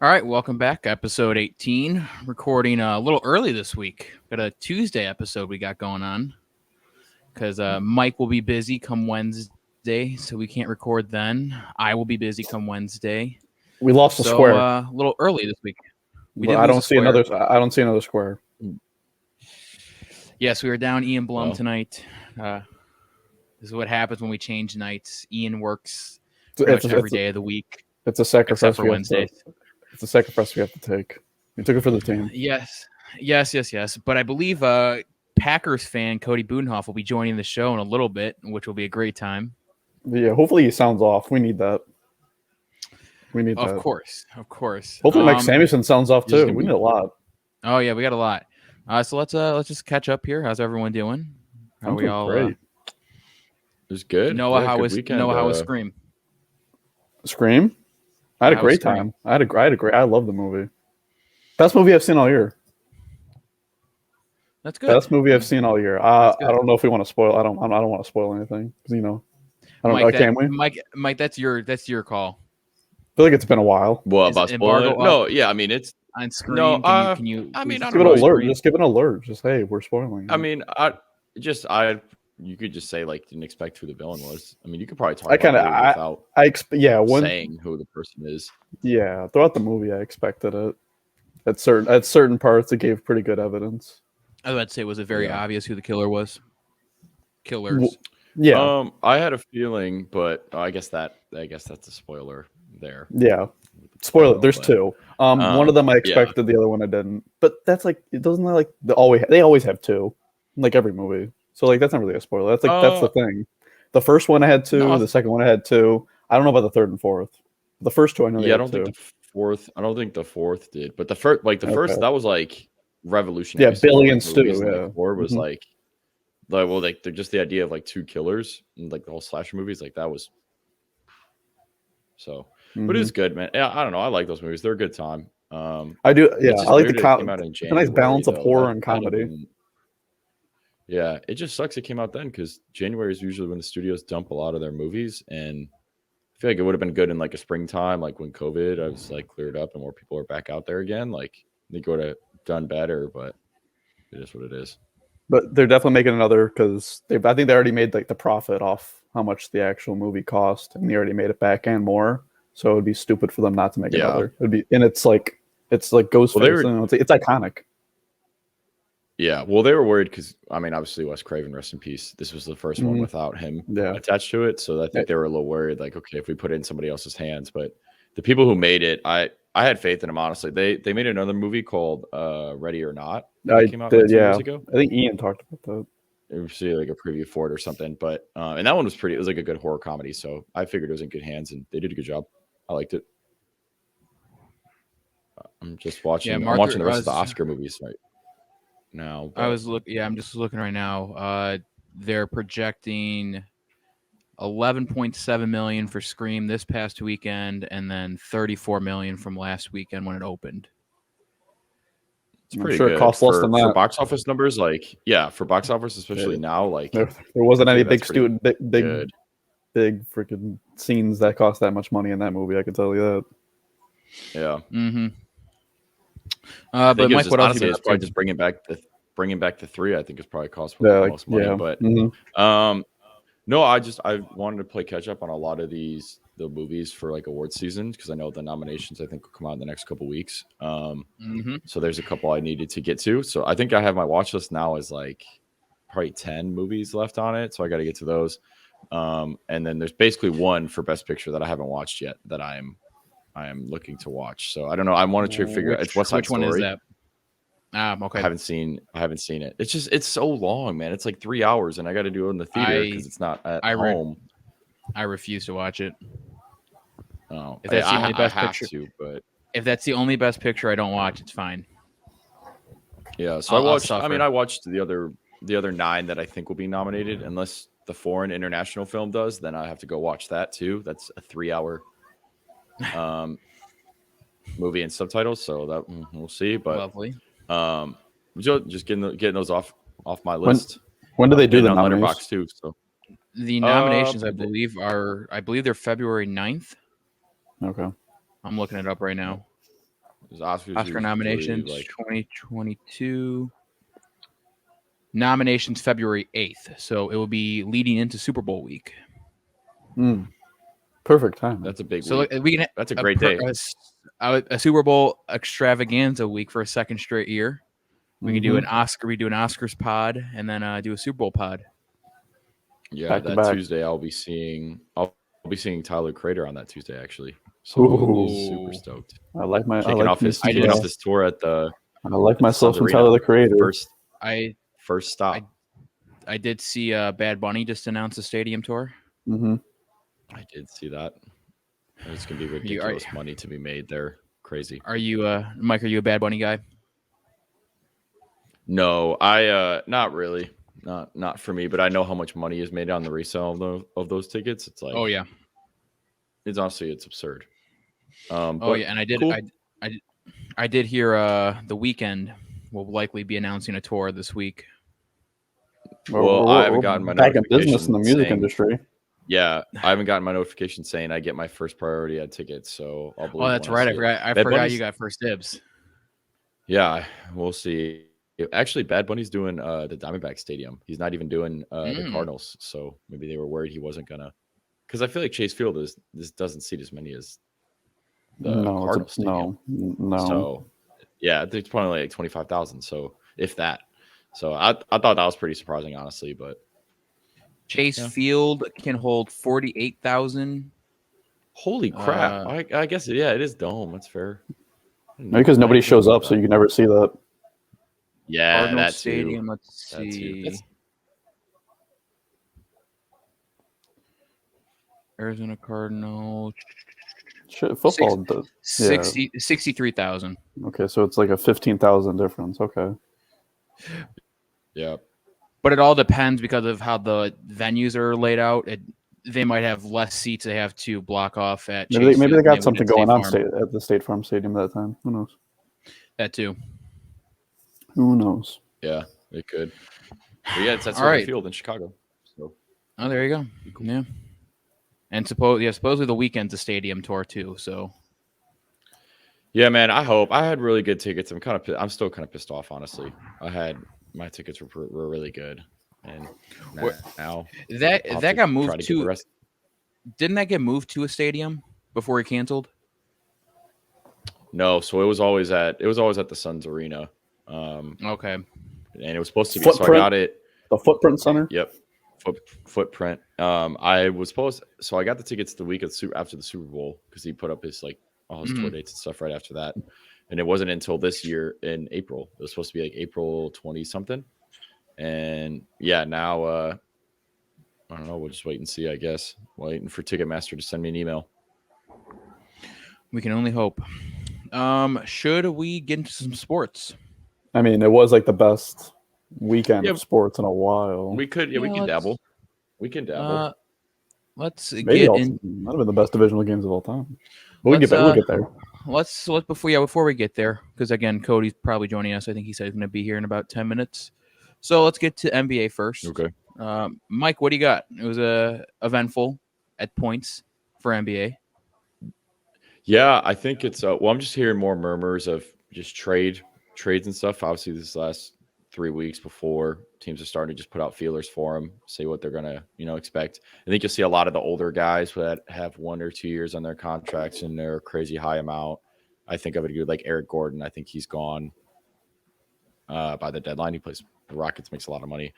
All right, welcome back. Episode 18. Recording a little early this week. Got a Tuesday episode we got going on because Mike will be busy come Wednesday, so we can't record then. I will be busy come Wednesday. We lost a square. A little early this week. I don't see another square. Yes, we were down Ian Blum tonight. This is what happens when we change nights. Ian works every day of the week. It's a sacrifice except for Wednesdays. It's a sacrifice we have to take. We took it for the team. Yes. But I believe Packers fan Cody Butenhoff will be joining the show in a little bit, which will be a great time. Yeah, hopefully he sounds off. We need that. Of course. Hopefully Mike Samuelson sounds off too. We need a lot. Oh yeah, we got a lot. So let's just catch up here. How's everyone doing? How are we all? Great. It was good. Noah, how was Scream? Scream? I had a great time. I love the movie. Best movie I've seen all year. That's good. Best movie I've seen all year. I don't know if we want to spoil. I don't want to spoil anything because can we? Mike, that's your call. I feel like it's been a while. Well, about spoiling? No, yeah. I mean, it's on Scream. No, can you? I mean, just give it an alert. Just give an alert. Just hey, we're spoiling. I mean, you could just say didn't expect who the villain was. I mean, you could probably talk about it without saying who the person is. Yeah, throughout the movie, I expected it. At certain parts, it gave pretty good evidence. I would say, was it very obvious who the killer was? Killers. Yeah. I had a feeling, but I guess that's a spoiler there. Yeah. Spoiler. There's two. One of them I expected, the other one I didn't. But that's it doesn't they always have two, like every movie. So that's not really a spoiler. That's that's the thing. The first one I had two. The second one I had two. I don't know about the third and fourth. The first two I know. Yeah, I don't think the fourth did. But the first, first that was revolutionary. Yeah, Billy and Stu. Yeah, four was they're just the idea of two killers and the whole slasher movies that was. So, but it was good, man. Yeah, I don't know. I like those movies. They're a good time. I do. Yeah, I like the nice balance of horror and comedy. Yeah, it just sucks it came out then because January is usually when the studios dump a lot of their movies, and I feel like it would have been good in a springtime, when COVID I was cleared up and more people are back out there again. They would have done better, but it is what it is. But they're definitely making another because I think they already made the profit off how much the actual movie cost, and they already made it back and more. So it would be stupid for them not to make another. It'd be, and it's Ghostface. It's iconic. Yeah, well, they were worried because, obviously Wes Craven, rest in peace. This was the first one without him attached to it. So I think they were a little worried, okay, if we put it in somebody else's hands. But the people who made it, I had faith in them, honestly. They made another movie called Ready or Not. That came out 2 years ago. I think Ian talked about that. It was a preview for it or something. But and that one was it was a good horror comedy. So I figured it was in good hands, and they did a good job. I liked it. I'm just watching. I'm watching the rest of the Oscar movies right now. But I'm just looking right now. They're projecting $11.7 million for Scream this past weekend, and then $34 million from last weekend when it opened. It's pretty good. It costs less than that for box office numbers. For box office, especially now. There wasn't any big freaking scenes that cost that much money in that movie. I can tell you that. Yeah. Mm-hmm. But Mike, what else? It's probably just bringing back the three. I think it's probably cost the most money. Yeah. But no, I wanted to play catch up on a lot of the movies for award season because I know the nominations I think will come out in the next couple weeks. So there's a couple I needed to get to. So I think I have my watch list now is probably 10 movies left on it. So I got to get to those. And then there's basically one for Best Picture that I haven't watched yet that I am looking to watch. So I don't know. I want to try to figure out. It's West Side Story. Which one is that? Okay. I haven't seen it. It's so long, man. It's 3 hours, and I got to do it in the theater because it's not at home. I refuse to watch it. Oh, if that's the only Best Picture, but if that's the only Best Picture I don't watch, it's fine. Yeah. So I watched the other 9 that I think will be nominated, unless the foreign international film does. Then I have to go watch that too. That's a 3-hour. Movie and subtitles, so that we'll see. But lovely. Just getting those off my list. When do they do the nominations? Letterboxd too? So the nominations, I believe they're February 9th. Okay, I'm looking it up right now. Oscar nominations 2022. Nominations February 8th. So it will be leading into Super Bowl week. Perfect time. That's a big week. That's a great day. A Super Bowl extravaganza week for a second straight year. We can do an Oscar. We do an Oscars pod and then do a Super Bowl pod. Yeah, that Tuesday I'll be seeing Tyler Crater on that Tuesday actually. So super stoked. I like my kicking off this tour at the. I like myself some Tyler the Creator. First stop. I did see Bad Bunny just announce a stadium tour. I did see that. It's gonna be ridiculous money to be made there. Crazy. Are you Mike? Are you a Bad Bunny guy? No, I not really. Not for me, but I know how much money is made on the resale of those tickets. It's like, oh yeah, it's absurd. And I did cool. I did hear The Weeknd will likely be announcing a tour this week. Well, I haven't gotten my back in business in the music industry. Yeah, I haven't gotten my notification saying I get my first priority ad tickets. So I'll believe. Oh, that's right. I forgot you got first dibs. Yeah, we'll see. Actually, Bad Bunny's doing the Diamondback Stadium. He's not even doing the Cardinals. So maybe they were worried he wasn't gonna. Because I feel like Chase Field doesn't seat as many as the Cardinals Stadium. No. So yeah, it's probably like 25,000. So if that. So I thought that was pretty surprising, honestly. But Chase Field can hold 48,000. Holy crap! I guess it is dome. That's fair. Maybe because nobody shows up, so you can never see that. Yeah, Cardinal that Stadium. Too. Let's see. Arizona Cardinals. Football 63,000. Okay, so it's like a 15,000 difference. Okay. Yeah. But it all depends because of how the venues are laid out. They might have less seats they have to block off at. Maybe they got something going on at the State Farm Stadium at that time. Who knows? That too. Who knows? Yeah, it could. But yeah, it's at Soldier Field in Chicago. So. Oh, there you go. Cool. Yeah. And supposedly the Weeknd's a stadium tour too. So. Yeah, man. I hope. I had really good tickets. I'm still kind of pissed off, honestly. My tickets were really good, and now that got moved to. Didn't that get moved to a stadium before it canceled? No, so it was always at the Suns Arena. Okay. And it was supposed to be. Footprint, so I got it. The Footprint Center. Yep. Footprint. I was supposed. So I got the tickets the week after the Super Bowl because he put up his all his tour dates and stuff right after that. And it wasn't until this year in April. It was supposed to be like April 20 something. And yeah, now I don't know. We'll just wait and see. I guess waiting for Ticketmaster to send me an email. We can only hope. Should we get into some sports? I mean, it was like the best weekend of sports in a while. We could, we can dabble. We can dabble. Let's maybe get in. Might have been the best divisional games of all time. But we'll get there. Before we get there, because again, Cody's probably joining us. I think he said he's going to be here in about 10 minutes. So let's get to NBA first. Okay. Mike, what do you got? It was eventful at points for NBA. Yeah, I think it's I'm just hearing more murmurs of just trades and stuff. Obviously, this last 3 weeks before teams are starting to just put out feelers for them, say what they're gonna, expect. I think you'll see a lot of the older guys that have 1 or 2 years on their contracts and they're a crazy high amount. I think of it like Eric Gordon. I think he's gone by the deadline. He plays the Rockets, makes a lot of money.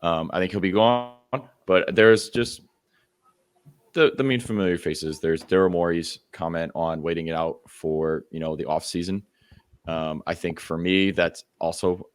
I think he'll be gone, but there's just the main familiar faces. There's Daryl Morey's comment on waiting it out for the off season. I think for me, that's also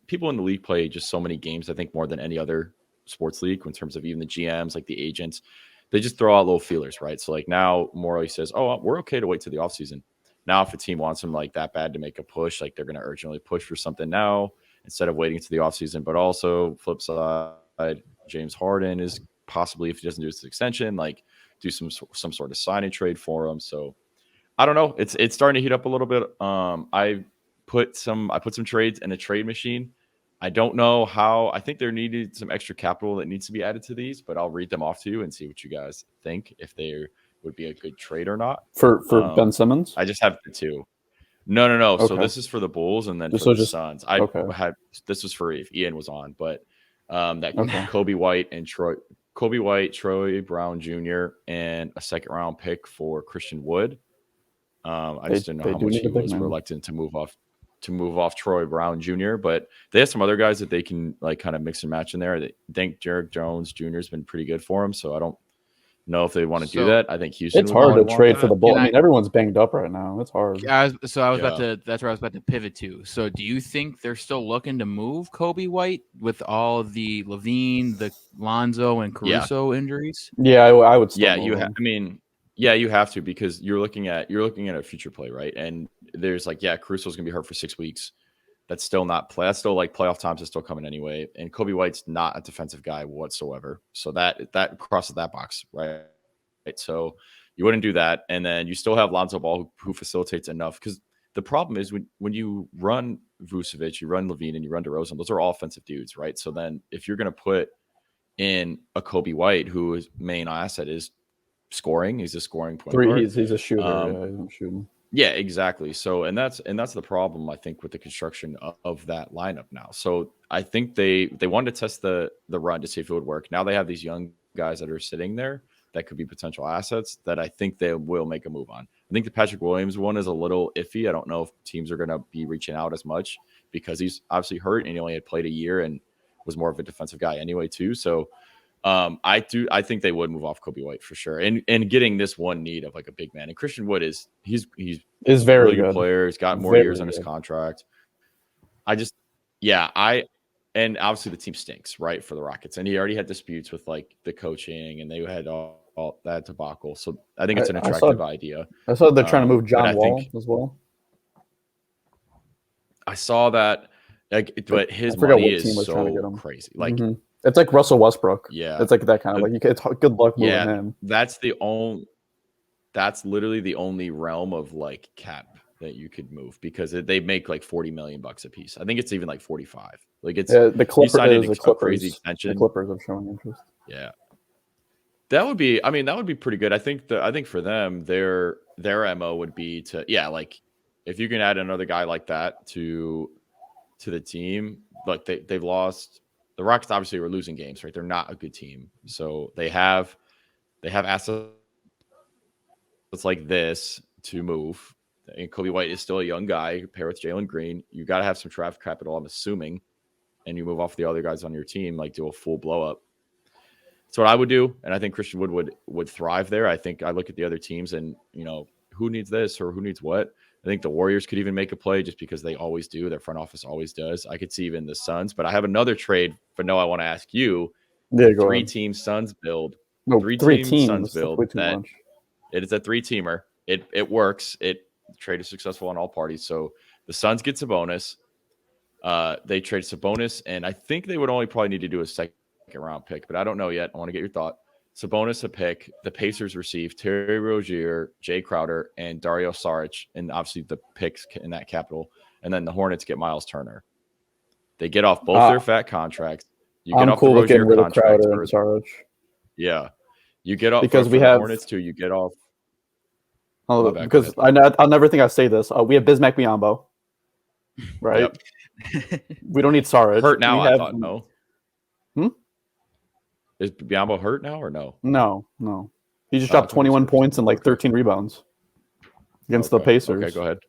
people in the league play just so many games. I think more than any other sports league in terms of even the GMs, like the agents, they just throw out little feelers, right? So like now Morey says, "Oh, we're okay to wait to the off season." Now, if a team wants him like that bad to make a push, like they're going to urgently push for something now instead of waiting to the off season. But also flip side, James Harden is possibly, if he doesn't do his extension, like do some sort of sign and trade for him. So I don't know. It's starting to heat up a little bit. I put some trades in a trade machine. I don't know how. I think there needed some extra capital that needs to be added to these, but I'll read them off to you and see what you guys think, if they would be a good trade or not. For Ben Simmons? I just have the two. No. Okay. So this is for the Bulls, and then This for was the just- Suns. okay. This was for if Ian was on, but that Okay. Kobe White, Troy Brown Jr., and a second round pick for Christian Wood. I just didn't know how much he was reluctant to move off Troy Brown Jr., but they have some other guys that they can like kind of mix and match in there. I think Derrick Jones Jr. has been pretty good for him, so I don't know if they want to do that. I think Houston. It's hard to trade for the Bulls. I mean, everyone's banged up right now. It's hard. That's where I was about to pivot to. So, do you think they're still looking to move Kobe White with all the Levine, the Lonzo, and Caruso injuries? Yeah, I would. Still you have to, because you're looking at a future play, right? And there's like, Caruso's gonna be hurt for 6 weeks. That's still not play. That's still like playoff times is still coming anyway. And Kobe White's not a defensive guy whatsoever. So that crosses that box, right? So you wouldn't do that. And then you still have Lonzo Ball who facilitates enough. Because the problem is when you run Vucevic, you run Levine, and you run DeRozan, those are all offensive dudes, right? So then if you're going to put in a Kobe White, whose main asset is scoring, he's a scoring point guard. He's a shooter. He's shooting. Yeah, exactly. So, and that's the problem, I think, with the construction of that lineup now. So I think they wanted to test the run to see if it would work. Now they have these young guys that are sitting there that could be potential assets that I think they will make a move on. I think the Patrick Williams one is a little iffy. I don't know if teams are going to be reaching out as much because he's obviously hurt and he only had played a year and was more of a defensive guy anyway too. So I think they would move off Kobe White for sure. And getting this one need of like a big man. And Christian Wood is very really good player. He's got more years on his contract. And obviously the team stinks, right, for the Rockets. And he already had disputes with like the coaching, and they had all that debacle. So I think it's an attractive idea. I saw they're trying to move John Wall as well. I saw that, but his money is so crazy. Like it's like Russell Westbrook. Yeah, it's like that kind of like it's good luck moving him. That's literally the only realm of like cap that you could move, because they make like $40 million a piece. I think it's even like 45. Like it's the Clippers. Crazy extension. The Clippers have shown interest. Yeah, that would be pretty good. I think for them, their MO would be to like if you can add another guy like that to the team. Like they've lost. The Rockets obviously were losing games, right? They're not a good team, so they have assets like this to move. And Kobe White is still a young guy. Pair with Jalen Green, you got to have some draft capital, I'm assuming, and you move off the other guys on your team, like do a full blow up. That's what I would do, and I think Christian Wood would thrive there. I think I look at the other teams, and who needs this or who needs what. I think the Warriors could even make a play just because they always do. Their front office always does. I could see even the Suns, but I have another trade. But no, I want to ask you: three-team Suns build. No, three-team Suns build. That it is a three-teamer. It works. The trade is successful on all parties. So the Suns gets a bonus. They trade Sabonis, and I think they would only probably need to do a second-round pick, but I don't know yet. I want to get your thought. Sabonis a pick. The Pacers receive Terry Rozier, Jay Crowder, and Dario Saric, and obviously the picks in that capital. And then the Hornets get Miles Turner. They get off both their fat contracts. You get off cool the Rozier with contract Crowder and Saric. Yeah, you get off because for we the have Hornets too. You get off. Because I'll never think I say this. We have Bismack Biyombo, right? Yep. We don't need Saric. Hurt now? I thought no. Is Biyombo hurt now or no? No. He just dropped 21 points and like 13 rebounds against the Pacers. Okay, go ahead.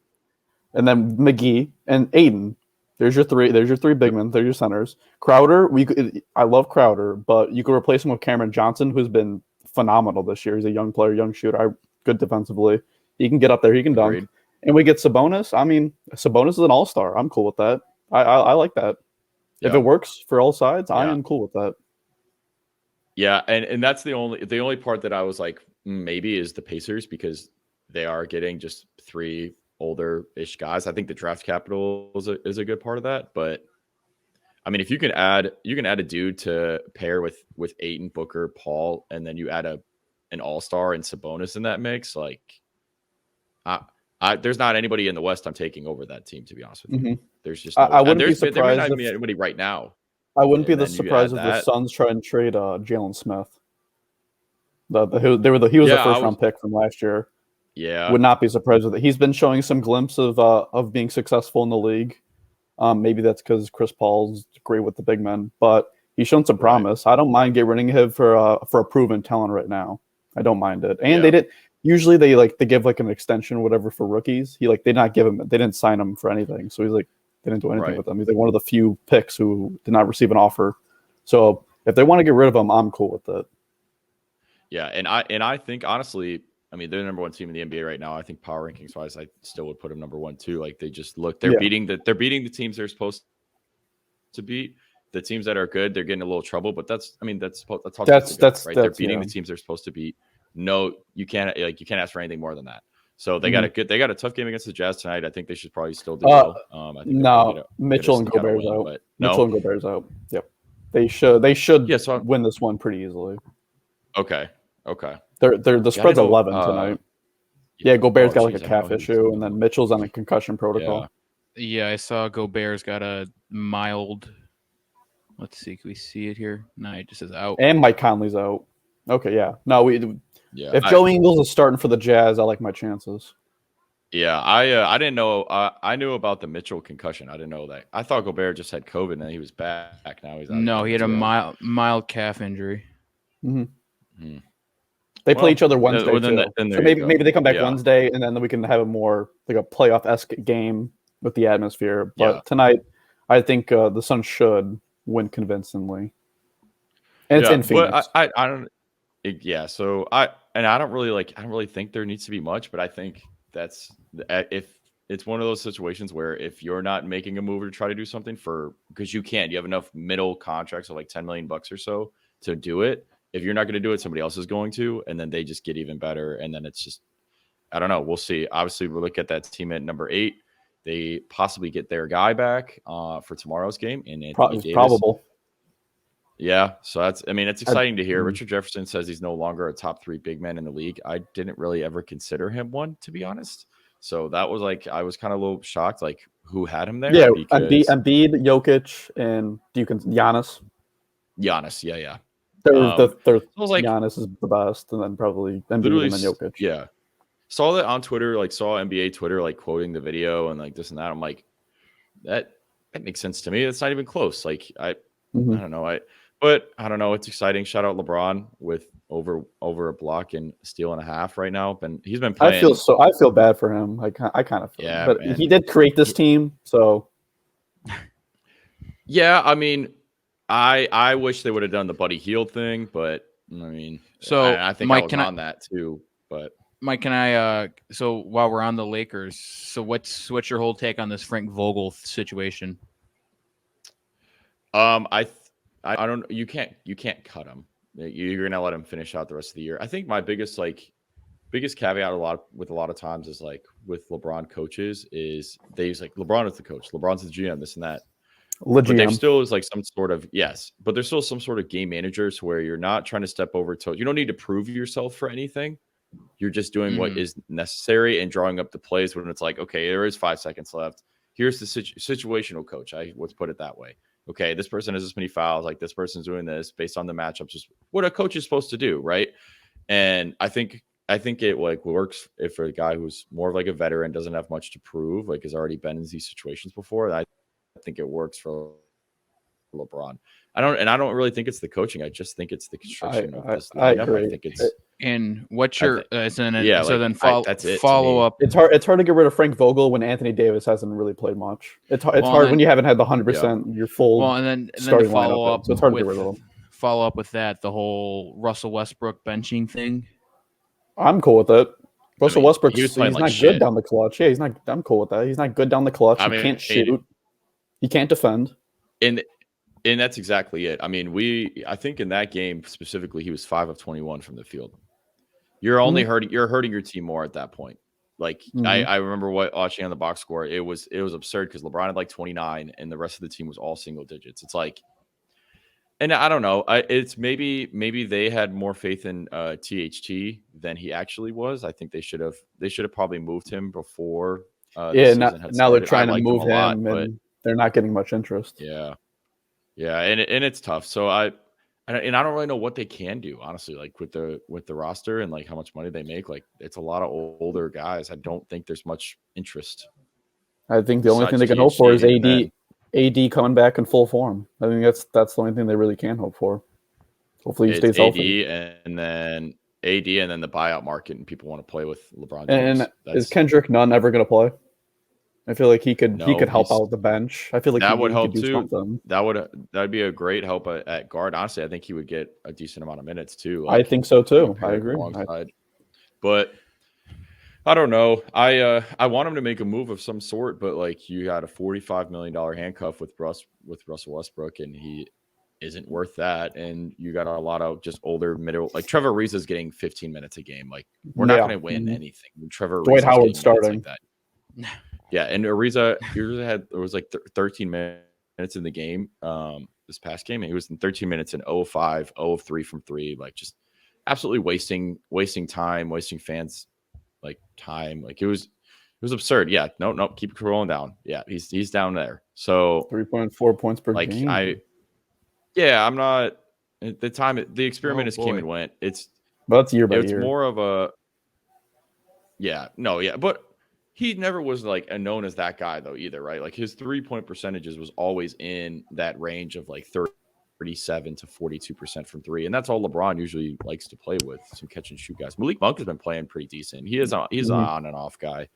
And then McGee and Aiden. There's your three big men. They're your centers. Crowder, I love Crowder, but you could replace him with Cameron Johnson, who's been phenomenal this year. He's a young player, young shooter, good defensively. He can get up there. He can dunk. And we get Sabonis. I mean, Sabonis is an all-star. I'm cool with that. I like that. Yeah. If it works for all sides, I am cool with that. Yeah, and that's the only part that I was like, maybe is the Pacers, because they are getting just three older-ish guys. I think the draft capital is a good part of that. But I mean, if you can add a dude to pair with Ayton, Booker, Paul, and then you add an all-star and Sabonis in that mix, like there's not anybody in the West I'm taking over that team, to be honest with you. There's just I wouldn't be surprised. There might not be anybody right now. I wouldn't be surprised if the Suns try and trade Jalen Smith. He was the first round pick from last year. would not be surprised with it. He's been showing some glimpse of being successful in the league. Maybe that's because Chris Paul's great with the big men, but he's shown some promise. I don't mind getting rid of him for a proven talent right now. I don't mind it. And they give like an extension or whatever for rookies. They didn't sign him for anything. So they didn't do anything with him. He's like one of the few picks who did not receive an offer. So if they want to get rid of him, I'm cool with it. Yeah, and I think honestly, I mean, they're the number one team in the NBA right now. I think power rankings wise, I still would put them number one too. Like they're beating the teams they're supposed to beat. The teams that are good, they're getting a little trouble, but that's how right. They're beating the teams they're supposed to beat. No, you can't ask for anything more than that. So they got a tough game against the Jazz tonight. I think they should probably still do well. I think Mitchell and Gobert's out. Mitchell and Gobert's out. Yep, they should win this one pretty easily. Okay. The spread's 11 tonight. Gobert's got like a calf issue, and then Mitchell's on a concussion protocol. Yeah, I saw Gobert's got a mild. Let's see, can we see it here? No, it just says out. And Mike Conley's out. Okay, yeah. No, if Joe Ingles is starting for the Jazz, I like my chances. Yeah, I didn't know. I knew about the Mitchell concussion. I didn't know that. I thought Gobert just had COVID and then he was back. Now he's out. No, he had a mild calf injury. Mm-hmm. They play each other Wednesday too. So maybe they come back Wednesday, and then we can have a more like a playoff-esque game with the atmosphere. But tonight, I think the Suns should win convincingly. And it's in Phoenix. But I don't. So I don't really think there needs to be much, but I think that's if it's one of those situations where if you're not making a move to try to do something because you have enough middle contracts of like $10 million or so to do it. If you're not going to do it, somebody else is going to, and then they just get even better. And then it's just, I don't know. We'll see. Obviously, we'll look at that team at number 8. They possibly get their guy back for tomorrow's game. And Anthony Davis. Probable. Yeah. So it's exciting to hear. Richard Jefferson says he's no longer a top 3 big man in the league. I didn't really ever consider him one, to be honest. So that was I was kind of a little shocked, who had him there. Yeah. Embiid, Jokic, and Giannis. Giannis. Yeah. Giannis is the best, and then probably Embiid and then Jokic. Yeah, saw that on Twitter. Saw NBA Twitter quoting the video and this and that. I'm like, that makes sense to me. It's not even close. I don't know. I don't know. It's exciting. Shout out LeBron with over a block and steal and a half right now. And he's been playing. I feel bad for him. I kind of feel. Yeah, but he did create this team, so. Yeah, I mean. I wish they would have done the Buddy Hield thing, but I think Mike, I was on that too. But Mike, can I? So while we're on the Lakers, so what's your whole take on this Frank Vogel situation? I don't. You can't cut him. You're gonna let him finish out the rest of the year. I think my biggest caveat a lot of times is with LeBron coaches is they use LeBron is the coach, LeBron's the GM, this and that. But there still is some sort of but there's still some sort of game managers where you're not trying to step over toes. You don't need to prove yourself for anything. You're just doing what is necessary and drawing up the plays when it's okay, there is 5 seconds left. Here's the situational coach. Let's put it that way. Okay, this person has this many fouls. This person's doing this based on the matchups. Just what a coach is supposed to do, right? And I think it works if for a guy who's more of a veteran, doesn't have much to prove, has already been in these situations before. I think it works for LeBron. I don't really think it's the coaching. I just think it's the construction of this lineup. I agree. I think it's. And what's your follow up? It's hard to get rid of Frank Vogel when Anthony Davis hasn't really played much. It's hard when you haven't had the 100% your full. Well, and then follow up. So it's hard to get rid of him. Follow up with that, the whole Russell Westbrook benching thing. I'm cool with it. Russell Westbrook, he's not good down the clutch. Yeah, he's not. I'm cool with that. He's not good down the clutch. He can't shoot. He can't defend. And that's exactly it. I mean, I think in that game specifically, he was 5 of 21 from the field. You're only hurting your team more at that point. I remember watching on the box score, it was absurd because LeBron had 29 and the rest of the team was all single digits. It's and I don't know. It's maybe they had more faith in THT than he actually was. I think they should have probably moved him before. Now they're trying to move him, and they're not getting much interest. Yeah, and it's tough. So I And I don't really know what they can do, honestly, like with the roster and like how much money they make. Like it's a lot of older guys. I don't think there's much interest. I think the only thing they can hope for is AD coming back in full form. I think that's the only thing they really can hope for. Hopefully he stays healthy. And then the buyout market, and people want to play with LeBron James. And is Kendrick Nunn ever going to play? I feel like he could help out with the bench. I feel like that would help do too. Something. That'd be a great help at guard. Honestly, I think he would get a decent amount of minutes too. Like, I think so too. I agree. But I don't know. I want him to make a move of some sort, but like you got a $45 million handcuff with Russell Westbrook, and he isn't worth that. And you got a lot of just older middle, like Trevor Ariza is getting 15 minutes a game. Like we're not going to win anything. Trevor Dwight Howard starting. Like that. Yeah, and Ariza was like 13 minutes in the game this past game, and he was in 13 minutes in 0 of 5, 0 of 3 from 3, like just absolutely wasting time, wasting fans like time. Like it was absurd. Yeah, no, keep rolling down. Yeah, he's down there. So 3.4 points per game. I'm not the experiment came and went. It's year by year. It's more of a but he never was like known as that guy though either, right? Like his 3-point percentages was always in that range of like 37 to 42% from 3, and that's all LeBron usually likes to play with, some catch and shoot guys. Malik Monk has been playing pretty decent. He's an on and off guy,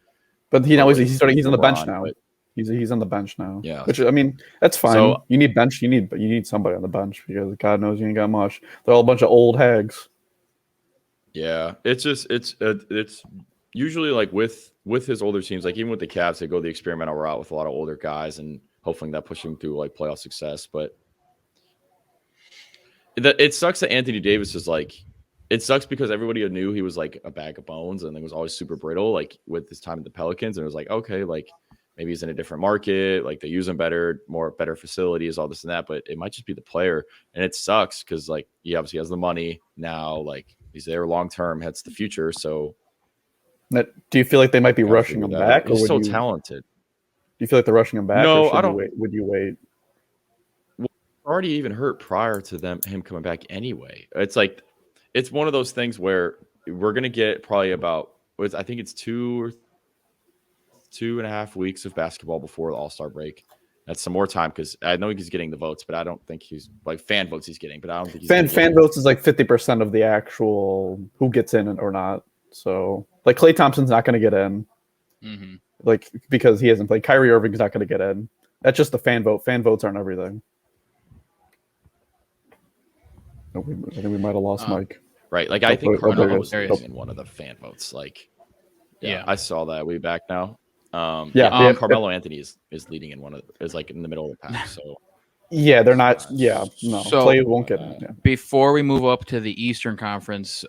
but he's on the bench now. He's on the bench now. Yeah, which I mean that's fine. So, you need bench. You need somebody on the bench because God knows you ain't got much. They're all a bunch of old hags. Yeah, it's usually like with his older teams, like even with the Cavs, they go the experimental route with a lot of older guys, and hopefully that pushes them through like playoff success. But it sucks that Anthony Davis is like, it sucks because everybody knew he was like a bag of bones and it was always super brittle, like with his time at the Pelicans. And it was like, okay, like maybe he's in a different market, like they use him better facilities, all this and that. But it might just be the player, and it sucks because like he obviously has the money now, like he's there long term, that's the future. So. Do you feel like they might be rushing him back? He's so talented. Do you feel like they're rushing him back? No, or I don't. Would you wait? Well, already even hurt prior to him coming back anyway. It's like it's one of those things where we're gonna get probably about I think it's 2.5 weeks of basketball before the All-Star break. That's some more time because I know he's getting the votes, but I don't think he's like fan votes he's getting. But I don't think he's fan votes is like 50% of the actual who gets in or not. So, like, Klay Thompson's not going to get in, like, because he hasn't played. Kyrie Irving's not going to get in. That's just the fan vote. Fan votes aren't everything. I think we might have lost Mike. Right. Like, I think Carmelo was in one of the fan votes. Like, yeah, I saw that. We back now? Carmelo Anthony is leading in is like in the middle of the pack. So, yeah, they're not. Yeah, no. So, Klay won't get in. Yeah. Before we move up to the Eastern Conference,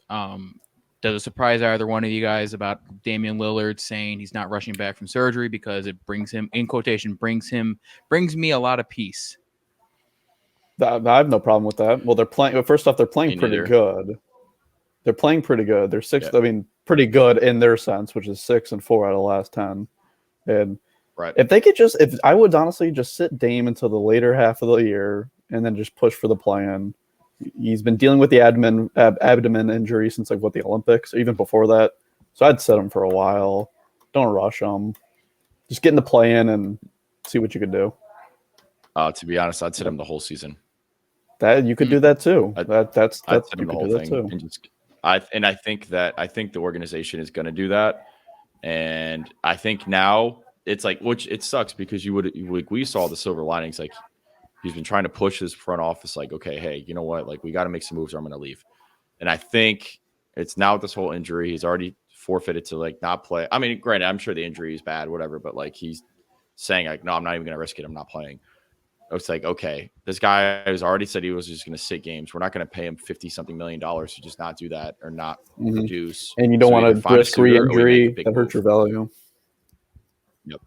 does it surprise either one of you guys about Damian Lillard saying he's not rushing back from surgery because it brings him, in quotation, brings me a lot of peace? I have no problem with that. Well, they're playing. First off, they're playing pretty good. They're playing pretty good. They're six. Yeah. I mean, pretty good in their sense, which is 6-4 out of the last 10. And if they could if I would honestly just sit Dame until the later half of the year and then just push for the play-in. He's been dealing with the abdomen injury since like the Olympics, or even before that. So I'd set him for a while. Don't rush him. Just get in the play-in and see what you could do. To be honest, I'd sit him the whole season. That you could do that too. That's I'd sit him the whole thing. And I think the organization is going to do that. And I think now it's like, which it sucks because we saw the silver linings, like. He's been trying to push his front office like, okay, hey, you know what? Like, we got to make some moves or I'm going to leave. And I think it's now with this whole injury, he's already forfeited to like not play. I mean, granted, I'm sure the injury is bad, whatever, but like he's saying like, no, I'm not even going to risk it. I'm not playing. It's like, okay, this guy has already said he was just going to sit games. We're not going to pay him $50-something million to just not do that or not produce. And you don't want to risk re-injury that hurts your value. Yep.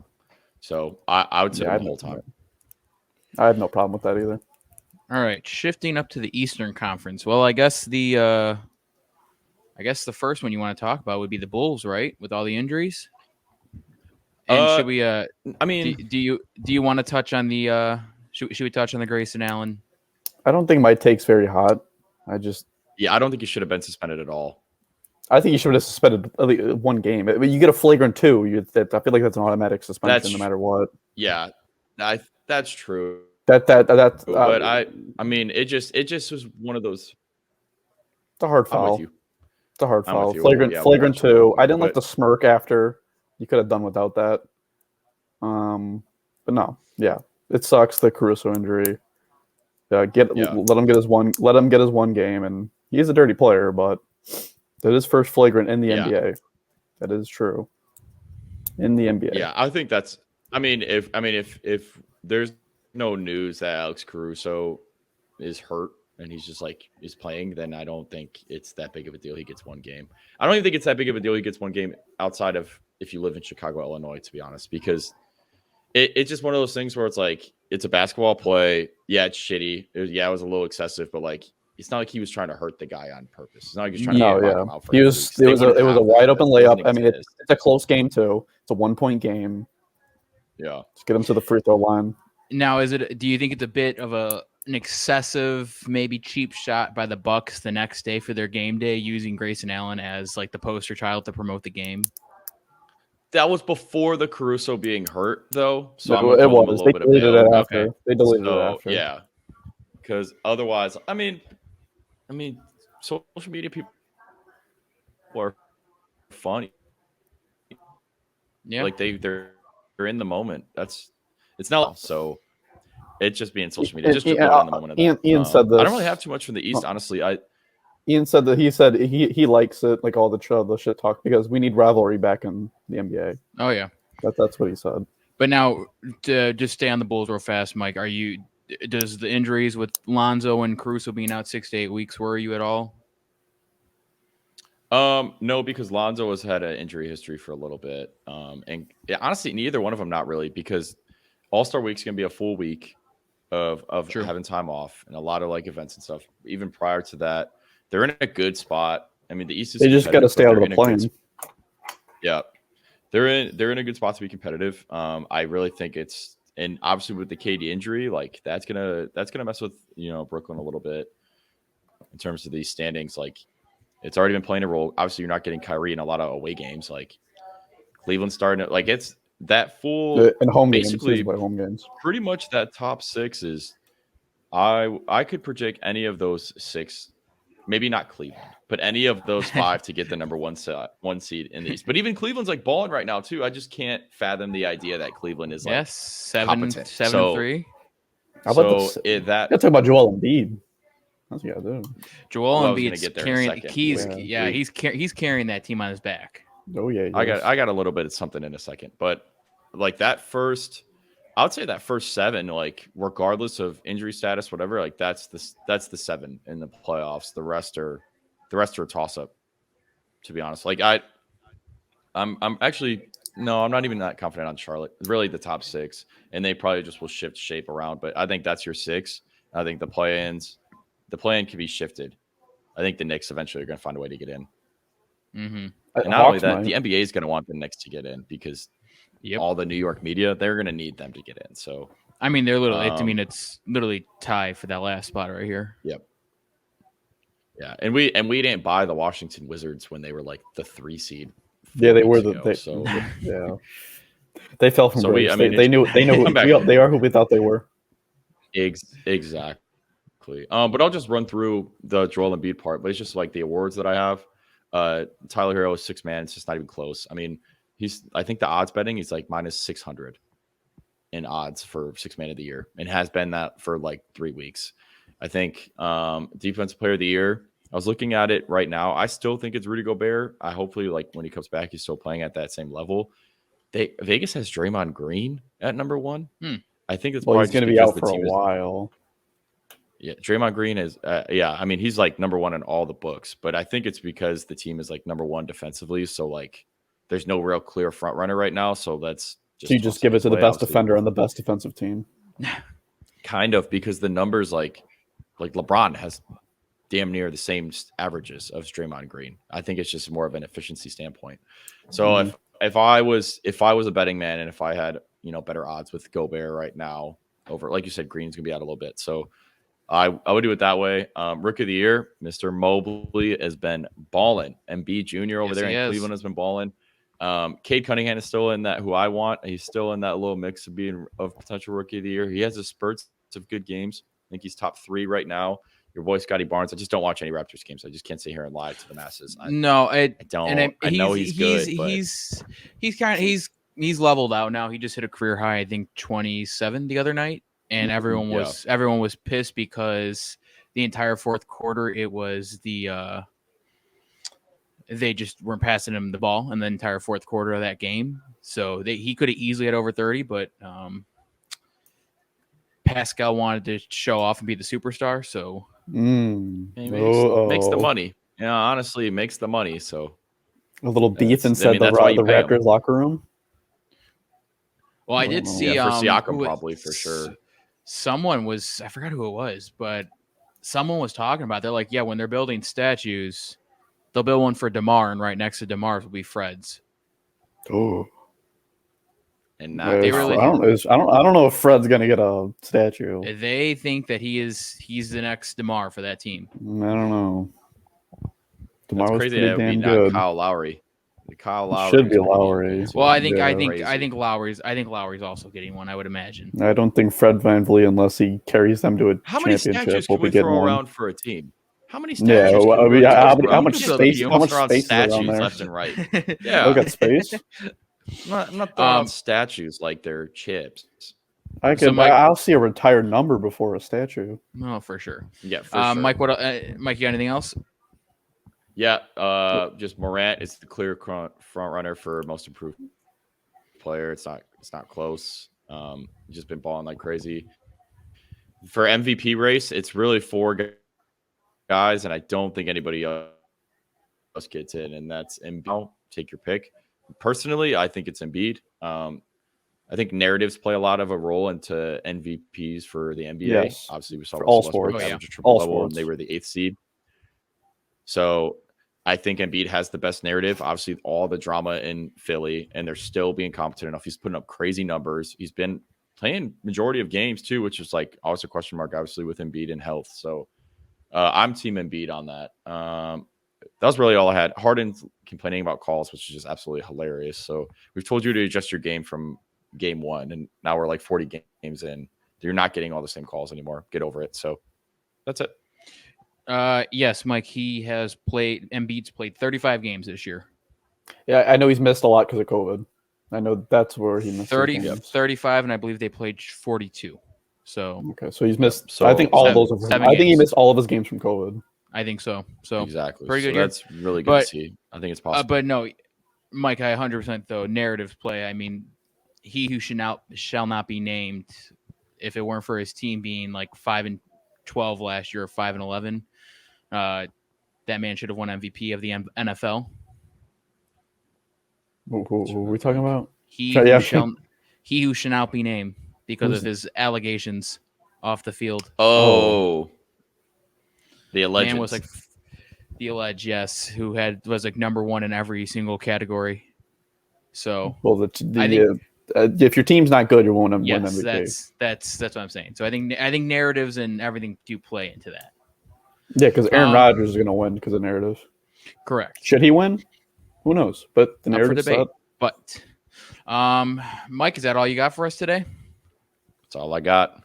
So I would sit him the whole time. I have no problem with that either. All right, shifting up to the Eastern Conference. Well, I guess the first one you want to talk about would be the Bulls, right? With all the injuries. And should we? I mean, do you want to touch on the? Should we touch on the Grayson Allen? I don't think my take's very hot. I don't think he should have been suspended at all. I think he should have suspended at least one game. You get a flagrant 2. I feel like that's an automatic suspension no matter what. Yeah, that's true. But I mean, it just was one of those. It's a hard foul. I'm with you. It's a hard foul. Flagrant 2. I didn't like the smirk after. You could have done without that. But no, yeah, it sucks, the Caruso injury. Let him get his one game, and he's a dirty player, but that is first flagrant in the NBA. That is true. In the NBA. Yeah, I think that's. If there's no news that Alex Caruso is hurt and he's just is playing, then I don't think it's that big of a deal. He gets one game. I don't even think it's that big of a deal. He gets one game outside of if you live in Chicago, Illinois, to be honest, because it's just one of those things where it's a basketball play. Yeah, it's shitty. It was a little excessive, but it's not like he was trying to hurt the guy on purpose. It's not like he was trying to knock him out for it was a wide open layup. I mean, it's a close game too. It's a 1-point game. Yeah. Just get him to the free throw line. Now, do you think it's a bit of an excessive, maybe cheap shot by the Bucs the next day for their game day, using Grayson Allen as the poster child to promote the game? That was before the Caruso being hurt, though. So it was. They deleted it after. Okay. They deleted it after. Yeah. Because otherwise, I mean, social media people are funny. Yeah. They're in the moment. It's not so. It's just being social media. Just in the moment. Ian said this. I don't really have too much from the East, honestly. Ian said that he likes it, all the shit talk, because we need rivalry back in the NBA. Oh yeah, that's what he said. But now, to just stay on the Bulls real fast, Mike. Does the injuries with Lonzo and Caruso being out 6 to 8 weeks worry you at all? No, because Lonzo has had an injury history for a little bit. And honestly, neither one of them, not really, because All-Star Week's gonna be a full week of having time off and a lot of events and stuff. Even prior to that, they're in a good spot. I mean, the East is. They just got to stay out of the plane. Yeah, they're in a good spot to be competitive. I really think it's, and obviously with the KD injury, that's gonna mess with Brooklyn a little bit in terms of these standings. It's already been playing a role. Obviously, you're not getting Kyrie in a lot of away games. Cleveland's starting to it's that full and home basically games, home games. Pretty much that top 6 is. I could project any of those 6. Maybe not Cleveland, but any of those 5 to get the number 1 seed in the East. But even Cleveland's balling right now too. I just can't fathom the idea that Cleveland is 7-3. How about that? Let's talk about Joel Embiid. That's what you gotta do. Joel Embiid's carrying. He's carrying that team on his back. Oh yeah. I got a little bit of something in a second, but that first. I would say that first 7, regardless of injury status, whatever, that's the 7 in the playoffs. The rest are a toss up, to be honest. I'm actually I'm not even that confident on Charlotte. It's really the top 6, and they probably just will shift shape around. But I think that's your 6. I think the play-in can be shifted. I think the Knicks eventually are going to find a way to get in. Mm-hmm. And not only that, the NBA is going to want the Knicks to get in because. Yep. All the New York media, they're going to need them to get in. So, I mean, they're literally. It's literally tie for that last spot right here. Yep. Yeah, and we didn't buy the Washington Wizards when they were the 3 seed. Yeah, they were yeah. They fell from grace. They knew they are who we thought they were. Exactly. But I'll just run through the Joel Embiid part. But it's just the awards that I have. Tyler Hero is 6 man. It's just not even close. I mean. I think the odds betting is minus 600 in odds for 6 man of the year, and has been that for 3 weeks. I think defensive player of the year. I was looking at it right now. I still think it's Rudy Gobert. I hopefully when he comes back, he's still playing at that same level. Vegas has Draymond Green at number 1. I think it's probably he's going to be out for a while. Yeah, Draymond Green is. I mean, he's number 1 in all the books, but I think it's because the team is number 1 defensively. So there's no real clear front runner right now, so that's just. So you just give it to the best defender on the best defensive team. Kind of, because the numbers like LeBron has damn near the same averages of Draymond Green. I think it's just more of an efficiency standpoint. So if I was a betting man and if I had better odds with Gobert right now over, like you said, Green's gonna be out a little bit. So I would do it that way. Rookie of the year, Mr. Mobley has been balling. Embiid Jr. over there in Cleveland has been balling. Cade Cunningham is still in that who I want. He's still in that little mix of being of potential rookie of the year. He has a spurts of good games. I think he's top 3 right now. Your boy Scotty Barnes. I just don't watch any Raptors games. I just can't sit here and lie to the masses. I don't. I know he's good. He's leveled out now. He just hit a career high, I think 27 the other night, and everyone was pissed because the entire fourth quarter it was the they just weren't passing him the ball in the entire fourth quarter of that game. So he could have easily had over 30, but Pascal wanted to show off and be the superstar. So he makes the money. Yeah, honestly, it makes the money. So a little beef inside the Raptors locker room. Well, I did see for Siakam probably for sure. Someone was, I forgot who it was, but someone was talking about. They're like, yeah, when they're building statues, they'll build one for DeMar, and right next to DeMar will be Fred's. Oh. And I don't know if Fred's gonna get a statue. They think that he's the next DeMar for that team. I don't know. DeMar was pretty damn good. Kyle Lowry. Kyle Lowry should be Lowry. Well, I think Lowry's also getting one. I would imagine. I don't think Fred VanVleet, unless he carries them to a How many championship, statues can we throw around for a team? How many statues? Yeah, how much space? How much space is statues around there? left and right? Yeah, we got space. I'm not throwing statues like they're chips. I'll see a retired number before a statue. No, for sure. Yeah, for sure. Mike, Mike, you got anything else? Yeah, just Morant is the clear front runner for most improved player. It's not close. He's just been balling like crazy. For MVP race, it's really 4 guys, and I don't think anybody else gets in, and that's Embiid. Take your pick. Personally, I think it's Embiid. I think narratives play a lot of a role into MVPs for the NBA. Yes. Obviously, we saw all sports. All sports. And they were the 8th seed. So I think Embiid has the best narrative. Obviously, all the drama in Philly, and they're still being competent enough. He's putting up crazy numbers. He's been playing majority of games too, which is like always a question mark, obviously, with Embiid and health. So I'm team Embiid on that. That was really all I had. Harden complaining about calls, which is just absolutely hilarious. So we've told you to adjust your game from game 1, and now we're like 40 games in. You're not getting all the same calls anymore. Get over it. So that's it. Yes, Mike. Embiid's played 35 games this year. Yeah, I know he's missed a lot because of COVID. I know that's where he missed 35, and I believe they played 42. So okay, so he's missed. So I think all those. I think he missed all of his games from COVID. I think so. So exactly. Pretty good. That's really good to see. I think it's possible. But no, Mike, I 100% though narratives play. I mean, he who shall not be named. If it weren't for his team being like 5-12 last year, or 5-11, that man should have won MVP of the NFL. What are we talking about? He who shall not be named because of his allegations off the field. Oh. The alleged man was like the alleged, yes, who was like number 1 in every single category. So, well, I think if your team's not good, you won't win MVP. That's what I'm saying. So I think narratives and everything do play into that. Yeah, because Aaron Rodgers is going to win because of narratives. Correct. Should he win? Who knows? But the narrative debate. But, Mike, is that all you got for us today? That's all I got.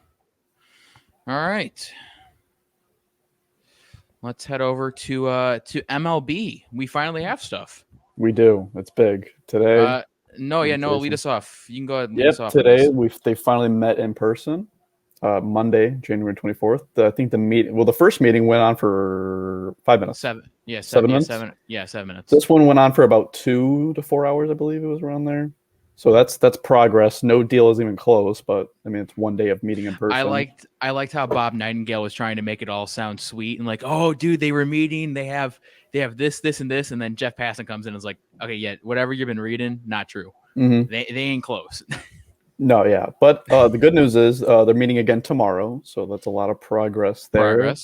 All right. Let's head over to MLB. We finally have stuff. We do. It's big today. Lead us off. You can go ahead and lead us off. Today they finally met in person. Monday, January 24th. I think the first meeting went on for 5 minutes. 7 minutes. 7 minutes. This one went on for about 2 to 4 hours, I believe it was around there. So that's progress. No deal is even close, but I mean it's one day of meeting in person. I liked how Bob Nightingale was trying to make it all sound sweet and like, oh, dude, they were meeting. They have this, and this, and then Jeff Passan comes in and is like, okay, yeah, whatever you've been reading, not true. Mm-hmm. They ain't close. No, yeah, but the good news is they're meeting again tomorrow, so that's a lot of progress there.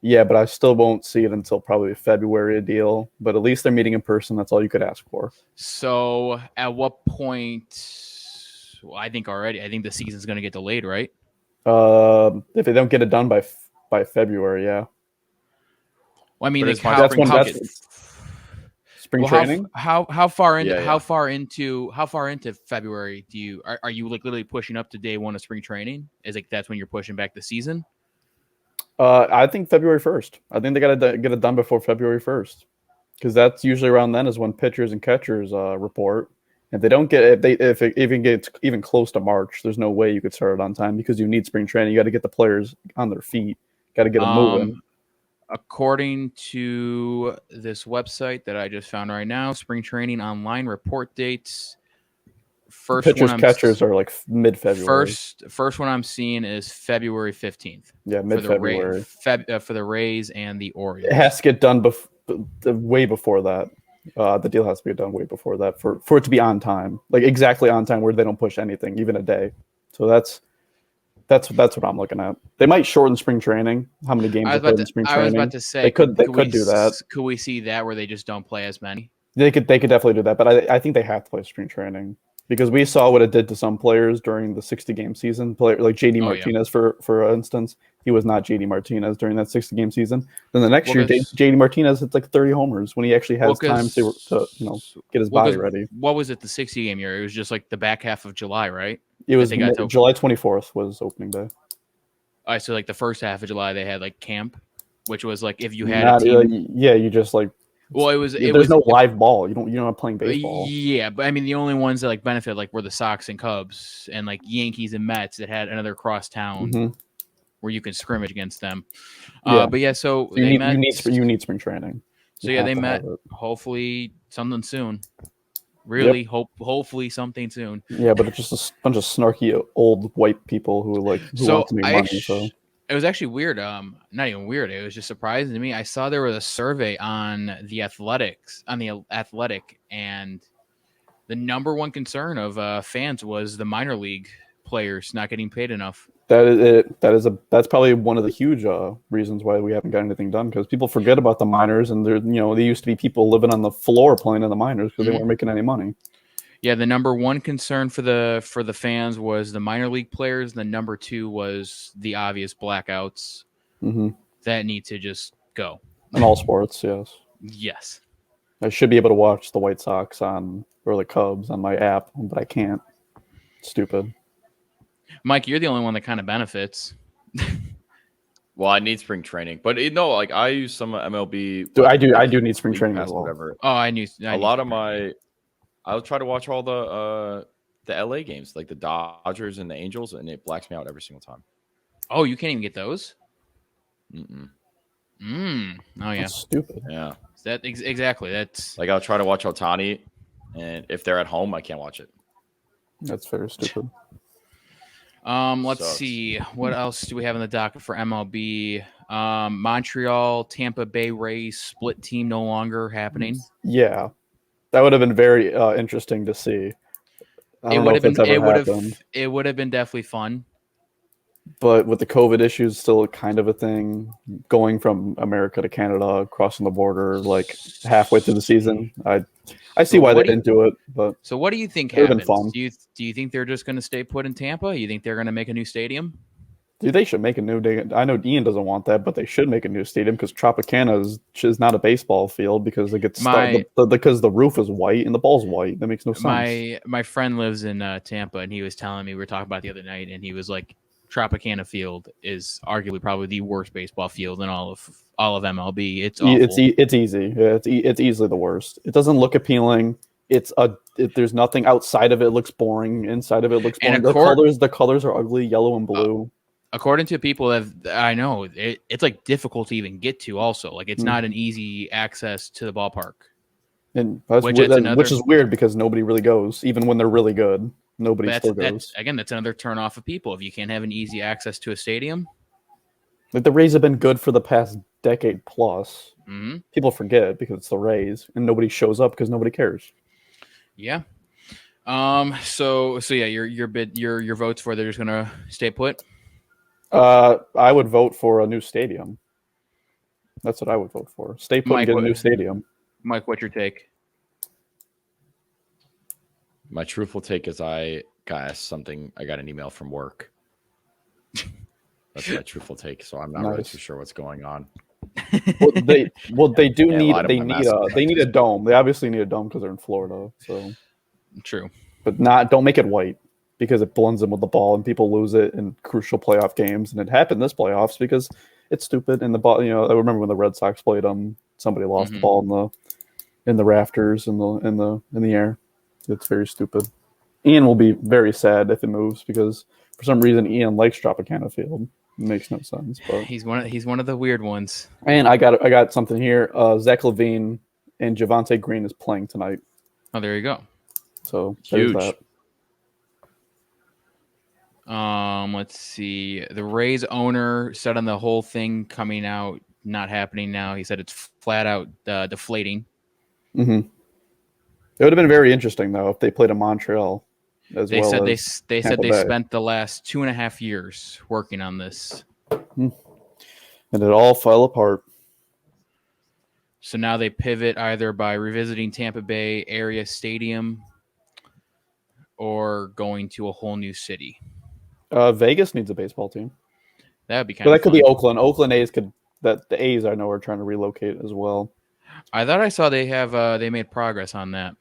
Yeah, but I still won't see it until probably February, a deal. But at least they're meeting in person. That's all you could ask for. So at what point? Well, I think the season's going to get delayed, right? If they don't get it done by by February. Yeah. Well, I mean, like spring training. How far into Yeah. how far into February are you like literally pushing up to day one of spring training? Is like that's when you're pushing back the season? I think February 1st. I think they got to get it done before February 1st, because that's usually around then is when pitchers and catchers report. If they don't get if it even gets even close to March, there's no way you could start it on time because you need spring training. You got to get the players on their feet. Got to get them moving. According to this website that I just found right now, spring training online report dates. Catchers are like mid-February. First one I'm seeing is February 15th. Yeah, mid-February. For the Rays and the Orioles. It has to get done way before that. The deal has to be done way before that for it to be on time, like exactly on time, where they don't push anything, even a day. So that's what I'm looking at. They might shorten spring training. How many games they put in spring training? I was about to say they could do that. Could we see that where they just don't play as many? They could definitely do that, but I think they have to play spring training because we saw what it did to some players during the 60-game season. Like JD Martinez, for instance, he was not JD Martinez during that 60-game season. Then the next year, JD Martinez hit like 30 homers when he actually has time to get his body ready. What was it? The 60-game year? It was just like the back half of July, right? It was July 24th was opening day. All right, so like the first half of July they had like camp, which was like if you had a team. You just like. Well, there's no live ball. You're not playing baseball. Yeah, but I mean the only ones that like benefit like were the Sox and Cubs and like Yankees and Mets that had another crosstown where you could scrimmage against them. But yeah, so you need spring training. So yeah, they met. Hopefully something soon. Really hopefully something soon. Yeah, but it's just a bunch of snarky old white people who want to make money. So it was actually weird. Not even weird. It was just surprising to me. I saw there was a survey on the Athletic, and the number one concern of fans was the minor league players not getting paid enough. That is it. That's probably one of the huge reasons why we haven't got anything done, because people forget about the minors, and there used to be people living on the floor playing in the minors because they weren't making any money. Yeah, the number one concern for the fans was the minor league players, and the number two was the obvious blackouts that need to just go. In all sports, yes. Yes. I should be able to watch the White Sox or the Cubs on my app, but I can't. Stupid. Mike, you're the only one that kind of benefits. Well, I need spring training, but I use some MLB. Dude, I do need spring training as well. Whatever. Oh, I'll try to watch all the LA games, like the Dodgers and the Angels, and it blacks me out every single time. Oh, you can't even get those? Mm-mm. Oh yeah. That's stupid. Yeah. Exactly. That's like I'll try to watch Ohtani, and if they're at home, I can't watch it. That's very stupid. Let's see. What else do we have in the docket for MLB? Montreal, Tampa Bay Rays split team no longer happening. Yeah, that would have been very interesting to see. It would have been definitely fun. But with the COVID issues still kind of a thing, going from America to Canada, crossing the border like halfway through the season, I see why they didn't do it. But so what do you think happens? Do you think they're just going to stay put in Tampa? You think they're going to make a new stadium? Dude, they should make a new. I know Ian doesn't want that, but they should make a new stadium because Tropicana is not a baseball field because it gets because the roof is white and the ball's white. That makes no sense. My friend lives in Tampa, and he was telling me, we were talking about it the other night, and he was like, Tropicana Field is arguably probably the worst baseball field in all of MLB. It's awful. It's easy. Yeah, it's easily the worst. It doesn't look appealing. There's nothing outside of it looks boring. Inside of it looks boring. The colors are ugly, yellow and blue. According to people that I know, it's like difficult to even get to. Also, like it's not an easy access to the ballpark. And which is weird because nobody really goes, even when they're really good. Nobody still goes. That's another turn off of people. If you can't have an easy access to a stadium. Like the Rays have been good for the past decade plus. Mm-hmm. People forget because it's the Rays, and nobody shows up because nobody cares. Yeah. So yeah, your votes for they're just gonna stay put. I would vote for a new stadium. That's what I would vote for. Stay put and get a new stadium. Mike, what's your take? My truthful take is I got asked something. I got an email from work. That's my truthful take. So I'm not really too sure what's going on. They do need they need a dome. They obviously need a dome because they're in Florida. So true, but don't make it white because it blends in with the ball and people lose it in crucial playoff games. And it happened this playoffs because it's stupid. And the ball, I remember when the Red Sox played them, somebody lost the ball in the rafters in the air. It's very stupid. Ian will be very sad if it moves because for some reason Ian likes Tropicana Field. It makes no sense, but he's one of the weird ones. And I got something here. Zach LaVine and Javonte Green is playing tonight. Oh, there you go. So huge. That. Let's see. The Rays owner said on the whole thing coming out not happening now. He said it's flat out deflating. Mm-hmm. It would have been very interesting though if they played in Montreal. They said they spent the last 2.5 years working on this, and it all fell apart. So now they pivot either by revisiting Tampa Bay area stadium or going to a whole new city. Vegas needs a baseball team. That would be kind of. That could be Oakland. Oakland A's could. The A's I know are trying to relocate as well. I thought I saw they have they made progress on that.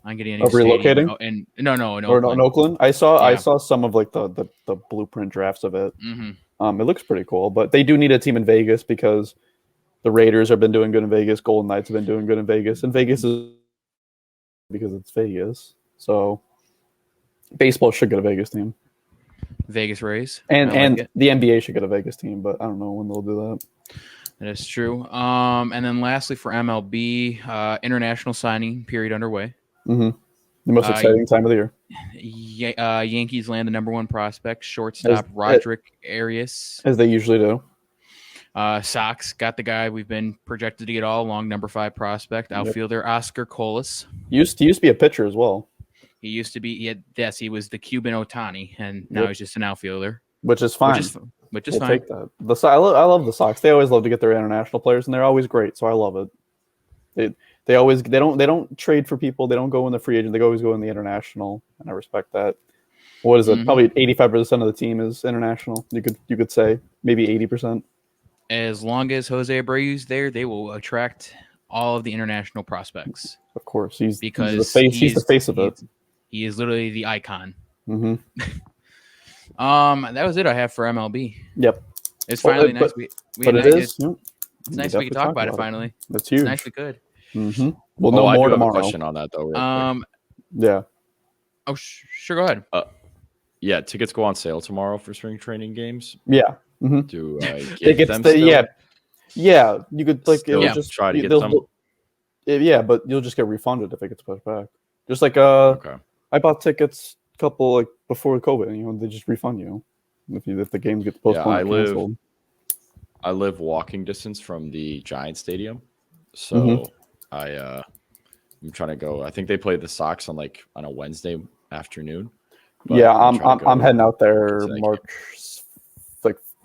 I'm getting any relocating. Oh, and no, in Oakland. In Oakland. I saw some of like the blueprint drafts of it. Mm-hmm. It looks pretty cool, but they do need a team in Vegas because the Raiders have been doing good in Vegas. Golden Knights have been doing good in Vegas, and Vegas is because it's Vegas. So baseball should get a Vegas team. Vegas Rays, and the NBA should get a Vegas team, but I don't know when they'll do that. That is true. And then lastly for MLB, international signing period underway. Mm-hmm. The most exciting time of the year. Yankees land the number one prospect, shortstop Roderick Arias. As they usually do. Sox got the guy we've been projected to get all along, number 5 prospect, outfielder Oscar Colas. Used to be a pitcher as well. He used to be, he was the Cuban Ohtani, and now he's just an outfielder. Which is fine. Which is we'll fine. Take that. I love the Sox. They always love to get their international players, and they're always great, so I love it. They don't trade for people. They don't go in the free agent. They always go in the international, and I respect that. What is it? Mm-hmm. Probably 85% of the team is international. You could say maybe 80%. As long as Jose Abreu's there, they will attract all of the international prospects. Of course, he's the face of it. He is literally the icon. Mm-hmm. That was it I have for MLB. Yep. It's finally nice. It's nice we could talk about it finally. That's huge. It's nice we could. Mm-hmm. We'll know more tomorrow. I have a question on that though. Yeah. Oh, sure. Go ahead. Yeah, tickets go on sale tomorrow for spring training games. Yeah. Mm-hmm. Do get them still? Yeah. You could just try to get them. Yeah, but you'll just get refunded if it gets pushed back. Just like I bought tickets a couple before COVID. They just refund you if the game gets postponed or canceled. I live walking distance from the Giants stadium, so I'm trying to go. I think they play the Sox on a Wednesday afternoon. Yeah, I'm heading out there March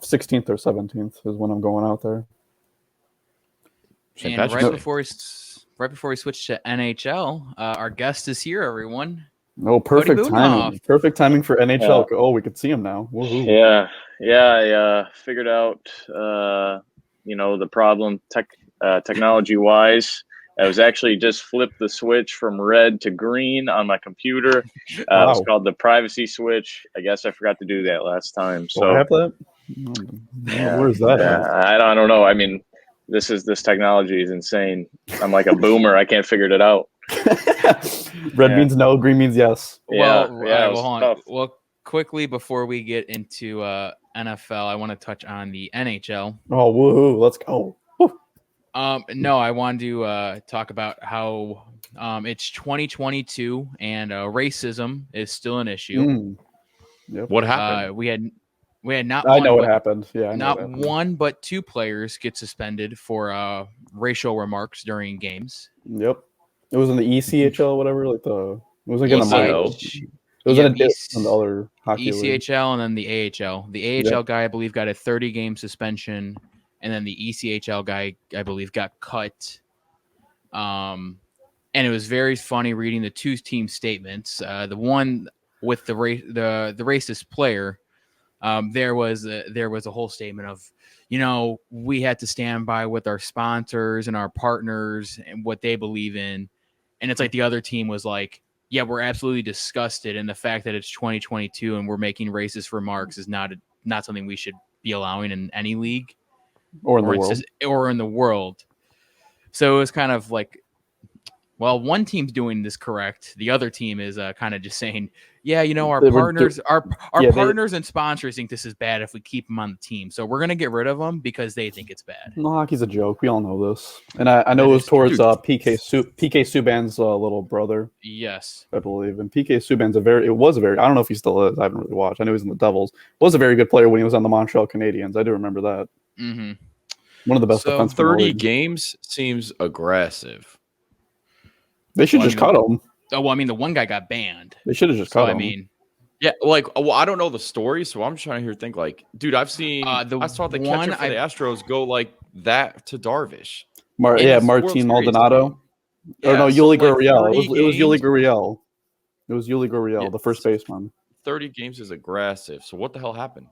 16th or 17th is when I'm going out there. And right before we switch to NHL, our guest is here, everyone. Oh, perfect timing. Perfect timing for NHL. Yeah. Oh, we could see him now. Woo-hoo. Yeah. I figured out, the problem technology-wise. I was actually just flipped the switch from red to green on my computer. Wow. It's called the privacy switch. I guess I forgot to do that last time. So I have that? Where's that? I don't know. I mean, this technology is insane. I'm like a boomer. I can't figure it out. Red means no, green means yes. Well, quickly before we get into NFL, I want to touch on the NHL. Oh, woohoo! Let's go. No, I wanted to talk about how it's 2022 and racism is still an issue. Yep. What happened? We had not. I know what happened. Yeah, not one, but 2 players get suspended for racial remarks during games. Yep. It was in the ECHL, whatever. It was like in the minor. It was in the other hockey ECHL and then the AHL. The AHL guy, I believe, got a 30-game suspension, and then the ECHL guy, I believe, got cut. And it was very funny reading the 2 team statements. The one with the racist player there was a whole statement of, we had to stand by with our sponsors and our partners and what they believe in. And it's like the other team was like, yeah, we're absolutely disgusted. And the fact that it's 2022 and we're making racist remarks is not something we should be allowing in any league or in the world. So it was kind of like, well, one team's doing this correct. The other team is kind of just saying, yeah, our partners, partners and sponsors think this is bad if we keep them on the team. So we're going to get rid of them because they think it's bad. No, hockey's a joke. We all know this. And I know it was towards PK Subban's little brother. Yes. I believe. And PK Subban's I don't know if he still is. I haven't really watched. I know he's in the Devils. Was a very good player when he was on the Montreal Canadiens. I do remember that. Mm-hmm. One of the best defensemen. 30 games seems aggressive. They should just cut him. Oh, well, I mean, the one guy got banned. They should have just cut him. I mean, yeah, I don't know the story, so I'm just trying to think dude, I've seen. I saw the catcher for the Astros go like that to Darvish. Martin Maldonado. Yeah, or no, Yuli Gurriel. It was Yuli Gurriel. It was Yuli Gurriel, the first baseman. 30 games is aggressive. So what the hell happened?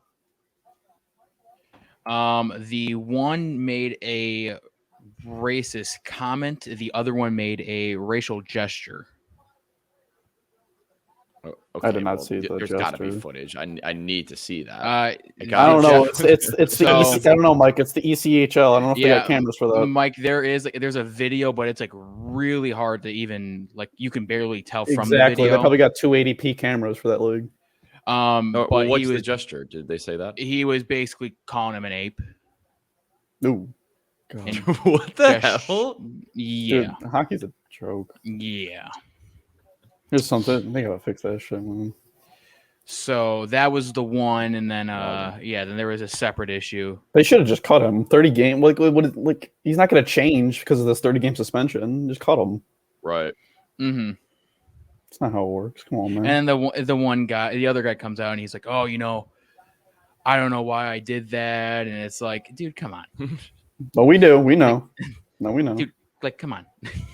The one made a racist comment. The other one made a racial gesture. Okay, I did not see the There's got to be footage. I need to see that. I don't know. It's the I don't know, Mike. It's the ECHL. I don't know if they got cameras for that. Mike, there's a video, but it's like really hard to even you can barely tell from the video. They probably got 280p cameras for that league. But what's the gesture? Did they say that? He was basically calling him an ape. Ooh. What the hell? Yeah. Dude, hockey's a joke. Yeah. There's something. They gotta fix that shit, man. So that was the one, and then then there was a separate issue. They should have just cut him. 30 game. Like he's not gonna change because of this 30-game suspension. Just cut him. Right. Mm-hmm. That's not how it works. Come on, man. And the other guy comes out and he's like, "Oh, I don't know why I did that," and it's like, dude, come on. But we do. We know. No, we know. Dude, come on.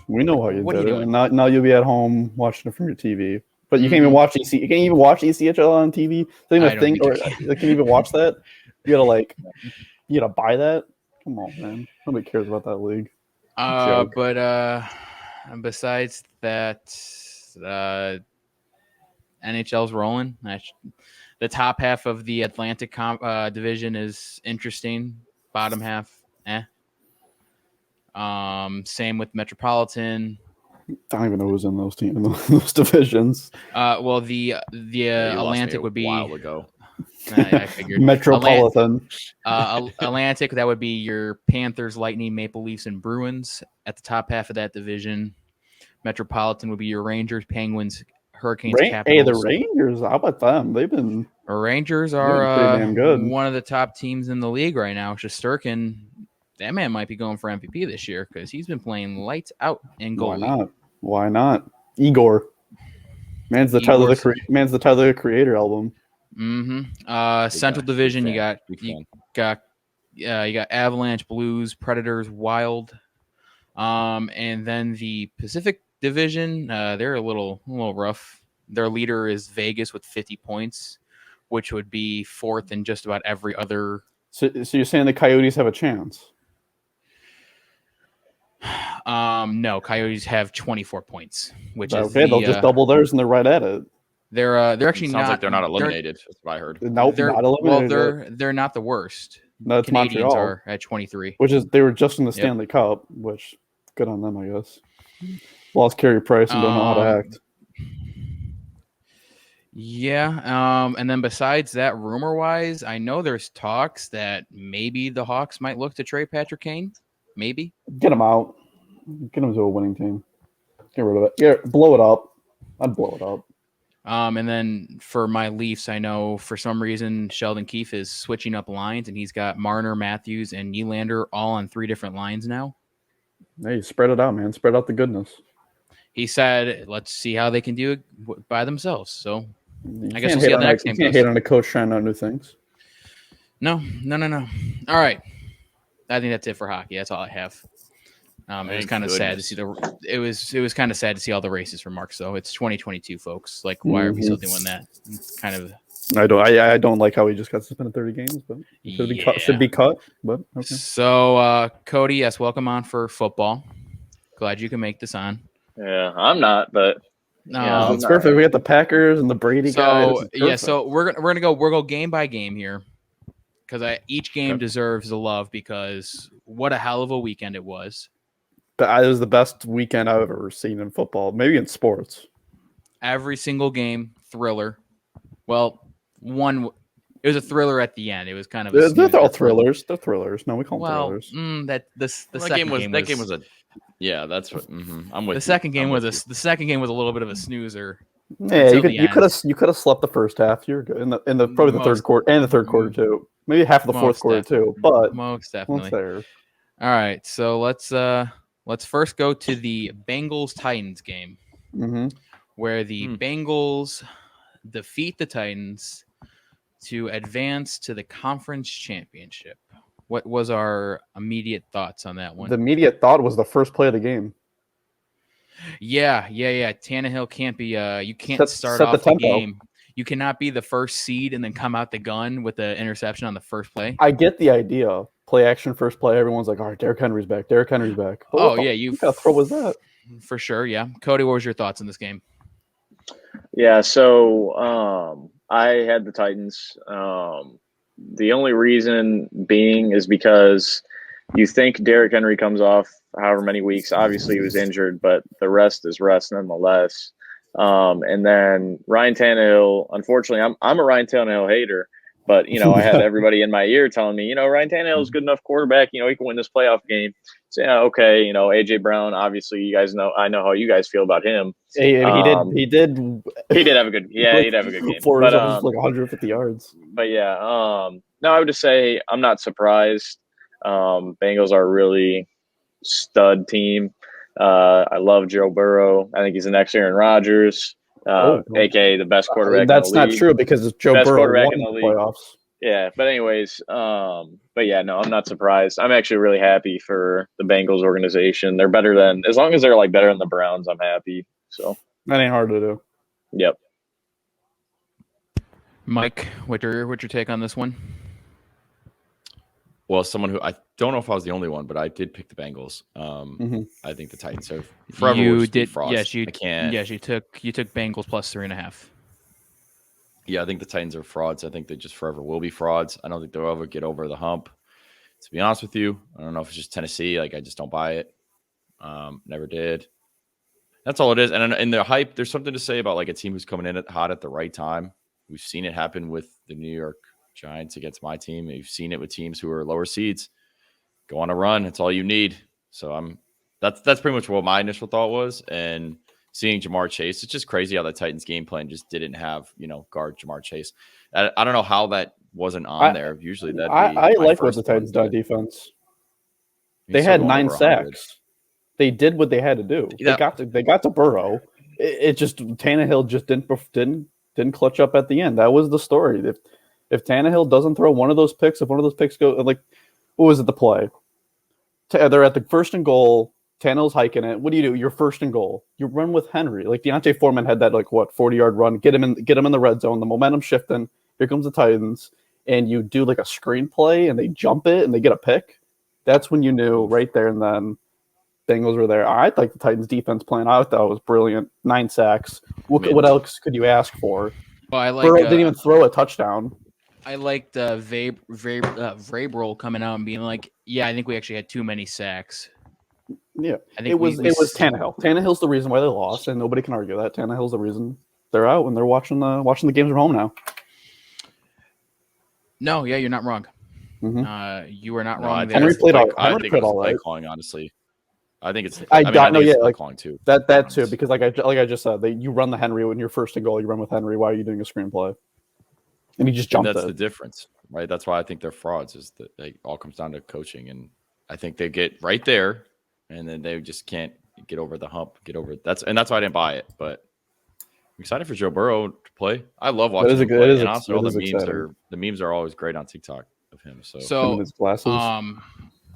We know why you did it. And now you'll be at home watching it from your TV. But you can't even watch You can't even watch ECHL on TV. It's not even a thing. Or you can even watch that. You gotta buy that. Come on, man. Nobody cares about that league. But besides that, NHL's rolling. The top half of the Atlantic division is interesting. Bottom half, same with Metropolitan. I don't even know who's in those teams, those divisions. Well, the Atlantic would be. A while ago. I figured Metropolitan. Atlantic, that would be your Panthers, Lightning, Maple Leafs, and Bruins at the top half of that division. Metropolitan would be your Rangers, Penguins, Hurricanes, Capitals. Hey, the Rangers, how about them? Rangers are pretty damn good. One of the top teams in the league right now. Shesterkin, that man might be going for MVP this year because he's been playing lights out in goalie. Why not? Igor. Man's the Tyler the Creator album. Mm-hmm. Central Division, you got Avalanche, Blues, Predators, Wild. And then the Pacific Division, they're a little rough. Their leader is Vegas with 50 points, which would be fourth in just about every other. So you're saying the Coyotes have a chance? No, Coyotes have 24 points, which is they'll just double theirs and they're right at it. They're actually sounds like they're not eliminated. That's what I heard. Nope, not eliminated. Well, they're not the worst. No, it's Canadians Montreal are at 23, they were just in the Stanley Cup, which good on them, I guess. Lost Carey Price and don't know how to act. Yeah, and then besides that, rumor-wise, I know there's talks that maybe the Hawks might look to trade Patrick Kane. Maybe. Get him out. Get him to a winning team. Get rid of it. Yeah, blow it up. I'd blow it up. And then for my Leafs, I know for some reason Sheldon Keefe is switching up lines, and he's got Marner, Matthews, and Nylander all on 3 different lines now. Hey, spread it out, man. Spread out the goodness. He said, let's see how they can do it by themselves. So I guess we'll see how the next game goes. You can't hate on a coach trying out new things. No. All right. I think that's it for hockey. That's all I have. It was kind of sad to see it was kind of sad to see all the races for Mark. So it's 2022, folks. Like, why are we still doing that? It's kind of I don't like how he just got suspended 30 games, but should be cut. But okay. So Cody, yes, welcome on for football. Glad you can make this on. Yeah, I'm not, but no, it's perfect. We got the Packers and the Brady guy. So we're gonna go game by game here because each game deserves the love because what a hell of a weekend it was. But it was the best weekend I've ever seen in football, maybe in sports. Every single game, thriller. Well, it was a thriller at the end. It was kind of they're all thrillers. They're thrillers. No, we call them thrillers. That game was a that's what I'm with. The second game was a little bit of a snoozer. Yeah, you could have slept the first half. You're good in the probably the third quarter and the third quarter too. Maybe half of the fourth quarter too. But most definitely. There. All right, so let's first go to the Bengals-Titans game, where the Bengals defeat the Titans to advance to the conference championship. What was our immediate thoughts on that one? The immediate thought was the first play of the game. Yeah. Tannehill can't be. You can't start off the game. You cannot be the first seed and then come out the gun with the interception on the first play. I get the idea. Play action, first play. Everyone's like, all right, Derrick Henry's back. But what kind of throw was that? For sure, yeah. Cody, what was your thoughts on this game? Yeah, so I had the Titans. The only reason being is because you think Derrick Henry comes off however many weeks. Obviously, he was injured, but the rest is rest nonetheless. And then Ryan Tannehill, unfortunately, I'm a Ryan Tannehill hater, but, I had everybody in my ear telling me, Ryan Tannehill is a good enough quarterback. He can win this playoff game. So, yeah, okay, AJ Brown, obviously, you guys know, I know how you guys feel about him. He did have a good game. 4 like 150 yards. But yeah, no, I would just say I'm not surprised. Bengals are a really stud team. I love Joe Burrow. I think he's the next Aaron Rodgers, aka the best quarterback. That's not true because it's Joe Burrow won in the playoffs. Yeah, but anyways, but yeah, no, I'm not surprised. I'm actually really happy for the Bengals organization. They're better than, as long as they're better than the Browns, I'm happy. So that ain't hard to do. Yep. Mike, what's your take on this one? Well, someone who I don't know if I was the only one, but I did pick the Bengals. I think the Titans are forever. You did, frauds. Yes, you took Bengals plus 3.5. Yeah, I think the Titans are frauds. I think they just forever will be frauds. I don't think they'll ever get over the hump. To be honest with you, I don't know if it's just Tennessee. I just don't buy it. Never did. That's all it is. And in the hype, there's something to say about a team who's coming in hot at the right time. We've seen it happen with the New York Giants against my team. You've seen it with teams who are lower seeds. Go on a run. It's all you need. So that's pretty much what my initial thought was. And seeing Jamar Chase, it's just crazy how the Titans game plan just didn't have, guard Jamar Chase. I don't know how that wasn't on there. Usually that I like what the Titans done defense. They had 9 sacks. They did what they had to do. Yeah. They got to Burrow. It just Tannehill just didn't clutch up at the end. That was the story. If Tannehill doesn't throw one of those picks, if one of those picks go what was it the play? They're at the first and goal. Tannehill's hiking it. What do? You're first and goal. You run with Henry. Deontay Foreman had that 40-yard run. Get him in the red zone. The momentum shifting. Here comes the Titans, and you do a screenplay, and they jump it, and they get a pick. That's when you knew right there and then. Bengals were there. I like the Titans defense plan. I thought it was brilliant. 9 sacks. What else could you ask for? Well, Burrow didn't even throw a touchdown. I liked Vrabel coming out and being like, "Yeah, I think we actually had too many sacks." Yeah, I think it was Tannehill. Tannehill's the reason why they lost, and nobody can argue that. Tannehill's the reason they're out when they're watching the games at home now. No, yeah, you're not wrong. You are not wrong. Henry played all. I think it's play calling, honestly. I think it's. Play calling too. That too, because like I just said, you run the Henry when you're first and goal. You run with Henry. Why are you doing a screenplay? And he just jumped. And that's the difference, right? That's why I think they're frauds. Is that it all comes down to coaching, and I think they get right there, and then they just can't get over the hump. That's why I didn't buy it. But I'm excited for Joe Burrow to play. I love watching him play. And also, the memes are always great on TikTok of him. So his glasses.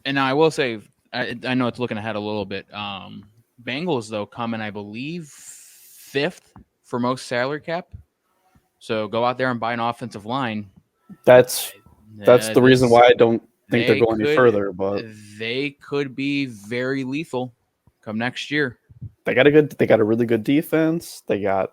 And I will say. I know it's looking ahead a little bit. Bengals, though, come in, I believe, 5th for most salary cap. So go out there and buy an offensive line. That's the reason why I don't think they're going any further. But they could be very lethal come next year. They got a really good defense. They got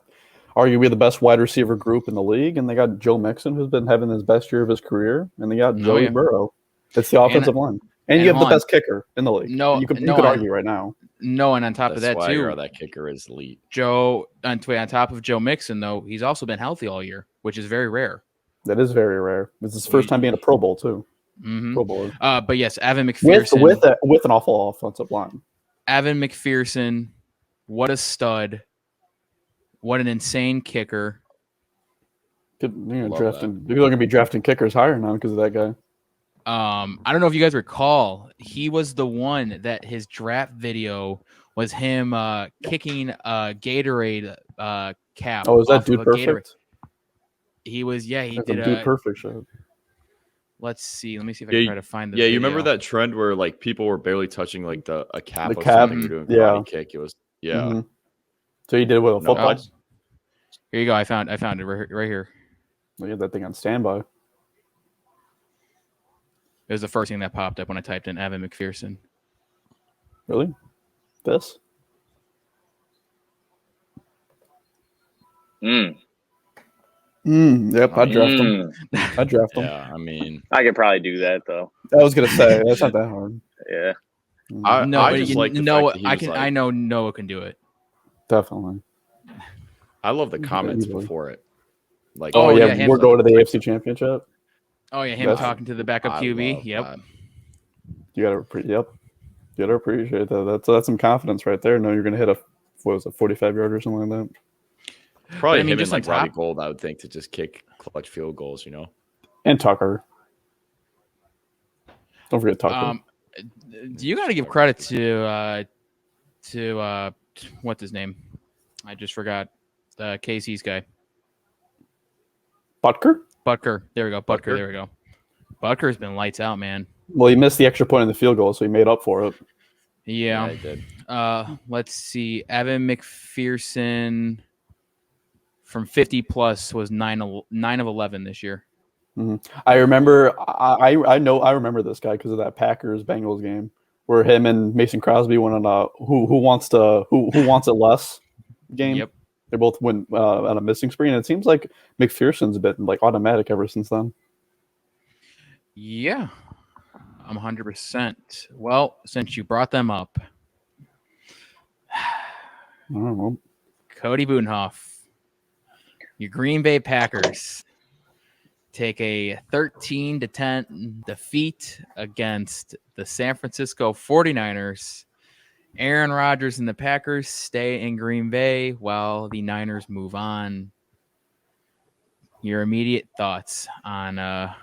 arguably the best wide receiver group in the league, and they got Joe Mixon, who's been having his best year of his career, and they got Joey Burrow. It's the offensive line, and you have the best kicker in the league. You could argue right now. No, and on top of that too, that kicker is elite. Joe, on top of Joe Mixon, though, he's also been healthy all year, which is very rare. That is very rare. It's his first time being a Pro Bowl too. Mm-hmm. Pro Bowler. But yes, Evan McPherson with an awful offensive line. Evan McPherson, what a stud! What an insane kicker! You're going to be drafting kickers higher now because of that guy. I don't know if you guys recall, he was the one that his draft video was him kicking a Gatorade cap. Oh, is that dude perfect? Gatorade. He was, he did a dude perfect shot. Let's see. Let me see if I can try to find the video. You remember that trend where like people were barely touching like a cap of cap. Something doing a karate kick. It was Mm-hmm. So you did it with a football? Here you go. I found it right here. Look at that thing on standby. It was the first thing that popped up when I typed in Evan McPherson. Really? This? Yep, I'd draft him. I'd draft him. Yeah, I mean, I could probably do that though. I was gonna say that's not that hard. Yeah. I know Noah can do it. Definitely. I love the comments before it. Like, we're going to the AFC Championship. Oh yeah, him talking to the backup QB. Yep. That. You gotta appreciate that. That's some confidence right there. No, you're gonna hit a 45-yard or something like that. Probably him and like Robbie Gould, I would think, to just kick clutch field goals, And Tucker. Don't forget Tucker. You got to give credit to what's his name? I just forgot. KC's guy. Butker. There we go. Butker. There we go. Butker's been lights out, man. Well, he missed the extra point in the field goal, so he made up for it. Yeah. He did. Let's see. Evan McPherson from 50 plus was 9 of 11 this year. Mm-hmm. I remember. I remember this guy because of that Packers Bengals game where him and Mason Crosby went on a who wants it less game. Yep. They both went on a missing spree, and it seems like McPherson's been like automatic ever since then. Yeah, I'm 100%. Well, since you brought them up, I don't know. Cody Butenhoff, your Green Bay Packers take a 13-10 defeat against the San Francisco 49ers. Aaron Rodgers and the Packers stay in Green Bay while the Niners move on. Your immediate thoughts on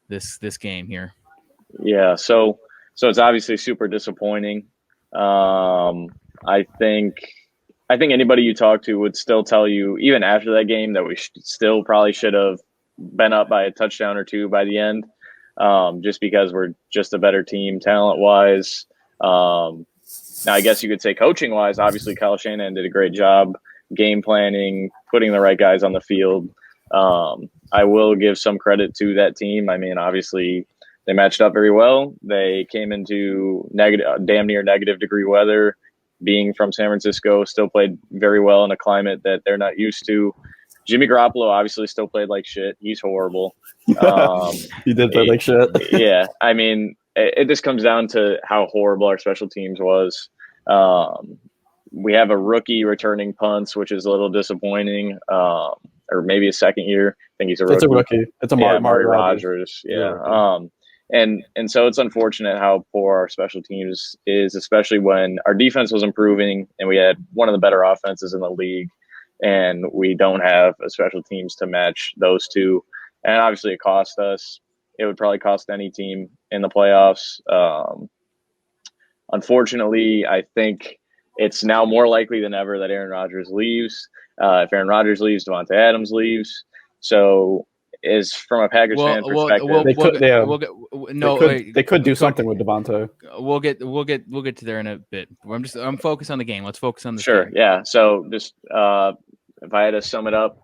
this game here? Yeah, so it's obviously super disappointing. I think anybody you talk to would still tell you, even after that game, that we still probably should have been up by a touchdown or two by the end, just because we're just a better team talent-wise. Now, I guess you could say coaching-wise, obviously Kyle Shanahan did a great job game planning, putting the right guys on the field. I will give some credit to that team. I mean, obviously, they matched up very well. They came into damn near negative degree weather. Being from San Francisco, still played very well in a climate that they're not used to. Jimmy Garoppolo obviously still played like shit. He's horrible. He did play like shit. Yeah, I mean, it just comes down to how horrible our special teams was. We have a rookie returning punts, which is a little disappointing. Or maybe a second year. I think he's a rookie. It's a rookie. It's a Mari Rodgers. Yeah. And so it's unfortunate how poor our special teams is, especially when our defense was improving and we had one of the better offenses in the league, and we don't have a special teams to match those two. And obviously it cost us. It would probably cost any team in the playoffs. Unfortunately, I think it's now more likely than ever that Aaron Rodgers leaves. If Aaron Rodgers leaves, Devontae Adams leaves. So, is from a Packers fan perspective, they could do something with Devontae. We'll get to there in a bit. I'm focused on the game. Let's focus on the game. Yeah. So just if I had to sum it up,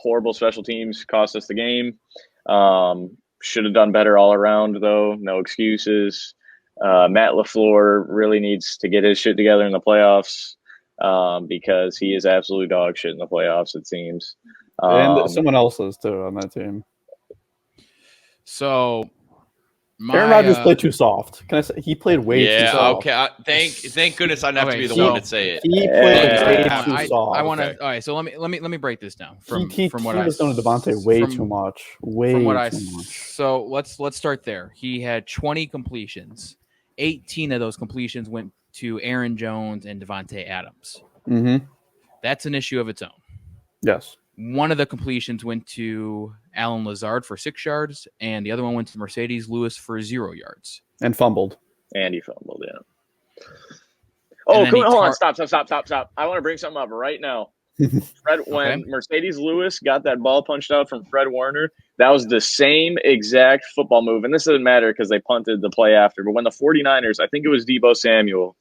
horrible special teams cost us the game. Should have done better all around, though. No excuses. Matt LaFleur really needs to get his shit together in the playoffs because he is absolute dog shit in the playoffs, it seems. And someone else is, too, on that team. So, Aaron Rodgers played too soft. Can I say he played way too soft? Yeah, okay. Thank goodness I don't have to be the one to say it. He played way too soft. I want to. All right, so let me break this down from what he was going to Devontae way too much. Way too much. So let's start there. He had 20 completions. 18 of those completions went to Aaron Jones and Devontae Adams. Mm-hmm. That's an issue of its own. Yes. One of the completions went to Allen Lazard for 6 yards, and the other one went to Mercedes Lewis for 0 yards. And fumbled. And he fumbled, yeah. Oh, hold on. Stop. I want to bring something up right now. When Mercedes Lewis got that ball punched out from Fred Warner, that was the same exact football move. And this doesn't matter because they punted the play after. But when the 49ers, I think it was Deebo Samuel,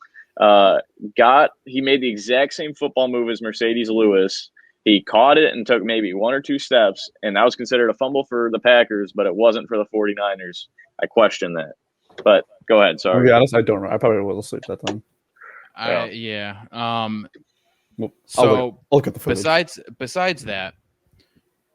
he made the exact same football move as Mercedes Lewis. He caught it and took maybe 1 or 2 steps, and that was considered a fumble for the Packers, but it wasn't for the 49ers. I question that. But go ahead, sorry. To be honest, I don't know. I probably was asleep that time. Yeah. I'll look at the footage. Besides that,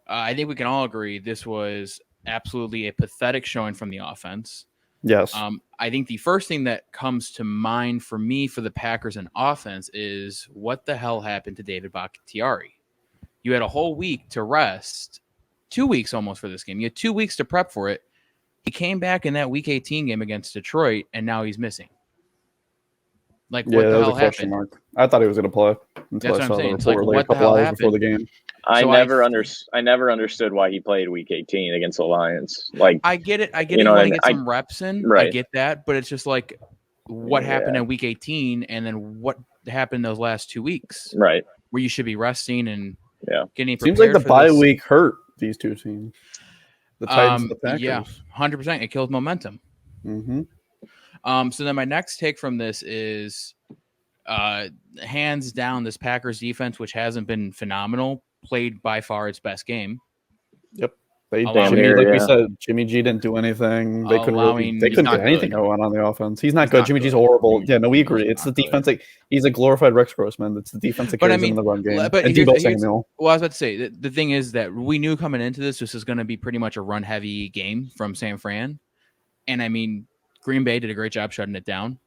I think we can all agree this was absolutely a pathetic showing from the offense. Yes. I think the first thing that comes to mind for me for the Packers and offense is what the hell happened to David Bakhtiari? You had a whole week to rest, 2 weeks almost for this game. You had 2 weeks to prep for it. He came back in that Week 18 game against Detroit, and now he's missing. Like, what the hell happened? Mark. I thought he was going to play until I saw the report like a couple hours before the game. I never understood why he played Week 18 against the Lions. Like, I get it. You want to get some reps in. Right. I get that, but it's just like what happened in Week 18, and then what happened those last 2 weeks, right? Where you should be resting and getting prepared. Seems like the bye week hurt these two teams. The Titans and the Packers. Yeah, 100%. It kills momentum. Mm-hmm. So then my next take from this is, hands down, this Packers defense, which hasn't been phenomenal, played by far its best game. Yep. We said, Jimmy G didn't do anything. They couldn't get anything going on the offense. He's not good. Jimmy G's horrible. Yeah, no, we agree. It's the defense. He's a glorified Rex Grossman. It's the defense that carries him in the run game. But and Deebo Samuel. Well, I was about to say, the thing is that we knew coming into this is going to be pretty much a run-heavy game from San Fran. And, I mean, Green Bay did a great job shutting it down.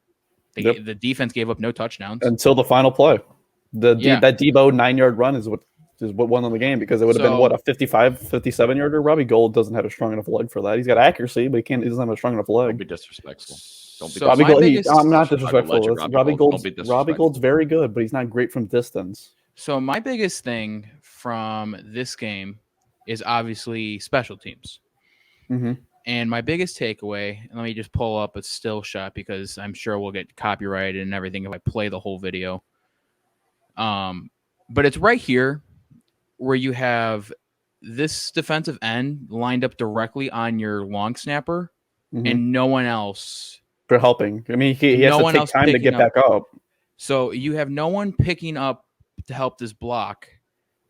The defense gave up no touchdowns. Until the final play. That Deebo 9-yard run is what won on the game, because it would have been a 55, 57-yarder. Robbie Gould doesn't have a strong enough leg for that. He's got accuracy, but he doesn't have a strong enough leg. Don't be disrespectful. I'm not disrespectful. Robbie Gould's very good, but he's not great from distance. So my biggest thing from this game is obviously special teams. Mm-hmm. And my biggest takeaway, let me just pull up a still shot because I'm sure we'll get copyrighted and everything if I play the whole video. But it's right here where you have this defensive end lined up directly on your long snapper, and no one else for helping. I mean, he has to take time to get back up. So you have no one picking up to help this block,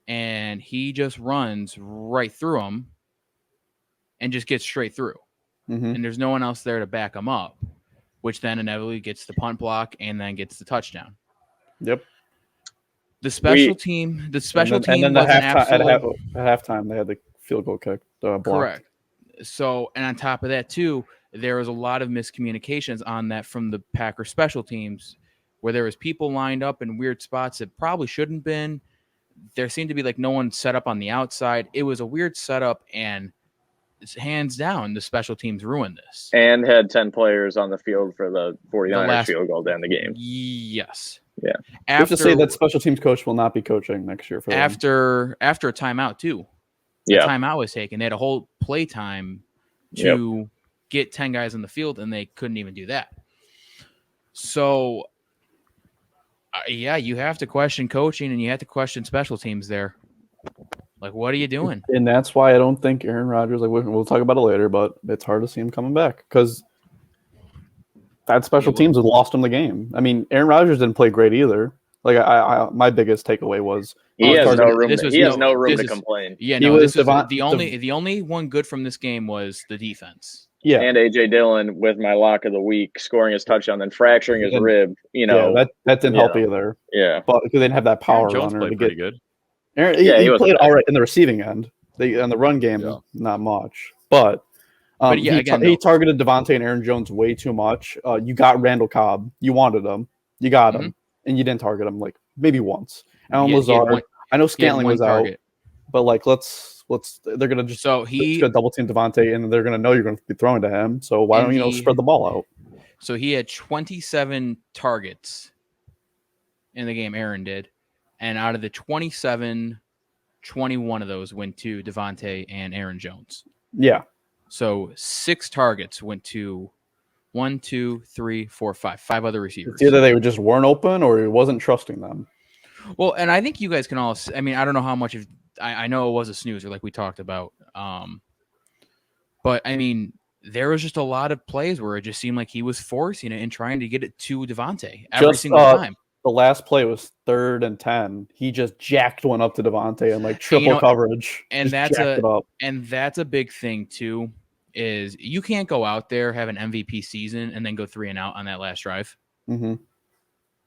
and he just runs right through him and just gets straight through. And there's no one else there to back him up, which then inevitably gets the punt block and then gets the touchdown. Yep. The special team and then at halftime they had the field goal kick blocked. Correct. So, and on top of that too, there was a lot of miscommunications on that from the Packers special teams, where there was people lined up in weird spots that probably shouldn't been. There seemed to be like no one set up on the outside. It was a weird setup, and hands down, the special teams ruined this. And had 10 players on the field for the 49ers field goal to end the game. Yes. Yeah. I have to say that special teams coach will not be coaching next year for them. After a timeout too. Yeah. A timeout was taken. They had a whole play time to get 10 guys on the field, and they couldn't even do that. So, you have to question coaching, and you have to question special teams there. Like, what are you doing? And that's why I don't think Aaron Rodgers, like we'll talk about it later, but it's hard to see him coming back because that special teams had lost him the game. I mean, Aaron Rodgers didn't play great either. Like my biggest takeaway was he has no room. He has no room to complain. Yeah, no, the only one good from this game was the defense. Yeah, and AJ Dillon with my lock of the week, scoring his touchdown, then fracturing his rib. that didn't help either. Yeah, but because they didn't have that power Jones runner played to pretty get. good. He played all right in the receiving end. On the run game, not much. But he targeted Devontae and Aaron Jones way too much. You got Randall Cobb. You wanted him. You got him, and you didn't target him like maybe once. Alan Lazard. I know Scantling was out, but like they're gonna just double team Devontae, and they're gonna know you're gonna be throwing to him. So why don't you spread the ball out? So he had 27 targets in the game. Aaron did, and out of the 27, 21 of those went to Devontae and Aaron Jones. Yeah. So 6 targets went to 1, 2, 3, 4, 5 other receivers. It's either they just weren't open or he wasn't trusting them. Well, and I think you guys can all. I mean, I don't know how much of. I know it was a snoozer, like we talked about. But I mean, there was just a lot of plays where it just seemed like he was forcing it and trying to get it to Devontae every single time. The last play was 3rd and 10. He just jacked one up to Devontae and like triple coverage. And that's a big thing too. Is you can't go out there, have an MVP season, and then go 3 and out on that last drive. Mm-hmm.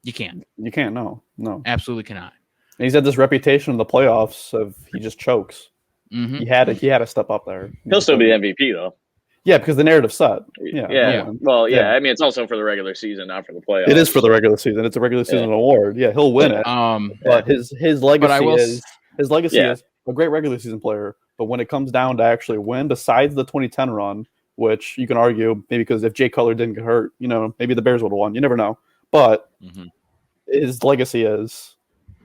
You can't. You can't. No. Absolutely cannot. And he's had this reputation in the playoffs of he just chokes. Mm-hmm. He had to step up there. He'll still be MVP though. Yeah, because the narrative's set. Yeah. Well, yeah. I mean, it's also for the regular season, not for the playoffs. It is for the regular season. It's a regular season award. Yeah, he'll win it. But his legacy is a great regular season player. But when it comes down to actually win, besides the 2010 run, which you can argue maybe because if Jay Cutler didn't get hurt, maybe the Bears would have won. You never know. But his legacy is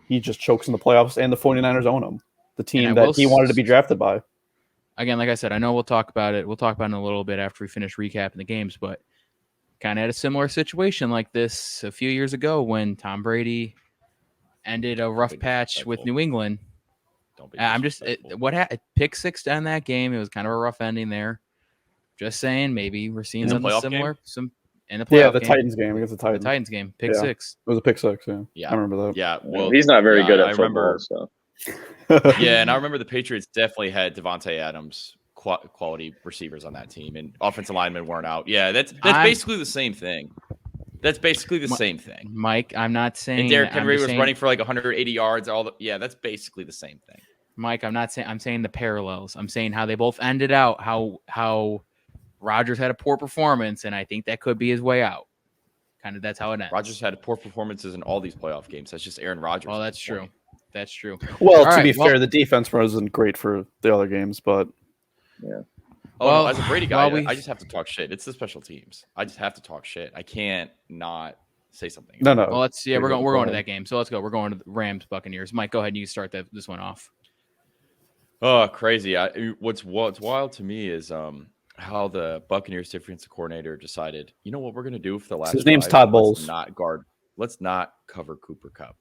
he just chokes in the playoffs, and the 49ers own him, the team that he wanted to be drafted by. Again, like I said, I know we'll talk about it. We'll talk about it in a little bit after we finish recapping the games, but kind of had a similar situation like this a few years ago when Tom Brady ended a rough patch with New England. Pick 6 to end that game. It was kind of a rough ending there. Just saying, maybe we're seeing something similar. In the playoff game. Titans game against the Titans. The Titans game, pick 6. It was a pick 6. Yeah, I remember that. Yeah, well, he's not very good at football. So. Yeah, and I remember the Patriots definitely had Devontae Adams quality receivers on that team, and offensive linemen weren't out. Yeah, that's basically the same thing. That's basically the same thing. Mike, I'm not saying. And Derrick Henry was running for like 180 yards. That's basically the same thing. Mike, I'm saying the parallels. I'm saying how they both ended out. How Rodgers had a poor performance, and I think that could be his way out. Kind of that's how it ends. Rodgers had poor performances in all these playoff games. That's just Aaron Rodgers. Well, that's true. That's true. Well, to be fair, the defense wasn't great for the other games, but yeah. No, as a Brady guy, I just have to talk shit. It's the special teams. I just have to talk shit. I can't not say something. No. Well, we're going to that game. So let's go. We're going to the Rams Buccaneers. Mike, go ahead and you start this one off. Oh, crazy! What's wild to me is how the Buccaneers defensive coordinator decided. You know what we're going to do for the last. His name's Todd Bowles. Let's not cover Cooper Kupp.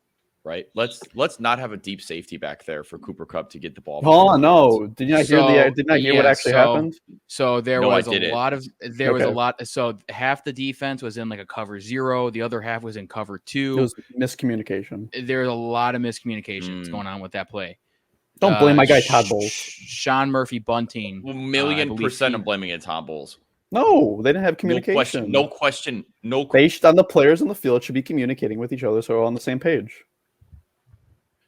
Right. Let's not have a deep safety back there for Cooper Kupp to get the ball. Oh no! Did you not hear what actually happened? So there was a lot. So half the defense was in like a cover 0. The other half was in cover 2. It was miscommunication. There's a lot of miscommunication that's going on with that play. Don't blame my guy Todd Bowles. Sean Murphy Bunting. 1,000,000% I'm blaming it Tom Bowles. No, they didn't have communication. No question. Based on the players on the field should be communicating with each other so we're on the same page.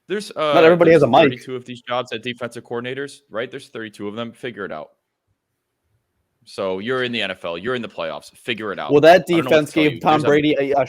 There's not everybody has a mic. 32 of these jobs at defensive coordinators, right? There's 32 of them. Figure it out. So you're in the NFL. You're in the playoffs. Figure it out. Well, that defense gave Tom Brady a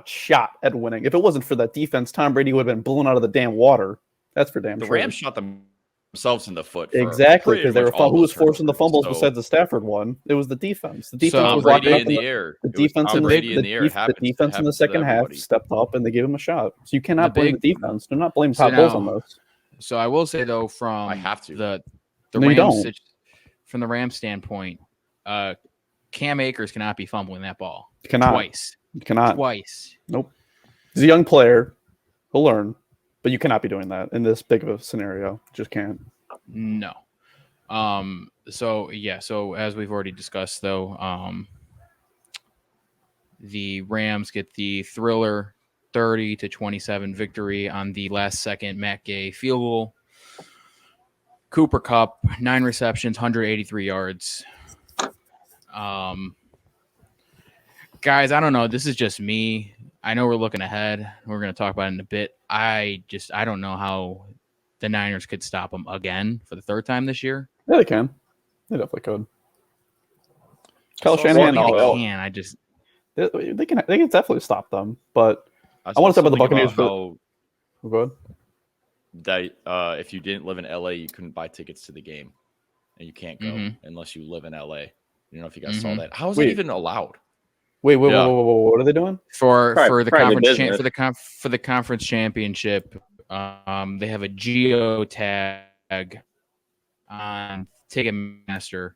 shot at winning. If it wasn't for that defense, Tom Brady would have been blown out of the damn water. That's for damn sure. The Rams shot themselves in the foot. Exactly, because they were who was forcing the fumbles besides the Stafford one? It was the defense. The defense was Brady in the air. The defense in the second half stepped up and they gave him a shot. So you cannot blame the defense. Do not blame Todd Bowles on this. So I will say though, from I have to. the Rams from the Rams standpoint, Cam Akers cannot be fumbling that ball. Twice. Nope. He's a young player. He'll learn. But you cannot be doing that in this big of a scenario. Just can't. No. So as we've already discussed, though, the Rams get the thriller 30-27 victory on the last-second Matt Gay field goal. Cooper Kupp, 9 receptions, 183 yards. Guys, I don't know. This is just me. I know we're looking ahead. We're going to talk about it in a bit. I don't know how the Niners could stop them again for the third time this year. Yeah, they can. They definitely could. Kyle Shanahan, they can definitely stop them. But I want to talk about the Buccaneers. Go ahead. That if you didn't live in LA, you couldn't buy tickets to the game, and you can't go unless you live in LA. You know if you guys saw that. How is that even allowed? Wait, what are they doing for the conference for the conference championship? They have a geo tag on Ticketmaster,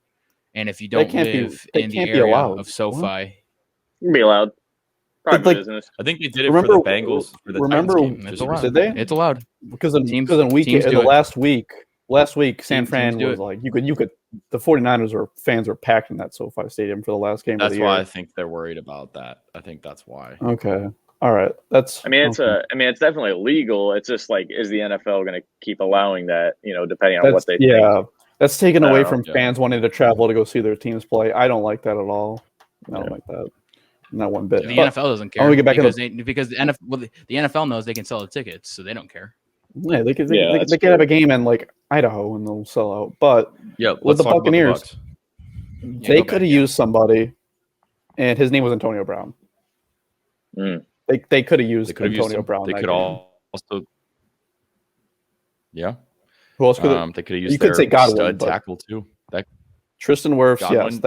and if you don't live in the area of SoFi, you can be allowed. Private business. I think they did it for the Bengals. For the it's allowed. Did they? It's allowed because last week San Fran was like you could. The 49ers fans were packed in that SoFi Stadium for the last game of the year. That's why I think they're worried about that. I think that's why. Okay. All right. It's definitely illegal. It's just like, is the NFL going to keep allowing that, depending on what they think? Yeah. That's taken away from fans wanting to travel to go see their teams play. I don't like that at all. I don't like that. Not one bit. The NFL doesn't care because the NFL knows they can sell the tickets, so they don't care. Yeah, they could have a game in like Idaho and they'll sell out. But with the Buccaneers, they could have used somebody, and his name was Antonio Brown. They could have used Antonio Brown. They could also, yeah. Who else could they could have used? You could say Godwin, tackle too. Tristan Wirfs, yes,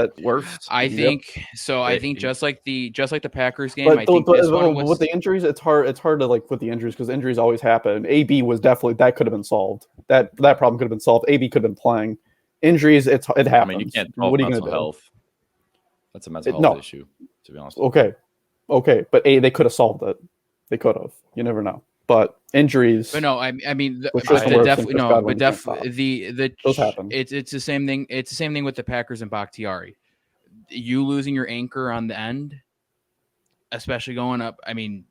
I think so. I think just like the Packers game. But with the injuries, it's hard to like with the injuries because injuries always happen. AB was definitely that could have been solved. That problem could have been solved. AB could have been playing. Injuries, it happens. I mean, you can't solve mental health. That's a mental health issue, to be honest. Okay, but they could have solved it. They could have. You never know. But injuries. But no, I mean, those happen. It's the same thing. It's the same thing with the Packers and Bakhtiari. You losing your anchor on the end, especially going up. I mean,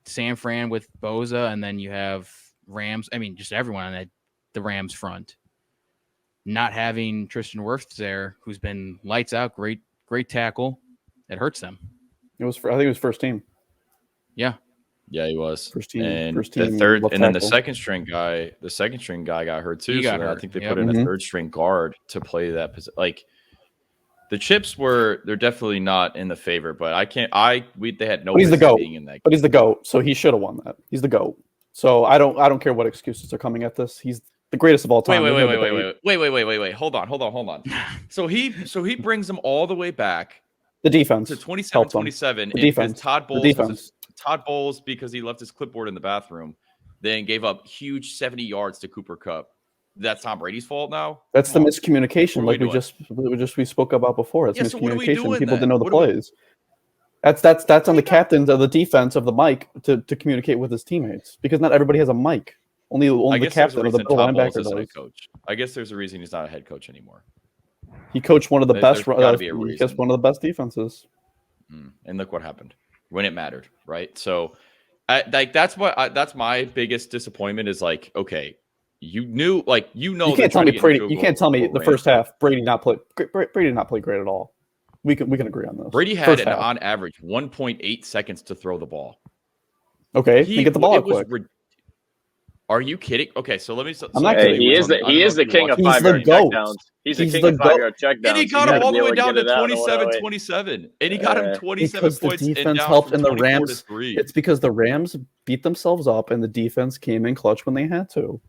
San Fran with Boza, and then you have Rams. I mean, just everyone on the Rams front. Not having Tristan Wirfs there, who's been lights out, great tackle, it hurts them. I think it was first team. Yeah. Yeah, he was. First team, the third, and then the second string guy got hurt too. I think they put in a third string guard to play that position. Like the chips they're definitely not in the favor, but they had no. But he's the GOAT. Being in that game. But he's the GOAT, so he should have won that. He's the GOAT. So I don't care what excuses are coming at this. He's the greatest of all time. Wait. Hold on. So he brings them all the way back. The defense to 27-27. The defense. Todd Bowles, because he left his clipboard in the bathroom, then gave up huge 70 yards to Cooper Kupp. That's Tom Brady's fault now? That's the miscommunication, like we spoke about before. It's miscommunication. People didn't know the plays. That's on the captains of the defense of the mic to communicate with his teammates, because not everybody has a mic. Only the captain of the linebacker does. Coach. I guess there's a reason he's not a head coach anymore. He coached one of the best. One of the best defenses. And look what happened when it mattered, right? So, that's my biggest disappointment is like, okay, you can't tell me Brady. You can't tell me the first half Brady did not play great at all. We can agree on this. Brady had on average 1.8 seconds to throw the ball. Okay, he get the ball quick. Are you kidding? Okay, so let me. He is the king of 5-yard checkdowns. He's the king of 5-yard checkdowns. And he got him all the way down to 27-27. And he got him 27 because points. The defense helped, and the Rams. It's because the Rams beat themselves up, and the defense came in clutch when they had to.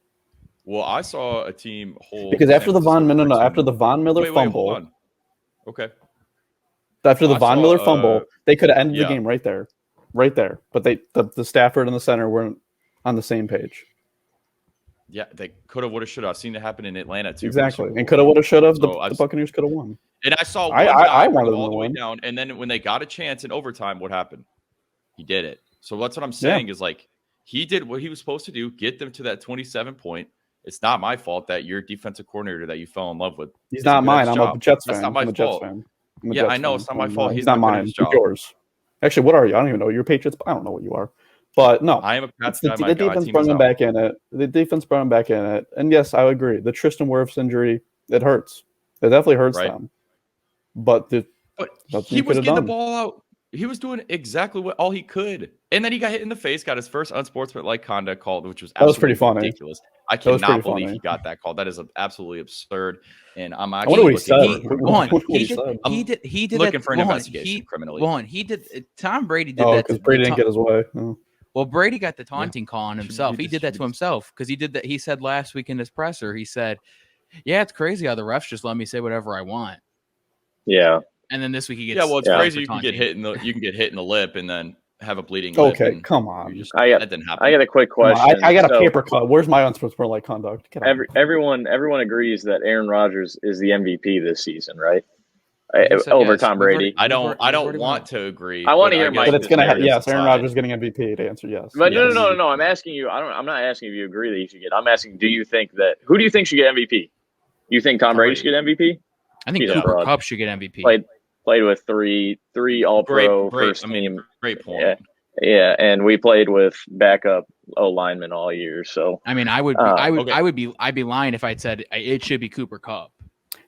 Well, I saw a team hold because after the Von Miller fumble. Okay. After the Von Miller fumble, they could have ended the game right there. But the Stafford and the center weren't on the same page. Yeah, they could have, would have, should have. I've seen it happen in Atlanta too. Exactly, and could have, would have, should have. The Buccaneers could have won. And I saw I wanted them all to the way win. down, and then when they got a chance in overtime, what happened? He did it. So that's what I'm saying is like he did what he was supposed to do, get them to that 27 point. It's not my fault that your defensive coordinator that you fell in love with. He's not mine. I'm a Jets fan. That's not my fault. I know it's not my fault. He's not mine. It's yours. Actually, what are you? I don't even know. You're Patriots. I don't know what you are. But no, I am a Pats the, guy. the defense brought him back in it. The defense brought him back in it. And yes, I agree. The Tristan Wirfs injury, it hurts. It definitely hurts them. But he was getting the ball out. He was doing exactly all he could. And then he got hit in the face, got his first unsportsmanlike conduct called, which was absolutely pretty funny. ridiculous. I cannot believe he got that call. That is absolutely absurd. And I'm actually he did looking that, for an investigation criminally. He did. Tom Brady did that because Brady didn't get his way. Oh. Well, Brady got the taunting call on himself. He did that to himself because he did that. He said last week in his presser, he said, "Yeah, it's crazy how the refs just let me say whatever I want." Yeah. And then this week he gets it's crazy. You can get hit in the lip and then have a bleeding lip. Okay, come on. That didn't happen. I got a quick question. I got a paper cut. Where's my unsportsmanlike conduct? Everyone agrees that Aaron Rodgers is the MVP this season, right? Over Tom Brady. I don't want to agree. I want to hear Mike. But it's going to yes, Aaron Rodgers getting MVP to answer yes. But no. I'm asking you. I'm not asking if you agree that he should get. I'm asking, do you think who do you think should get MVP? You think Tom Brady should get MVP? I think Cooper Kupp should get MVP. Played with three All-Pro first team. Great point. Yeah, and we played with backup O-linemen all year. So I mean, I'd be lying if I'd said it should be Cooper Kupp.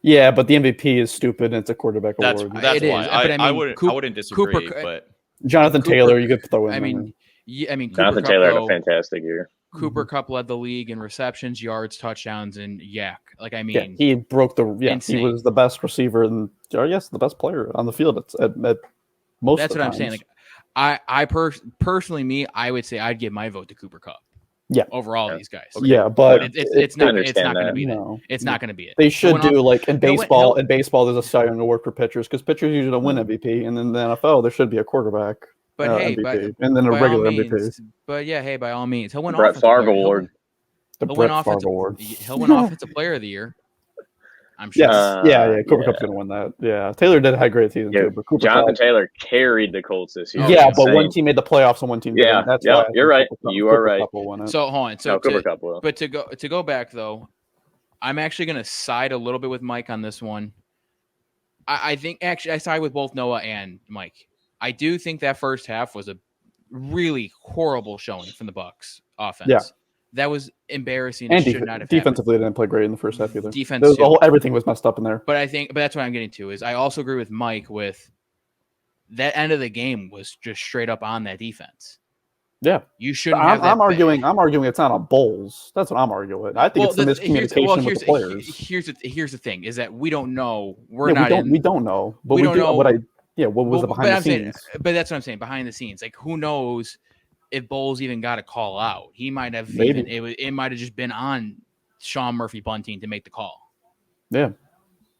Yeah, but the MVP is stupid and it's a quarterback award. That's why. I wouldn't disagree. But Jonathan Taylor, you could throw in. Jonathan Taylor had a fantastic year. Cooper Kupp led the league in receptions, yards, touchdowns, and he broke the. Yeah, insane. He was the best receiver and the best player on the field at most. That's what I'm saying. I personally, I would say I'd give my vote to Cooper Kupp. Yeah, over all these guys. Okay. Yeah, but it's not going to be that. It's not going to be it. They should do like in baseball. In baseball, there's a Cy Young Award for pitchers because pitchers usually don't win MVP, and in the NFL, there should be a quarterback. But MVP, and then a regular MVP. But yeah, by all means, he'll win Brett Favre Award. He'll win Offensive Player of the Year. I'm sure. Yes. Cooper Kupp's gonna win that. Yeah, Taylor did have a great season too. But Jonathan Taylor carried the Colts this year. Yeah, but one team made the playoffs and one team didn't. That's why you're right. You are right. So hold on. So Cooper Kupp will. But to go back though, I'm actually gonna side a little bit with Mike on this one. I think actually I side with both Noah and Mike. I do think that first half was a really horrible showing from the Bucs offense. Yeah. That was embarrassing. And should not have defensively, didn't play great in the first half either. Everything was messed up in there. But that's what I'm getting to is I also agree with Mike with that end of the game was just straight up on that defense. Yeah, you shouldn't. I'm arguing it's not on Bowles. That's what I'm arguing. I think it's the miscommunication with the players. Here's the thing: is that we don't know. We don't know. But we don't know what was behind the scenes. But that's what I'm saying. Behind the scenes, like who knows if Bowles even got a call out? He might have. It might have just been on Sean Murphy Bunting to make the call. Yeah.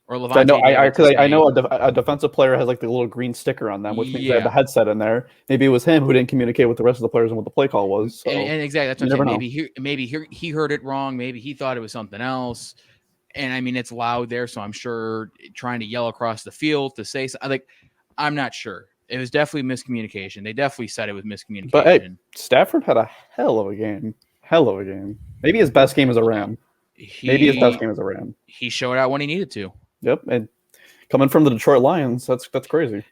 Or Levante. I know a defensive player has like the little green sticker on them, which means they have the headset in there. Maybe it was him who didn't communicate with the rest of the players and what the play call was. So and exactly, that's what I'm saying. Maybe he heard it wrong. Maybe he thought it was something else. And I mean, it's loud there, so I'm sure trying to yell across the field to say something. Like, I'm not sure. It was definitely miscommunication. They definitely said it was miscommunication. But hey, Stafford had a hell of a game. Maybe his best game as a Ram. He showed out when he needed to. Yep, and coming from the Detroit Lions, that's crazy.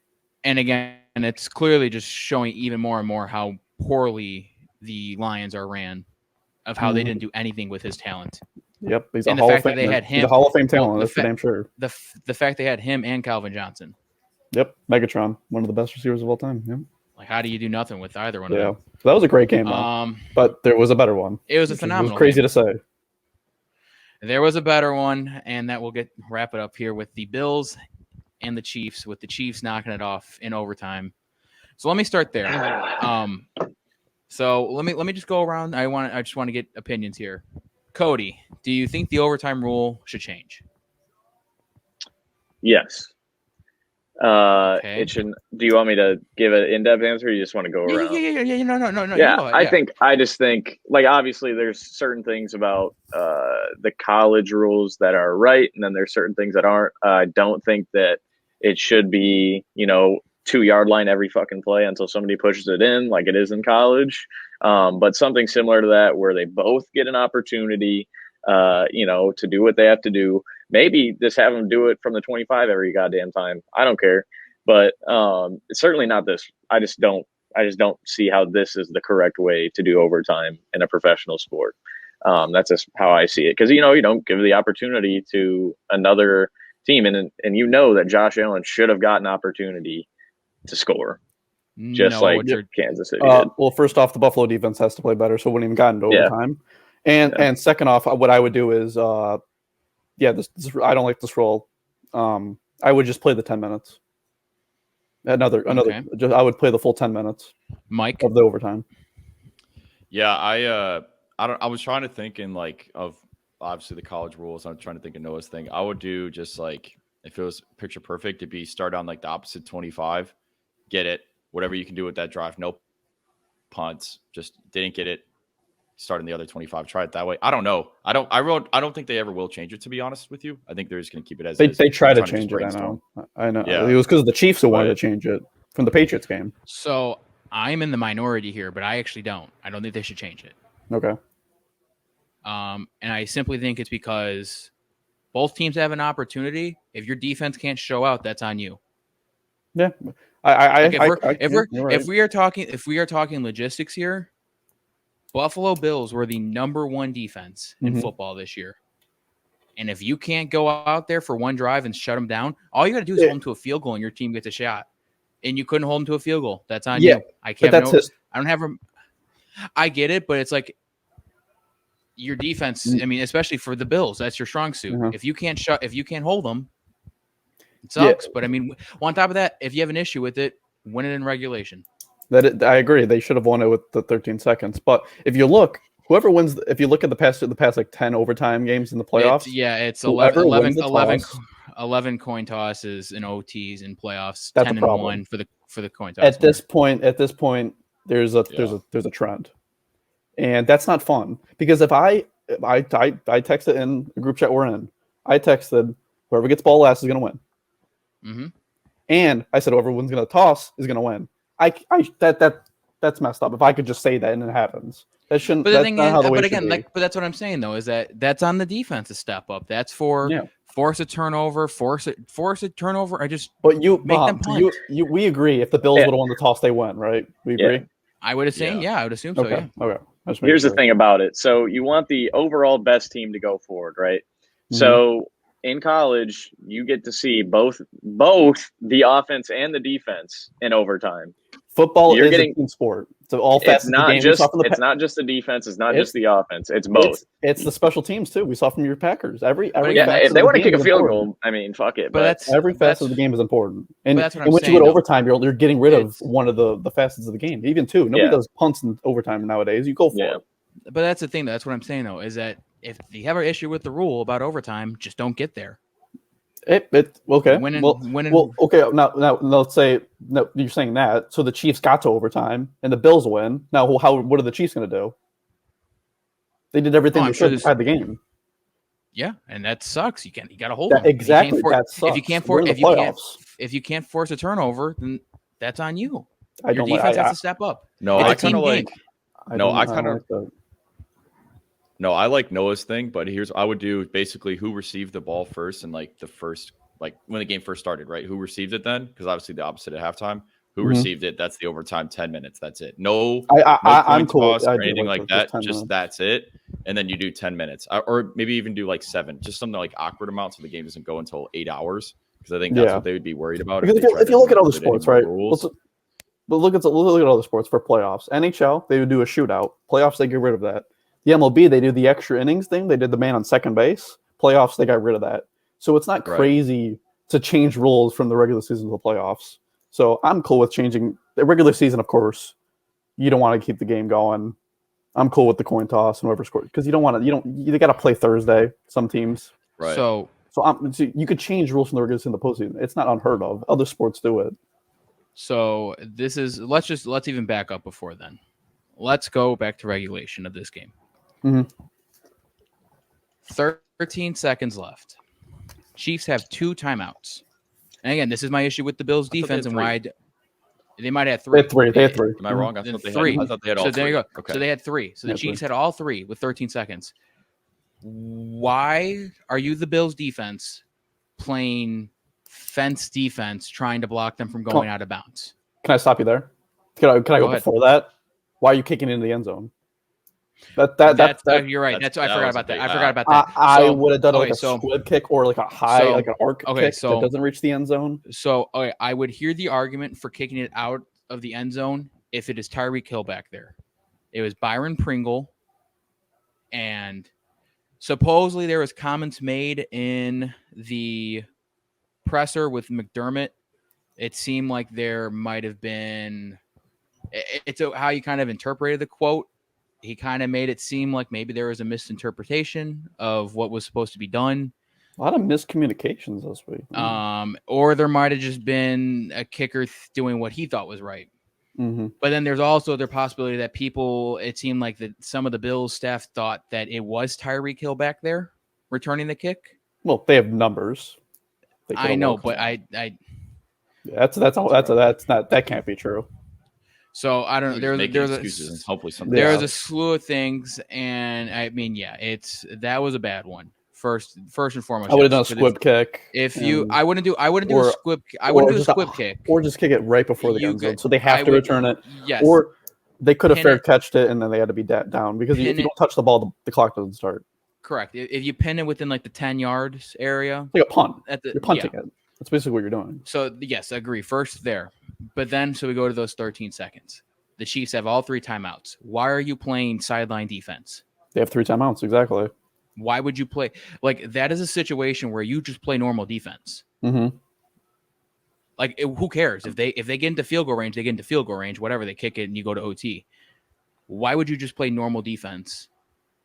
And again, it's clearly just showing even more and more how poorly the Lions are ran, of how they didn't do anything with his talent. Yep, he's a Hall of Fame. He's a Hall of Fame talent. That's for damn sure. The fact they had him and Calvin Johnson. Yep, Megatron, one of the best receivers of all time. Yep. Like, how do you do nothing with either one of them? Yeah, so that was a great game, though. But there was a better one. It was a phenomenal. It was crazy to say. There was a better one, and that will wrap it up here with the Bills and the Chiefs, with the Chiefs knocking it off in overtime. So let me start there. So let me just go around. I just want to get opinions here. Cody, do you think the overtime rule should change? Yes. Okay. It should. Do you want me to give an in-depth answer, or you just want to go around? Yeah. No. Yeah, I just think, like, obviously there's certain things about the college rules that are right, and then there's certain things that aren't. I don't think that it should be, 2-yard line every fucking play until somebody pushes it in, like it is in college. But something similar to that, where they both get an opportunity, to do what they have to do. Maybe just have them do it from the 25 every goddamn time. I don't care. But it's certainly not this. I just don't I just don't see how this is the correct way to do overtime in a professional sport. That's just how I see it. Because, you don't give the opportunity to another team. And you know that Josh Allen should have gotten an opportunity to score. Just like Kansas City did. Well, first off, the Buffalo defense has to play better, so it wouldn't even gotten to overtime. And second off, what I would do is, this I don't like this rule. I would just play the 10 minutes. I would play the full 10 minutes. Mike of the overtime. Yeah, I was trying to think of obviously the college rules. I'm trying to think of Noah's thing. I would do just like if it was picture perfect, it'd be start on like the opposite 25, get it, whatever you can do with that drive, no punts, just didn't get it, start in the other 25, try it that way. I don't know. I don't think they ever will change it, to be honest with you. I think they're just going to keep it as is. They try to change it. I know. Yeah. It was because of the Chiefs who wanted to change it from the Patriots game. So I'm in the minority here, but I actually don't. I don't think they should change it. Okay. And I simply think it's because both teams have an opportunity. If your defense can't show out, that's on you. Yeah. If we are talking logistics here, Buffalo Bills were the number one defense in football this year. And if you can't go out there for one drive and shut them down, all you got to do is hold them to a field goal and your team gets a shot. And you couldn't hold them to a field goal. That's on you. I don't have I get it, but it's like your defense, I mean, especially for the Bills, that's your strong suit. If you can't hold them, it sucks. But I mean, on top of that, if you have an issue with it, win it in regulation. I agree. They should have won it with the 13 seconds. But if you look, whoever wins, if you look at the past like 10 overtime games in the playoffs, it's 11 coin tosses and OTs in playoffs. That's 10-1 for the coin toss. At this point, there's a trend, and that's not fun because if I texted in the group chat we're in, I texted whoever gets ball last is going to win. Mm-hmm. And I said whoever wins going to toss is going to win. That's messed up. If I could just say that and it happens, that shouldn't. But that's what I'm saying though, is that's on the defense to step up. That's for force a turnover. I just them punt. We agree. If the Bills would have won the toss, they win, right? We agree. I would assume. I would assume so. Okay. Yeah. Okay. Here's the thing about it. So you want the overall best team to go forward, right? Mm-hmm. So in college, you get to see both the offense and the defense in overtime. Football is a team sport. So all facets of the game. It's not just the defense. It's not just the offense. It's both. It's the special teams too. We saw from your Packers. If they want to kick a field goal, I mean, fuck it. But every facet of the game is important. And once you go to overtime, you're getting rid of one of the facets of the game. Even two. Nobody does punts in overtime nowadays. You go for it. But that's the thing. That's what I'm saying though. Is that if you have an issue with the rule about overtime, just don't get there. Okay. Okay. Now let's say you're saying that. So the Chiefs got to overtime and the Bills win. Now, what are the Chiefs going to do? They did everything they should inside the game. Yeah, and that sucks. You got to hold them. Exactly. That sucks. If you can't force a turnover, then that's on you. Your defense has to step up. I like Noah's thing, but I would do basically who received the ball first and like the first, like when the game first started, right? Who received it then? Because obviously the opposite at halftime. Who received it? That's the overtime 10 minutes. That's it. No coin toss or anything like that. Just that's it. And then you do 10 minutes or maybe even do like 7, just something like awkward amount. So the game doesn't go until 8 hours. Because I think that's what they would be worried about. Because if you look at other sports, right? But look at other sports for playoffs. NHL, they would do a shootout. Playoffs, they get rid of that. The MLB, they do the extra innings thing. They did the man on second base. Playoffs, they got rid of that. So it's not crazy to change rules from the regular season to the playoffs. So I'm cool with changing the regular season. Of course, you don't want to keep the game going. I'm cool with the coin toss and whoever scores because you don't want to. You got to play Thursday. Some teams. Right. So you could change rules from the regular season to the postseason. It's not unheard of. Other sports do it. So let's even back up before then. Let's go back to regulation of this game. Mm-hmm. 13 seconds left. Chiefs have 2 timeouts. And again, this is my issue with the Bills defense and why they might have 3. They had 3. Am I wrong? I thought they had all 3. So there you go. Okay. So they had 3. So the Chiefs had all 3 with 13 seconds. Why are you the Bills defense playing fence defense trying to block them from going out of bounds? Can I stop you there? Can I go before that? Why are you kicking into the end zone? That's you're right. I forgot about that. I forgot about that. I would have done like a squib kick or like a high, like an arc kick that doesn't reach the end zone. So I would hear the argument for kicking it out of the end zone if it is Tyreek Hill back there. It was Byron Pringle, and supposedly there was comments made in the presser with McDermott. It seemed like there might have been. It's how you kind of interpreted the quote. He kind of made it seem like maybe there was a misinterpretation of what was supposed to be done. A lot of miscommunications this week. Or there might have just been a kicker doing what he thought was right. Mm-hmm. But then there's also the possibility that it seemed like that some of the Bills staff thought that it was Tyreek Hill back there returning the kick. Well, they have numbers. I know, but that can't be true. So I don't know. There's a slew of things, and I mean, that was a bad one. First and foremost, I would have done a squib kick. I wouldn't do a squib. I wouldn't do a squib kick, or just kick it right before the end zone, so they have to return it. Yes, or they could have fair catched it, and then they had to be down because if you don't touch the ball, the clock doesn't start. Correct. If you pin it within like the 10 yards area, like a punt. You're punting it. That's basically what you're doing. So yes, I agree. First there, but then we go to those 13 seconds. The Chiefs have all 3 timeouts. Why are you playing sideline defense? They have 3 timeouts, exactly. Why would you play like that? Is a situation where you just play normal defense. Mm-hmm. Like who cares if they get into field goal range? They get into field goal range. Whatever, they kick it and you go to OT. Why would you just play normal defense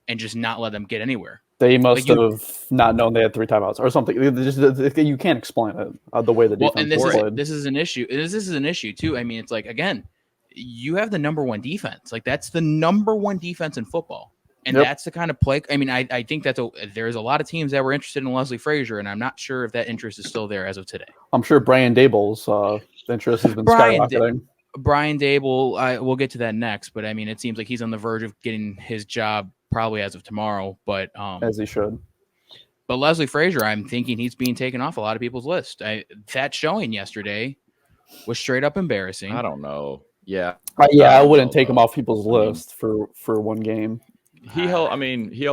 and just not let them get anywhere? They must have not known they had 3 timeouts or something. You can't explain it the way the defense played. This is an issue. This is an issue too. I mean, it's like again, you have the number 1 defense. Like that's the number 1 defense in football. And that's the kind of play. I mean, I think there's a lot of teams that were interested in Leslie Frazier, and I'm not sure if that interest is still there as of today. I'm sure Brian Dable's interest has been skyrocketing. Brian Dable, we'll get to that next, but I mean, it seems like he's on the verge of getting his job probably as of tomorrow. But as he should. But Leslie Frazier, I'm thinking he's being taken off a lot of people's list. That showing yesterday was straight up embarrassing. I don't know. Yeah. I wouldn't take him off people's list for one game. He held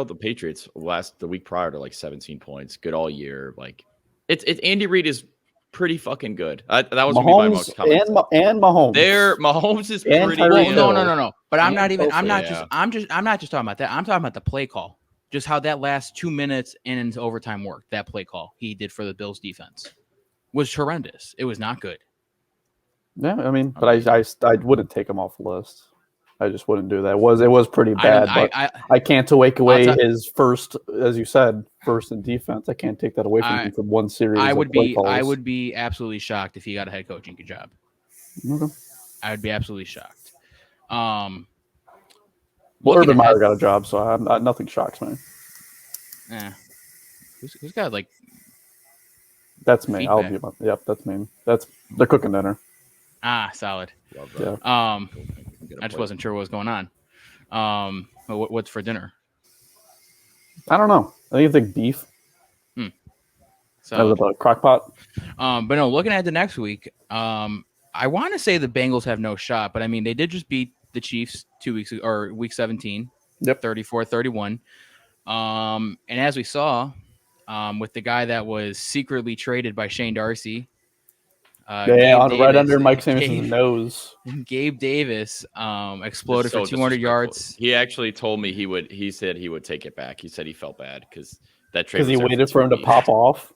the Patriots the week prior to like 17 points, good all year. Like it's Andy Reid is pretty fucking good. That was Mahomes, my most comment. And Mahomes. Mahomes is pretty good. No. But I'm not just talking about that. I'm talking about the play call. Just how that last 2 minutes and into overtime worked. That play call he did for the Bills defense was horrendous. It was not good. Yeah, I mean, but I wouldn't take him off the list. I just wouldn't do that. It was pretty bad, but I can't take away his first, as you said, first in defense. I can't take that away from him for one series. I would be absolutely shocked if he got a head coaching job. Okay. I would be absolutely shocked. Urban Meyer got a job, so nothing shocks me. Yeah. Who's got like? That's me. Yep, that's me. They're cooking dinner. Solid. Love that. Yeah. I just wasn't sure what was going on. What's for dinner? I don't know. I think it's like beef. So out of the crock pot. But no, looking at the next week, I want to say the Bengals have no shot, but I mean they did just beat the Chiefs 2 weeks ago, or week 17. Yep. 34-31. And as we saw, with the guy that was secretly traded by Shane Darcy. Right under Mike Samuelson's nose. Gabe Davis exploded for 200 yards. He actually told me he said he would take it back. He said he felt bad because that trade. Because he waited for him to pop off.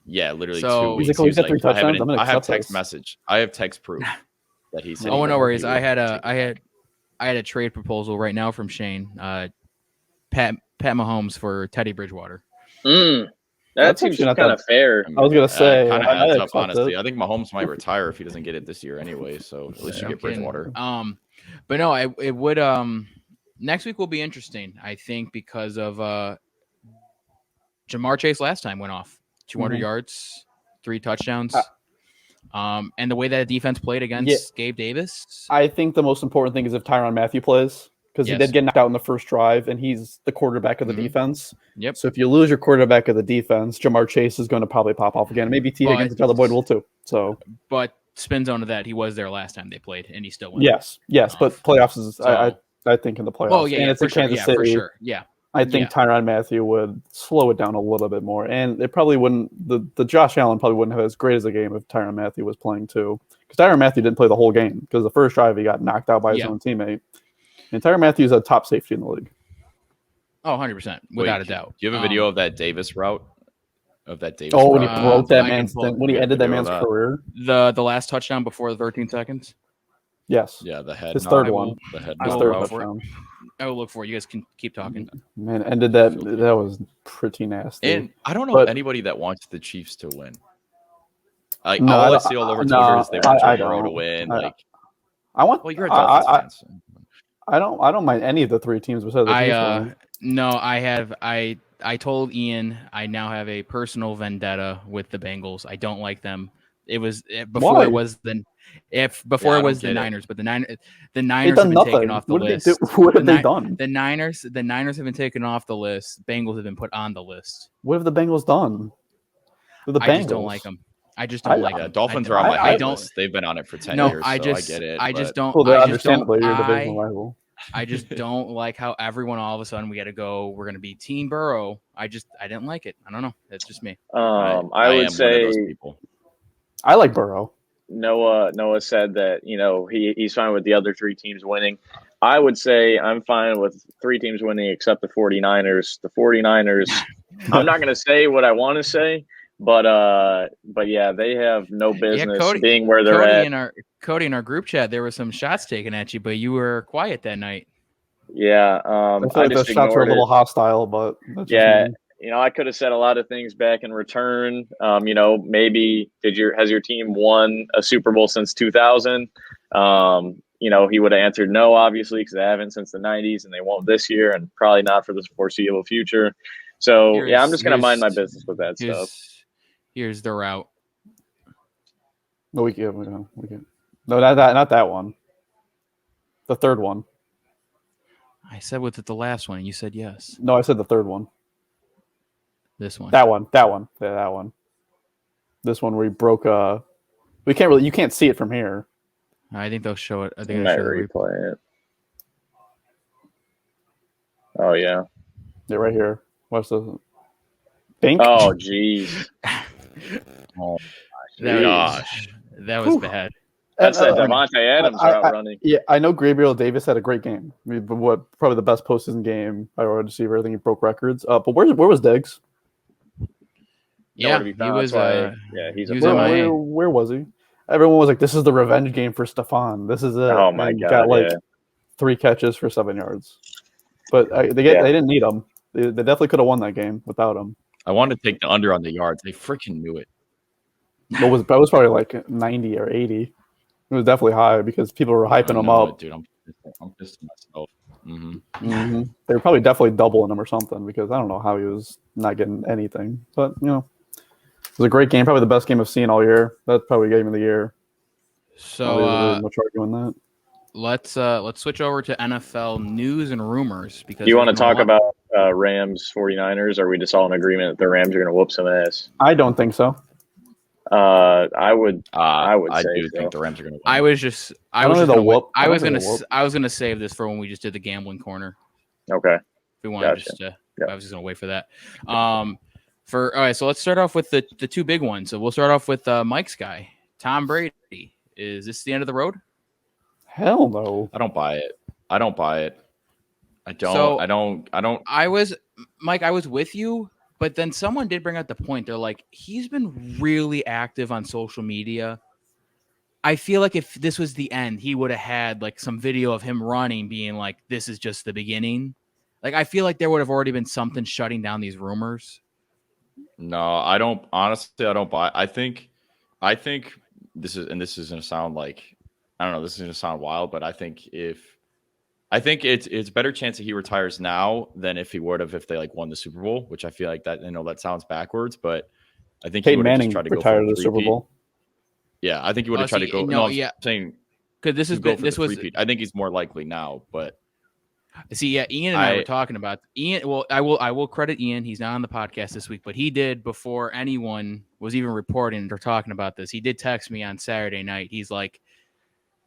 Yeah, literally 2 weeks. He's like, he's got 3 touchdowns. I have text message. I have text proof that he said. No worries. I had a trade proposal right now from Shane. Pat Mahomes for Teddy Bridgewater. That seems kind of fair. I was gonna say, kind of adds up, honestly. I think Mahomes might retire if he doesn't get it this year anyway. So at least you get Bridgewater. But no, it would. Next week will be interesting, I think, because of Jamar Chase last time went off 200 yards, 3 touchdowns. And the way that defense played against Gabe Davis. I think the most important thing is if Tyrann Mathieu plays. Because he did get knocked out in the first drive, and he's the quarterback of the defense. Yep. So if you lose your quarterback of the defense, Jamar Chase is going to probably pop off again. Maybe T. Higgins and Tyler Boyd will too. So, but spin zone to that. He was there last time they played, and he still went. Yes, but playoffs is I think in the playoffs. Oh yeah, and it's in Kansas City. For sure. Yeah. I think Tyrann Mathieu would slow it down a little bit more, and it probably wouldn't. The Josh Allen probably wouldn't have as great as a game if Tyrann Mathieu was playing too, because Tyrann Mathieu didn't play the whole game because the first drive he got knocked out by his own teammate, and Tyrann Mathieu is a top safety in the league. Oh, 100%, without a doubt. Do you have a video of that Davis route? When he broke that man's when he ended that man's career. The last touchdown before the 13 seconds. Yes. Yeah, the head. His third one. The head. His third touchdown. I will look for it. You guys can keep talking. Man, ended that. That was pretty nasty. And I don't know anybody that wants the Chiefs to win. Like all I see all over Twitter is they want Joe Burrow to win. I want. Well, you're a Dolphins fan. I don't mind any of the three teams besides the Chiefs. No, I told Ian I now have a personal vendetta with the Bengals. I don't like them. It was before Why? it was the it was the Niners, but the Niners have been taken off the list. What have they done? The Niners have been taken off the list. Bengals have been put on the list. What have the Bengals done? I just don't like them. I just don't like them. Dolphins are on my hate list. They've been on it for 10 years. I get it. I just don't. Well, they're understandably your divisional rival. I just don't like how everyone all of a sudden we got to go. We're going to be Team Burrow. I didn't like it. I don't know. That's just me. I would say I like Burrow. Noah said that he's fine with the other three teams winning. I would say I'm fine with three teams winning except the 49ers. The 49ers. I'm not going to say what I want to say. But yeah, they have no business being where they're at. Cody, in our group chat, there were some shots taken at you, but you were quiet that night. Yeah, I just the shots were a little hostile, but yeah, I could have said a lot of things back in return. Maybe has your team won a Super Bowl since 2000? He would have answered no, obviously, because they haven't since the 90s, and they won't this year, and probably not for the foreseeable future. So I'm just gonna mind my business with that stuff. Here's the route. No, we can. No, not that one. The third one. I said with the last one, and you said yes. No, I said the third one. This one. That one. Yeah, that one. This one where he broke. You can't see it from here. I think they'll show it. I think they'll replay it. Oh yeah. Yeah, right here. What's the pink? Oh jeez. Oh gosh, that was bad. That's that Devontae Adams route running. Yeah, I know Gabriel Davis had a great game. Probably the best postseason game by wide receiver. I think he broke records. But where was Diggs? Yeah, he was. He's where was he? Everyone was like, "This is the revenge game for Stephon. This is it." Oh my god! Got 3 catches for 7 yards. But they didn't need him. They definitely could have won that game without him. I wanted to take the under on the yards. They freaking knew it. It was probably like 90 or 80. It was definitely high because people were hyping him up. Dude, I'm pissed at myself. Mm-hmm. They were probably definitely doubling him or something because I don't know how he was not getting anything. But it was a great game. Probably the best game I've seen all year. That's probably game of the year. So much arguing that. Let's switch over to NFL news and rumors because you want to talk about Rams 49ers. Are we just all in agreement that the Rams are going to whoop some ass? I don't think so. I would say think the Rams are going to win. I was going to save this for when we just did the gambling corner. Okay. If we want to I was just going to wait for that. All right, so let's start off with the two big ones. So we'll start off with Mike's guy, Tom Brady. Is this the end of the road? Hell no. I don't buy it. I don't. I was with you. But then someone did bring up the point. They're like, he's been really active on social media. I feel like if this was the end, he would have had like some video of him running being like, this is just the beginning. Like, I feel like there would have already been something shutting down these rumors. No, I don't. Honestly, I don't buy it. I think this is going to sound like, I don't know, this is going to sound wild, but I think it's better chance that he retires now than if he would have if they won the Super Bowl, which I feel like that that sounds backwards, but I think Peyton Manning tried to retire to the Super Bowl. Yeah, I think he would have tried to go. I'm saying because this was I think he's more likely now, but See, yeah, Ian and I were talking about Ian. Well, I will credit Ian. He's not on the podcast this week, but he did before anyone was even reporting or talking about this. He did text me on Saturday night. He's like,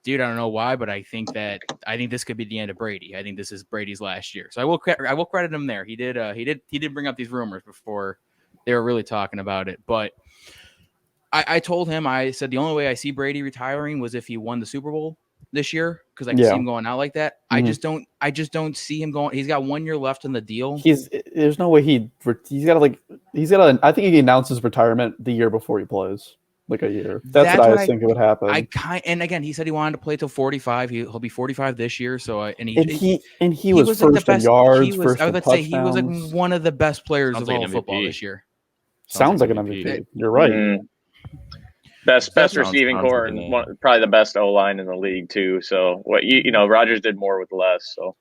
dude, I don't know why, but I think this could be the end of Brady. I think this is Brady's last year. So I will credit him there. He did bring up these rumors before they were really talking about it. But I told him, I said the only way I see Brady retiring was if he won the Super Bowl this year, because I can see him going out like that. Mm-hmm. I just don't see him going. He's got 1 year left in the deal. There's no way he's got to I think he announces retirement the year before he plays. Like a year. That's what I was thinking would happen. And again, he said he wanted to play till 45. He'll be 45 this year. So he was first in yards. First in touchdowns. He was like one of the best players of all football this year. Sounds like an MVP. You're right. Mm-hmm. Best receiving core and probably the best O line in the league too. So Rodgers did more with less. So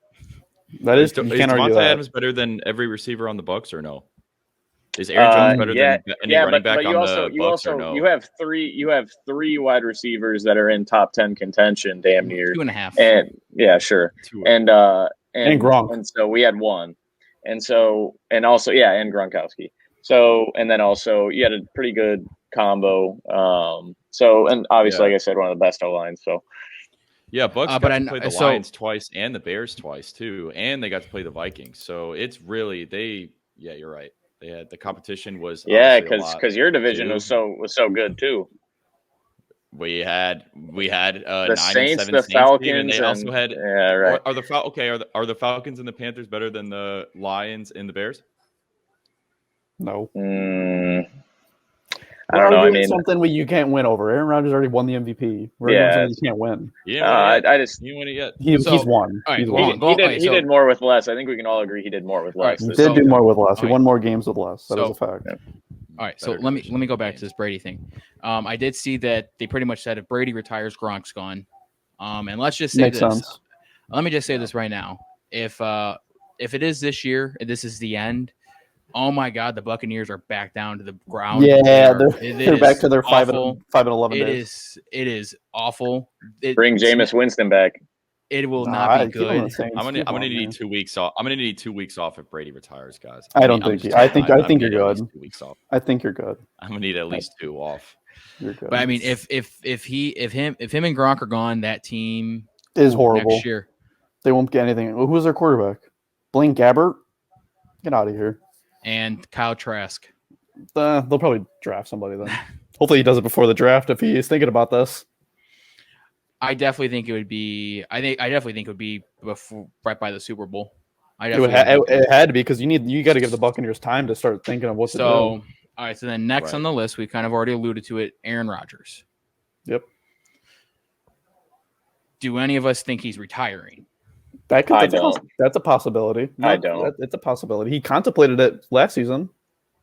that is Devontae Adams better than every receiver on the Bucs or no? Is Aaron Jones better than any running back on the Bucs or no? You have three wide receivers that are in top 10 contention, damn near 2.5. And yeah, sure. And Gronk. And so we had one, and Gronkowski. So and then also you had a pretty good combo. And obviously, like I said, one of the best O lines. So. Yeah, Bucs got to play the Lions twice and the Bears twice too, and they got to play the Vikings. So it's really you're right. They had the competition was because your division was so good too. We had the 9 Saints, and 7 the Falcons, and they also had right. Are the Falcons and the Panthers better than the Lions and the Bears? No. I don't know. I mean, something you can't win over. Aaron Rodgers already won the MVP. You can't win. You didn't win it yet. He's won. Right, he's won. He did more with less. I think we can all agree he did more with less. He did do more with less. He won more games with less. That is a fact. Yeah. All right, so let me go back to this Brady thing. I did see that they pretty much said if Brady retires, Gronk's gone. And let's just say Makes sense. Let me just say this right now. If it is this year, this is the end. Oh my God, the Buccaneers are back down to the ground. Yeah, they're back to their 5-11 days. It is awful. Bring Jameis Winston back. It will not be good. I'm gonna need 2 weeks off. I'm gonna need 2 weeks off if Brady retires, guys. I think you're good. 2 weeks off. I think you're good. I'm gonna need at least 2 off. You're good. But I mean, if him and Gronk are gone, that team is horrible. Next year, they won't get anything. Who's their quarterback? Blaine Gabbert? Get out of here. And Kyle Trask. They'll probably draft somebody then. Hopefully he does it before the draft if he is thinking about this. I definitely think it would be. I definitely think it would be right by the Super Bowl. It had to be because you got to give the Buccaneers time to start thinking of what to do. All right. So then next on the list, we kind of already alluded to it. Aaron Rodgers. Yep. Do any of us think he's retiring? That's a possibility. I don't. It's a possibility. He contemplated it last season.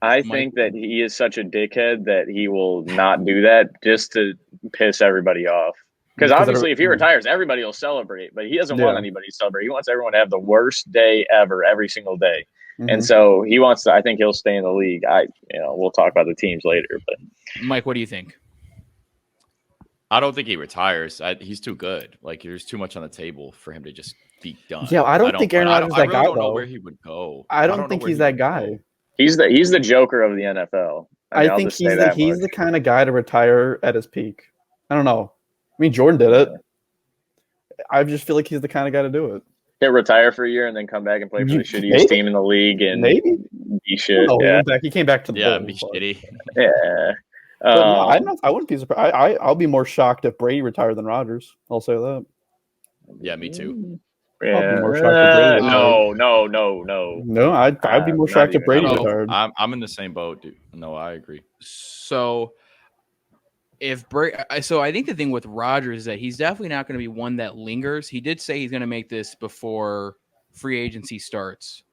I think that he is such a dickhead that he will not do that just to piss everybody off. Because obviously, if he retires, everybody will celebrate. But he doesn't want anybody to celebrate. He wants everyone to have the worst day ever, every single day. Mm-hmm. And so he wants to. I think he'll stay in the league. We'll talk about the teams later. But Mike, what do you think? I don't think he retires. He's too good. Like there's too much on the table for him to just be done. Yeah, I don't think Aaron Rodgers is that guy. I don't know where he would go. I don't think he's that guy. He's the Joker of the NFL. I think he's the kind of guy to retire at his peak. I don't know. I mean, Jordan did it. I just feel like he's the kind of guy to do it. He'll retire for a year and then come back and play for the shittiest team in the league and maybe be shit. He came back to the be shitty. Yeah. I wouldn't be surprised. I'll be more shocked if Brady retired than Rodgers. I'll say that. Yeah, me too. Yeah. I'll be more shocked if Brady No. No, I'd be more shocked if Brady retired. I'm in the same boat, dude. No, I agree. So I think the thing with Rodgers is that he's definitely not going to be one that lingers. He did say he's going to make this before free agency starts.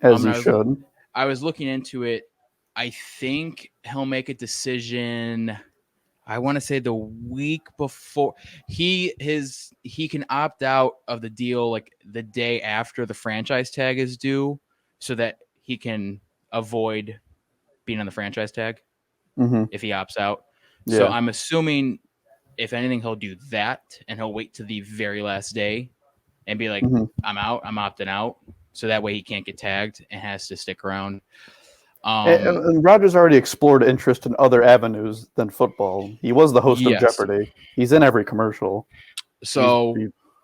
As he should. I was looking into it. I think he'll make a decision. I want to say the week before he can opt out of the deal like the day after the franchise tag is due, so that he can avoid being on the franchise tag if he opts out. Yeah. So I'm assuming, if anything, he'll do that, and he'll wait to the very last day and be like, I'm out, I'm opting out. So that way he can't get tagged and has to stick around. And Rodgers already explored interest in other avenues than football. He was the host of Jeopardy. He's in every commercial. So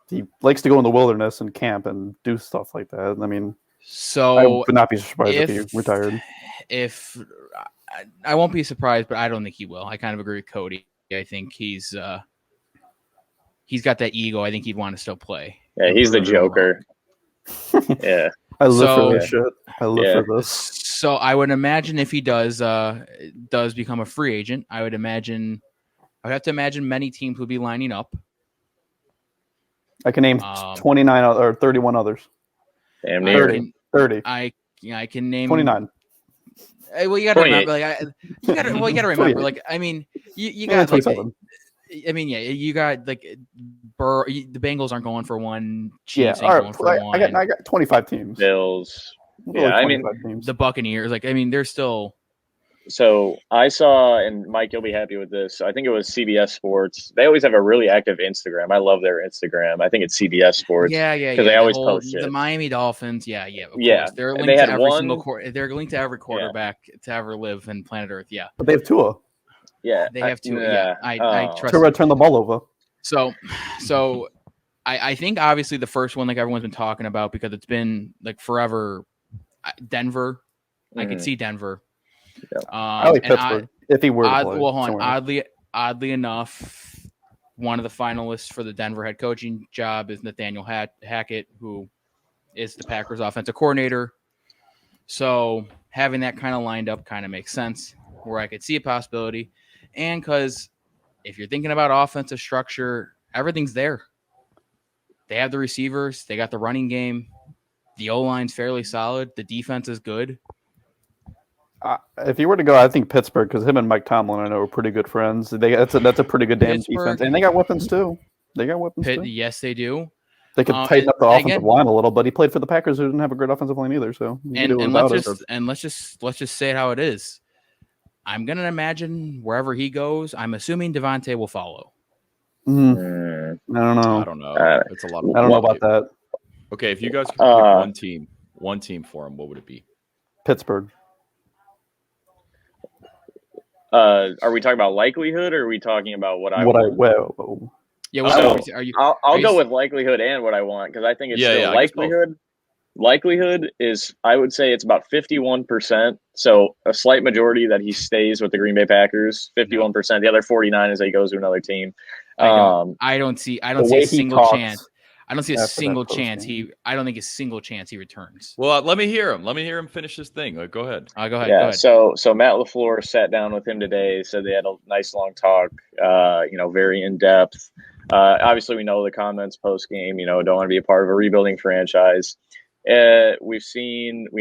he likes to go in the wilderness and camp and do stuff like that. I mean, so I would not be surprised if he retired. If I won't be surprised, but I don't think he will. I kind of agree with Cody. I think he's got that ego. I think he'd want to still play. Yeah, he's the Joker. Yeah. I live for this shit. I live for this. So I would imagine if he does become a free agent, I would have to imagine many teams would be lining up. I can name 29 or 31 others. Damn near 30. I can name 29. Well, you got to remember, you got to remember, I mean, you got 27. You got the Bengals aren't going for one. Chiefs ain't going for one. I got 25 teams. Bills. Yeah, I mean the Buccaneers. They're still. So I saw, and Mike, you'll be happy with this. I think it was CBS Sports. They always have a really active Instagram. I love their Instagram. I think it's CBS Sports. Yeah. Because they always post shit. The Miami Dolphins. Yeah. Of course. They're linked to every single. They're linked to every quarterback to ever live in planet Earth. Yeah. But they have Tua. Yeah, they have Tua. Yeah, I trust. Tua turn the ball over. So I think obviously the first one, everyone's been talking about, because it's been forever. Denver. I could see Denver. Yeah. I like Pittsburgh if he were to play. Well, hold on. Oddly enough, one of the finalists for the Denver head coaching job is Nathaniel Hackett, who is the Packers offensive coordinator. So having that kind of lined up kind of makes sense, where I could see a possibility. And because if you're thinking about offensive structure, everything's there. They have the receivers. They got the running game. The O-line's fairly solid. The defense is good. If you were to go, I think Pittsburgh, because him and Mike Tomlin, I know, are pretty good friends. That's a pretty good damn defense, and they got weapons too. Yes, they do. They could tighten up the offensive line a little, but he played for the Packers, who didn't have a great offensive line either. So let's just say it how it is. I'm gonna imagine wherever he goes, I'm assuming Devontae will follow. I don't know. I don't know. It's a lot. I don't know about that. Okay, if you guys could pick one team for him, what would it be? Pittsburgh. Are we talking about likelihood, or are we talking about what I want? Yeah, I'll go with likelihood and what I want, because I think it's still likelihood. Likelihood is, I would say, it's about 51%. So a slight majority that he stays with the Green Bay Packers. 51%. The other 49 is that he goes to another team. I don't see a single chance. I don't see a single chance. I don't think a single chance he returns. Well, let me hear him. Let me hear him finish his thing. Go ahead. Go ahead. Yeah. Go ahead. So Matt LaFleur sat down with him today. Said they had a nice long talk. Very in depth. Obviously, we know the comments post game. Don't want to be a part of a rebuilding franchise. We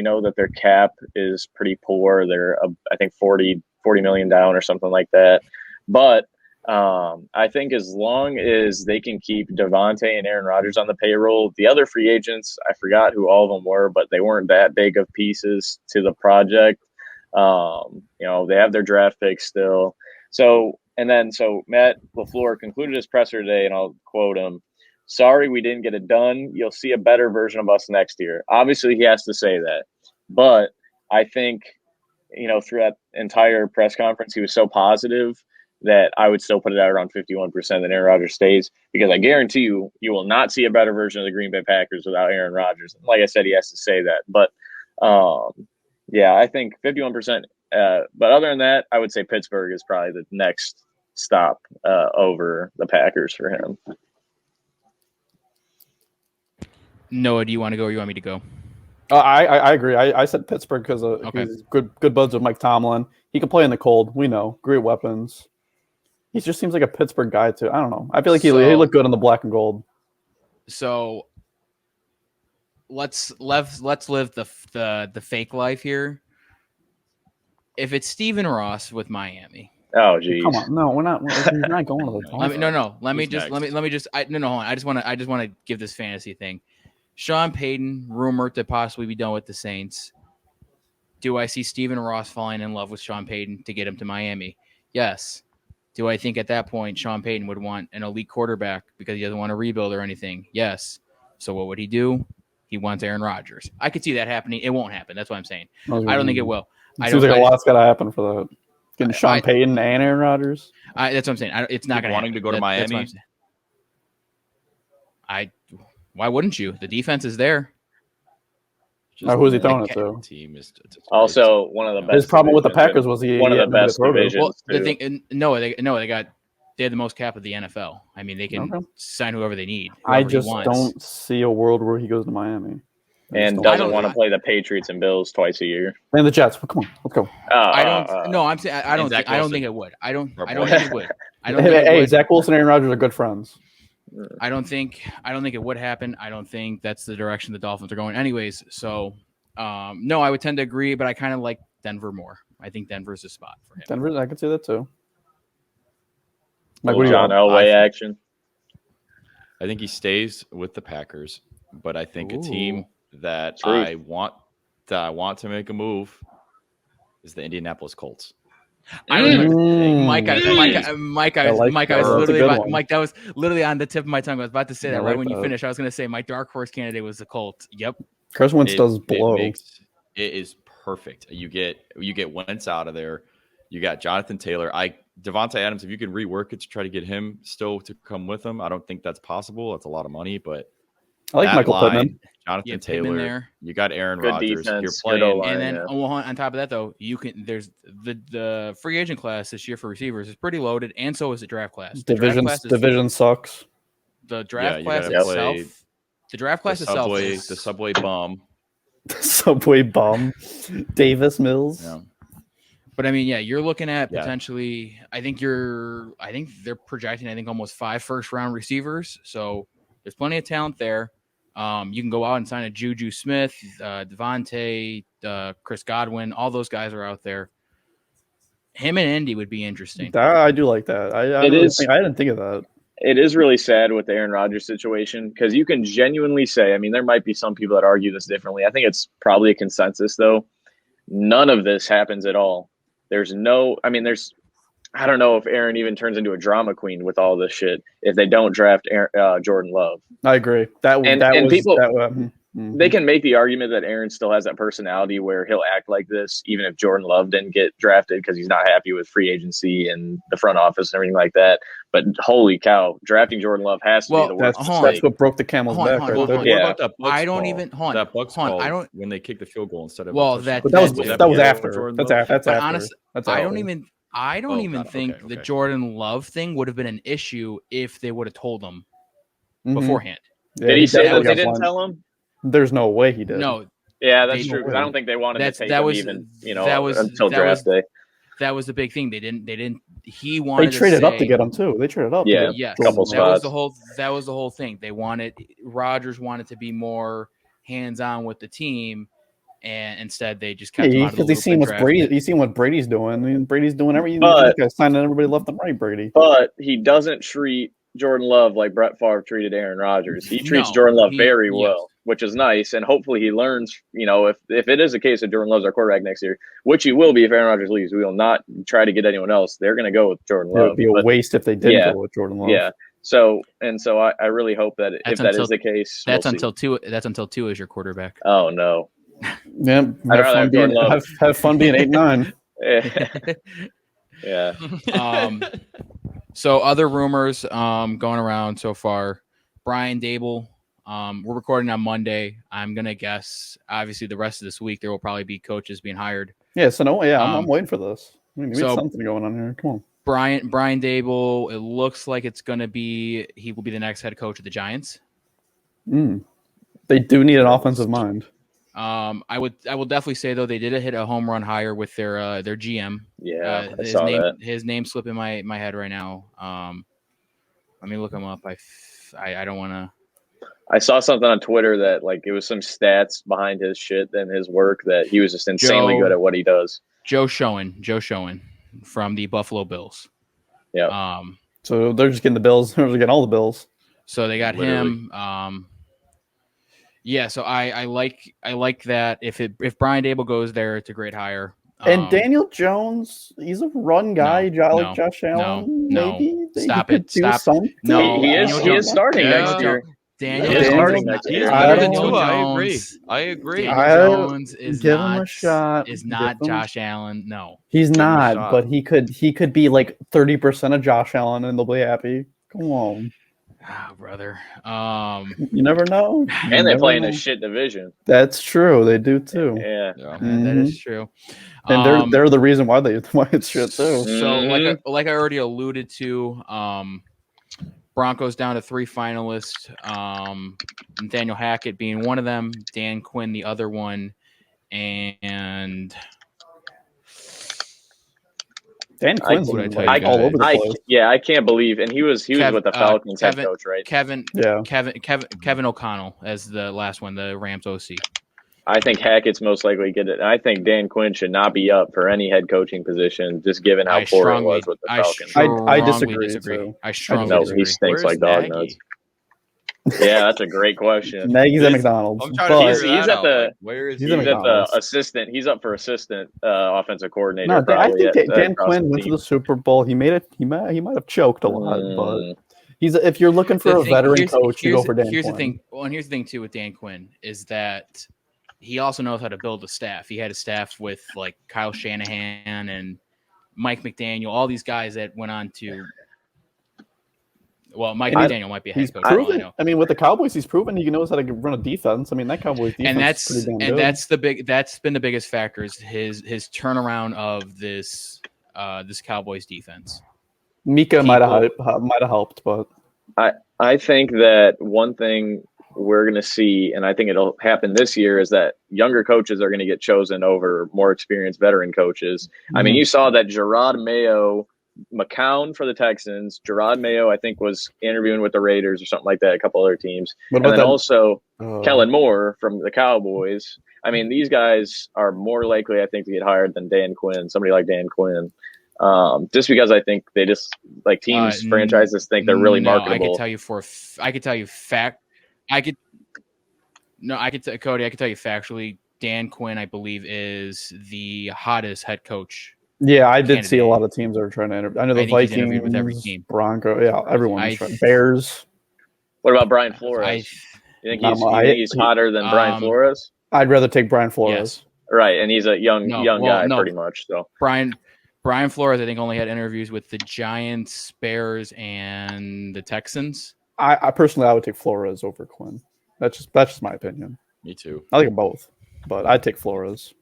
know that their cap is pretty poor. They're I think 40 million down or something like that. But I think as long as they can keep Devontae and Aaron Rodgers on the payroll, the other free agents, I forgot who all of them were, but they weren't that big of pieces to the project. They have their draft picks still. So Matt LaFleur concluded his presser today, and I'll quote him: "Sorry, we didn't get it done. You'll see a better version of us next year." Obviously, he has to say that, but I think, through that entire press conference, he was so positive that I would still put it out around 51% that Aaron Rodgers stays, because I guarantee you will not see a better version of the Green Bay Packers without Aaron Rodgers. Like I said, he has to say that. But, I think 51%. But other than that, I would say Pittsburgh is probably the next stop over the Packers for him. Noah, do you want to go or you want me to go? I agree. I said Pittsburgh because he's good buds with Mike Tomlin. He can play in the cold. We know. Great weapons. He just seems like a Pittsburgh guy too. I don't know. I feel like he looked good in the black and gold. So let's live the fake life here. If it's Stephen Ross with Miami. Oh geez. Come on. No, we're not. He's not going to the top. No. Let me just. Hold on. I just want to give this fantasy thing. Sean Payton rumored to possibly be done with the Saints. Do I see Stephen Ross falling in love with Sean Payton to get him to Miami? Yes. Do I think at that point Sean Payton would want an elite quarterback because he doesn't want to rebuild or anything? Yes. So what would he do? He wants Aaron Rodgers. I could see that happening. It won't happen. That's what I'm saying. I don't think it will. Seems like a lot's got to happen for that. Getting Sean Payton and Aaron Rodgers. That's what I'm saying. It's not going to happen. Wanting to go to Miami. Why wouldn't you? The defense is there. Who's he throwing it to? Team is also one of the best. His problem with the Packers was one of the best divisions. Well, they had the most cap of the NFL. I mean, they can sign whoever they need. I just don't see a world where he goes to Miami. And doesn't want to play the Patriots and Bills twice a year. And the Jets. Well, come on, let's go. I'm saying I don't think it would. I don't think it would. Hey, Zach Wilson and Aaron Rodgers are good friends. I don't think it would happen. I don't think that's the direction the Dolphins are going anyways. So no, I would tend to agree, but I kind of like Denver more. I think Denver's the spot for him. Denver, I could see that too. Like, what do you John Elway action? I think he stays with the Packers, but I think a team that I want to make a move is the Indianapolis Colts. That was literally on the tip of my tongue. I was about to say that right when you finished. I was going to say my dark horse candidate was the Colts. Yep. Carson Wentz does blow. It is perfect. You get Wentz out of there. You got Jonathan Taylor. Devontae Adams, if you can rework it to try to get him still to come with them, I don't think that's possible. That's a lot of money, but I like Michael Pittman. Jonathan Taylor. There. You got Aaron Good Rodgers. Defense, you're playing, line, and then on top of that, though, there's the free agent class this year for receivers is pretty loaded, and so is the draft class. Division sucks. The draft class itself. The draft class itself. The Subway Bum. The Subway Bum. Davis Mills. Yeah. But I mean, you're looking at potentially. I think they're projecting. Almost 5 first-round receivers. So there's plenty of talent there. You can go out and sign a Juju Smith, Devontae, Chris Godwin. All those guys are out there. Him and Indy would be interesting. I do like that. I didn't think of that. It is really sad with the Aaron Rodgers situation because you can genuinely say, I mean, there might be some people that argue this differently. I think it's probably a consensus, though. None of this happens at all. I don't know if Aaron even turns into a drama queen with all this shit if they don't draft Jordan Love. I agree. They can make the argument that Aaron still has that personality where he'll act like this even if Jordan Love didn't get drafted because he's not happy with free agency and the front office and everything like that. But holy cow, drafting Jordan Love has to be the worst. That's what broke the camel's back. What about that Bucks call call when they kicked the field goal instead of that was after. That's after. Honestly, I don't even think the Jordan Love thing would have been an issue if they would have told him beforehand. Yeah, did he say that they didn't tell him? There's no way he did. No. Yeah, that's true. Because I don't think they wanted to take him even, until draft day. That was the big thing. They didn't. He wanted. They traded up to get him too. They traded up. Yeah, yes. Couple spots. That was the whole thing. Rodgers wanted to be more hands-on with the team. And instead, they just kept him out of the loop. He's seen what Brady's doing. I mean, Brady's doing everything. He's signing everybody left and right, Brady. But he doesn't treat Jordan Love like Brett Favre treated Aaron Rodgers. He treats Jordan Love very well, which is nice. And hopefully he learns, if it is a case that Jordan Love's our quarterback next year, which he will be if Aaron Rodgers leaves, we will not try to get anyone else. They're going to go with Jordan Love. It would be a waste if they didn't go with Jordan Love. Yeah. So I really hope that if that is the case, that's until two is your quarterback. Oh no. Yeah, have fun being 8-9. Yeah. So other rumors going around so far. Brian Dable. We're recording on Monday. I'm gonna guess. Obviously, the rest of this week there will probably be coaches being hired. Yeah. So I'm waiting for this. Maybe something going on here. Come on. Brian Dable. It looks like he will be the next head coach of the Giants. They do need an offensive mind. I will definitely say though they did hit a home run hire with their GM. Yeah, I saw that. His name's slipping my head right now. Let me look him up. I don't want to. I saw something on Twitter that it was some stats behind his shit and his work that he was just insanely good at what he does. Joe Schoen from the Buffalo Bills. Yeah. So they're just getting the Bills. They're getting all the Bills. So they got him. Yeah, so I like that. If Brian Dable goes there, it's a great hire. And Daniel Jones, he's a run guy, Josh Allen. No, maybe stop it. Stop. Something. No, he is starting next year. Daniel starting Jones, next year. I agree. Daniel Jones is give not him a shot. is not Josh Allen. No, he's him a not. shot. But he could be like 30% of Josh Allen, and they'll be happy. Come on, brother. you never know. And they play in a shit division. That's true. They do too. Yeah. That is true. And they're the reason why it's shit too. So like I already alluded to, Broncos down to 3 finalists. Nathaniel Hackett being one of them, Dan Quinn the other one, and Dan Quinn's all over the place. I can't believe, and he was with the Falcons head coach, right? Kevin O'Connell as the last one, the Rams OC. I think Hackett's most likely to get it. I think Dan Quinn should not be up for any head coaching position, just given how poor it was with the Falcons. I disagree. I strongly disagree. He stinks like dog nuts. Yeah, that's a great question. Nagy's at McDonald's. He's at the assistant. He's up for assistant offensive coordinator. No, I think Dan Quinn went to the Super Bowl. He made it. He might have choked a lot, but if you're looking for a veteran coach, you go for Dan Quinn. Here's the thing. Well, and here's the thing too with Dan Quinn is that he also knows how to build a staff. He had a staff with like Kyle Shanahan and Mike McDaniel, all these guys that went on to. Well, Mike McDaniel might be a head coach. Proven, I mean, with the Cowboys, he's proven he knows how to run a defense. I mean, that Cowboys defense is pretty damn good. That's been the biggest factor is his turnaround of this Cowboys defense. Mika might have helped, but I think that one thing we're going to see, and I think it'll happen this year, is that younger coaches are going to get chosen over more experienced veteran coaches. I mean, you saw that Gerard Mayo, McCown for the Texans, Gerard Mayo, I think, was interviewing with the Raiders or something like that, a couple other teams. And then also Kellen Moore from the Cowboys. I mean, these guys are more likely, I think, to get hired than Dan Quinn, somebody like Dan Quinn. Just because I think they just like teams, franchises think they're really marketable. I could tell you Cody, I could tell you factually, Dan Quinn, I believe, is the hottest head coach. Yeah, I did see a lot of teams that were trying to interview. I know the Vikings, with every team. Bronco, yeah, everyone's trying. Bears. What about Brian Flores? You think he's hotter than Brian Flores? I'd rather take Brian Flores. Yes. Right, and he's a young guy pretty much. So Brian Flores, I think, only had interviews with the Giants, Bears, and the Texans. I personally, I would take Flores over Quinn. That's just my opinion. Me too. I like them both, but I'd take Flores.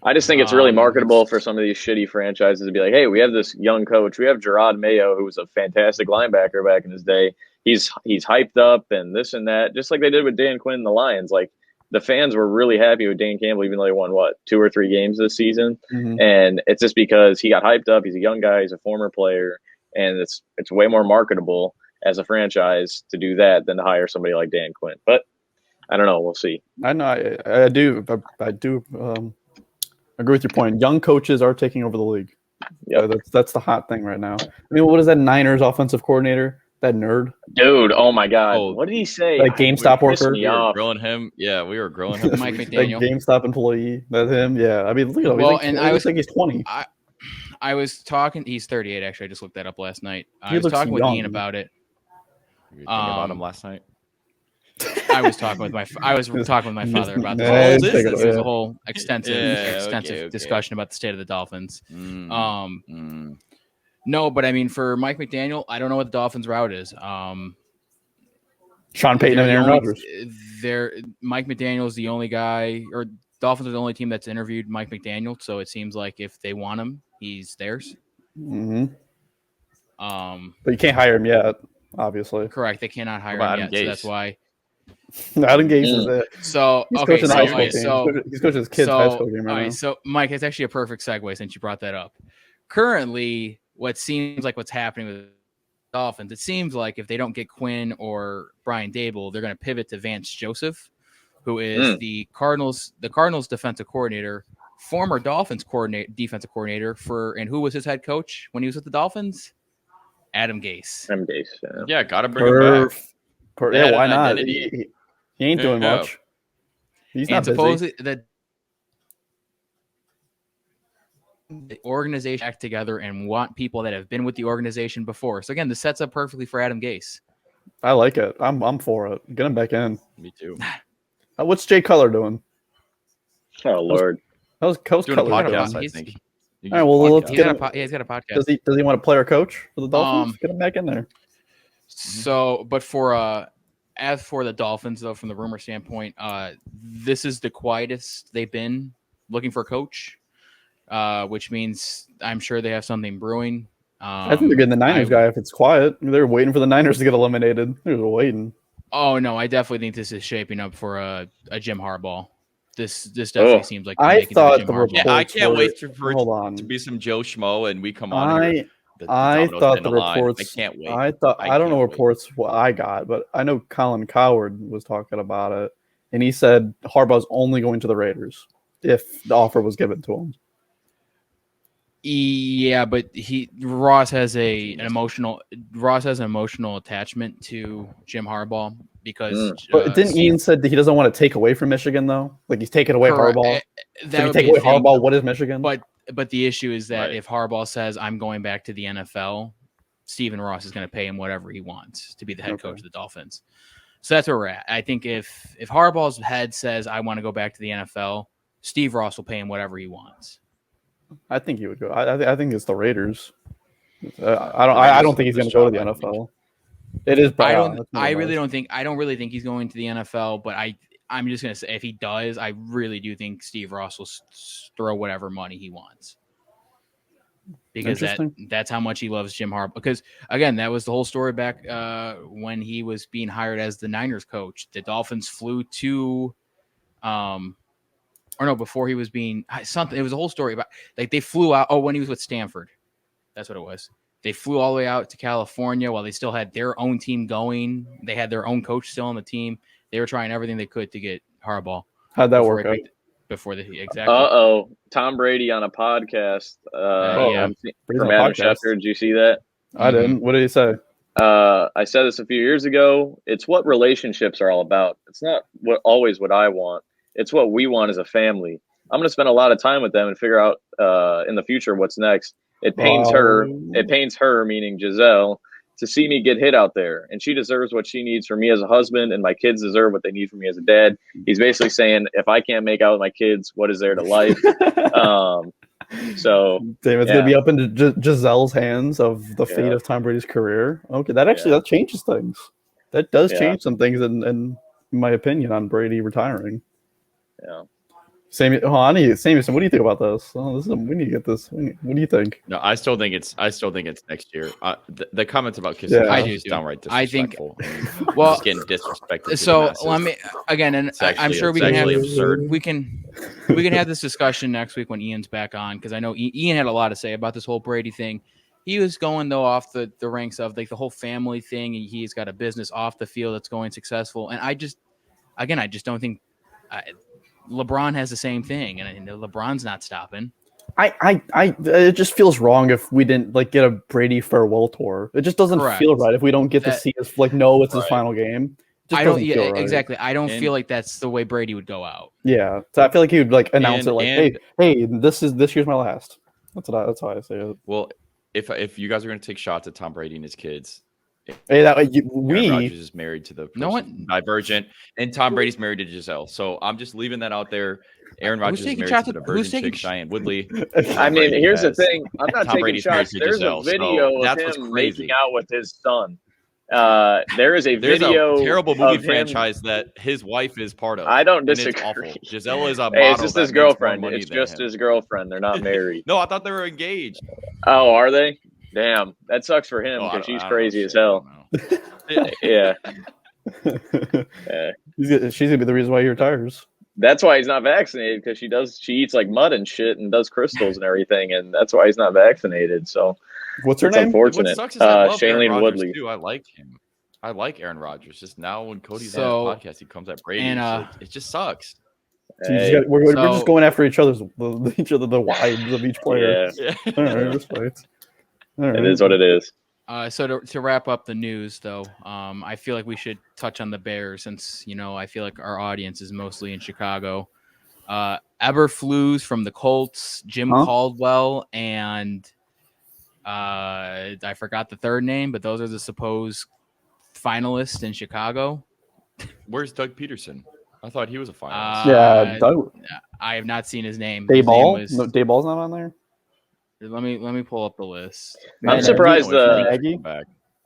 I just think it's really marketable for some of these shitty franchises to be like, hey, we have this young coach. We have Gerard Mayo, who was a fantastic linebacker back in his day. He's hyped up and this and that, just like they did with Dan Quinn and the Lions. Like, the fans were really happy with Dan Campbell, even though he won, 2 or 3 games this season. Mm-hmm. And it's just because he got hyped up. He's a young guy. He's a former player. And it's way more marketable as a franchise to do that than to hire somebody like Dan Quinn. But I don't know. We'll see. I know. I do agree with your point. Young coaches are taking over the league. Yeah, that's the hot thing right now. I mean, what is that Niners offensive coordinator? That nerd, dude. Oh my God! What did he say? Like GameStop worker. We were grilling him. Yeah, we were grilling him. Mike McDaniel, like GameStop employee. That's him. Yeah, I mean, I was like he's 20. I was talking. He's 38. Actually, I just looked that up last night. I was talking with Ian about it. You were thinking about him last night. I was talking with my father about this. It was a whole extensive discussion about the state of the Dolphins. No, but I mean, for Mike McDaniel, I don't know what the Dolphins' route is. Sean Payton and Aaron Rodgers. Mike McDaniel is the only guy, or Dolphins are the only team that's interviewed Mike McDaniel. So it seems like if they want him, he's theirs. Mm-hmm. But you can't hire him yet, obviously. Correct. They cannot hire him yet, so that's why. Adam Gase is it. So he's coaching his kids' high school game right now. So Mike, it's actually a perfect segue since you brought that up. Currently, what seems like what's happening with the Dolphins, it seems like if they don't get Quinn or Brian Dable, they're going to pivot to Vance Joseph, who is the Cardinals defensive coordinator, former Dolphins defensive coordinator and who was his head coach when he was with the Dolphins? Adam Gase. Yeah, got to bring him back. Why not? He ain't doing much. He's not busy. The organization act together and want people that have been with the organization before. So again, this sets up perfectly for Adam Gase. I like it. I'm for it. Get him back in. Me too. What's Jay Cutler doing? Oh Lord. How's Doing a Cutler podcast, doing? I think. All right, well, let's He's get him. got a podcast. Does he want to play or coach for the Dolphins? Get him back in there. So, but as for the Dolphins, though, from the rumor standpoint, this is the quietest they've been looking for a coach, which means I'm sure they have something brewing. I think they're getting the Niners guy if it's quiet. They're waiting for the Niners to get eliminated. They're waiting. Oh no, I definitely think this is shaping up for a Jim Harbaugh. This definitely seems like I thought the Yeah, I can't wait for it to be some Joe Schmo and we come on here. I thought the reports. I can't wait. I don't know reports what I got, but I know Colin Cowherd was talking about it, and he said Harbaugh's only going to the Raiders if the offer was given to him. Yeah, but Ross has an emotional attachment to Jim Harbaugh because. But didn't Ian said that he doesn't want to take away from Michigan though? Like he's taking away Harbaugh. So if you take away Harbaugh, what is Michigan? But the issue is that if Harbaugh says I'm going back to the NFL, Stephen Ross is going to pay him whatever he wants to be the head coach of the Dolphins. So that's where we're at. I think if Harbaugh's head says I want to go back to the NFL, Steve Ross will pay him whatever he wants. I think he would go. I think it's the Raiders. I don't think he's going to go to the NFL. It is. I don't really think he's going to the NFL. But I'm just going to say if he does, I really do think Steve Ross will throw whatever money he wants. Because that's how much he loves Jim Harbaugh. Because again, that was the whole story back when he was being hired as the Niners coach. The Dolphins flew to, before he was being something. It was a whole story about like they flew out. Oh, when he was with Stanford, that's what it was. They flew all the way out to California while they still had their own team going. They had their own coach still on the team. They were trying everything they could to get Harbaugh. How'd that work out? Exactly. Tom Brady on a podcast. From Adam Schefter. Did you see that? I didn't. What did he say? I said this a few years ago. It's what relationships are all about. It's not always what I want. It's what we want as a family. I'm going to spend a lot of time with them and figure out in the future what's next. It pains her. It pains her, meaning Giselle, to see me get hit out there. And she deserves what she needs from me as a husband, and my kids deserve what they need from me as a dad. He's basically saying, if I can't make out with my kids, what is there to life? So damn, it's gonna be up into Giselle's hands of the fate of Tom Brady's career. Okay, that changes things. That does change some things in my opinion on Brady retiring. Yeah. Samuelson, what do you think about this? We need to get this. What do you think? No, I still think it's next year. The comments about kissing is downright disrespectful. Well, just getting disrespected. So let me again, and I'm sure we can have absurd. We can have this discussion next week when Ian's back on, because I know Ian had a lot to say about this whole Brady thing. He was going though off the ranks of like the whole family thing, and he's got a business off the field that's going successful. And I just don't think. LeBron has the same thing, and LeBron's not stopping. It just feels wrong if we didn't like get a Brady farewell tour. It just doesn't feel right if we don't get to see his it's his final game. Exactly. I don't feel like that's the way Brady would go out. Yeah, so I feel like he would like announce hey, this year's my last. That's how I say it. Well, if you guys are going to take shots at Tom Brady and his kids. Aaron Rodgers is married to the Divergent, and Tom Brady's married to Giselle. So I'm just leaving that out there. Aaron Rodgers is married to the Divergent chick, Diane Woodley. I mean, here's the thing. I'm not taking shots. There's a video of him making out with his son. There's a terrible movie franchise that his wife is part of. I don't disagree. It's awful. Giselle is a model. It's just his girlfriend. It's just his girlfriend. They're not married. No, I thought they were engaged. Oh, are they? Damn, that sucks for him because she's crazy as hell. Yeah. She's gonna be the reason why he retires. That's why he's not vaccinated, because she eats like mud and shit and does crystals and everything, and that's why he's not vaccinated. So what's her name? Unfortunate. Shailene Woodley. Too. I like him. I like Aaron Rodgers. Just now when Cody's on his podcast, he comes at Brady. And it just sucks. Hey, we're just going after each other's the wives of each player. Yeah. All right, just fights. It is what it is. So to wrap up the news, though, I feel like we should touch on the Bears since, I feel like our audience is mostly in Chicago. Eberflus from the Colts, Jim Caldwell, and I forgot the third name, but those are the supposed finalist in Chicago. Where's Doug Peterson? I thought he was a finalist. Yeah, Doug. I have not seen his name. Dayball? His No, Dayball's not on there? Let me pull up the list. I'm surprised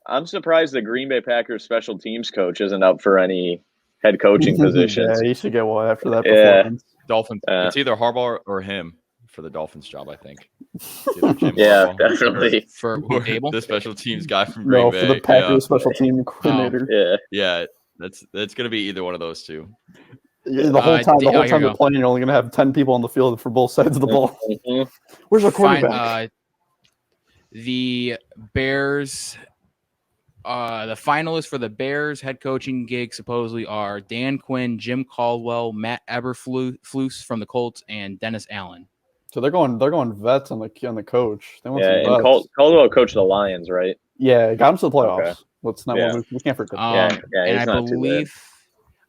I'm surprised the Green Bay Packers special teams coach isn't up for any head coaching positions. Yeah, he should get one after that performance. Dolphins. It's either Harbaugh or him for the Dolphins job, I think. Yeah, definitely. For the special teams guy from Green Bay. For the Packers special team coordinator. Yeah, that's going to be either one of those two. The whole time they're playing, you're only going to have 10 people on the field for both sides of the ball. Mm-hmm. Where's our quarterback? The Bears, the finalists for the Bears head coaching gig supposedly are Dan Quinn, Jim Caldwell, Matt Eberflus from the Colts, and Dennis Allen. So they're going vets on the coach. They want and Caldwell coached the Lions, right? Yeah, got him to the playoffs. Okay. Let's not. We can't forget. And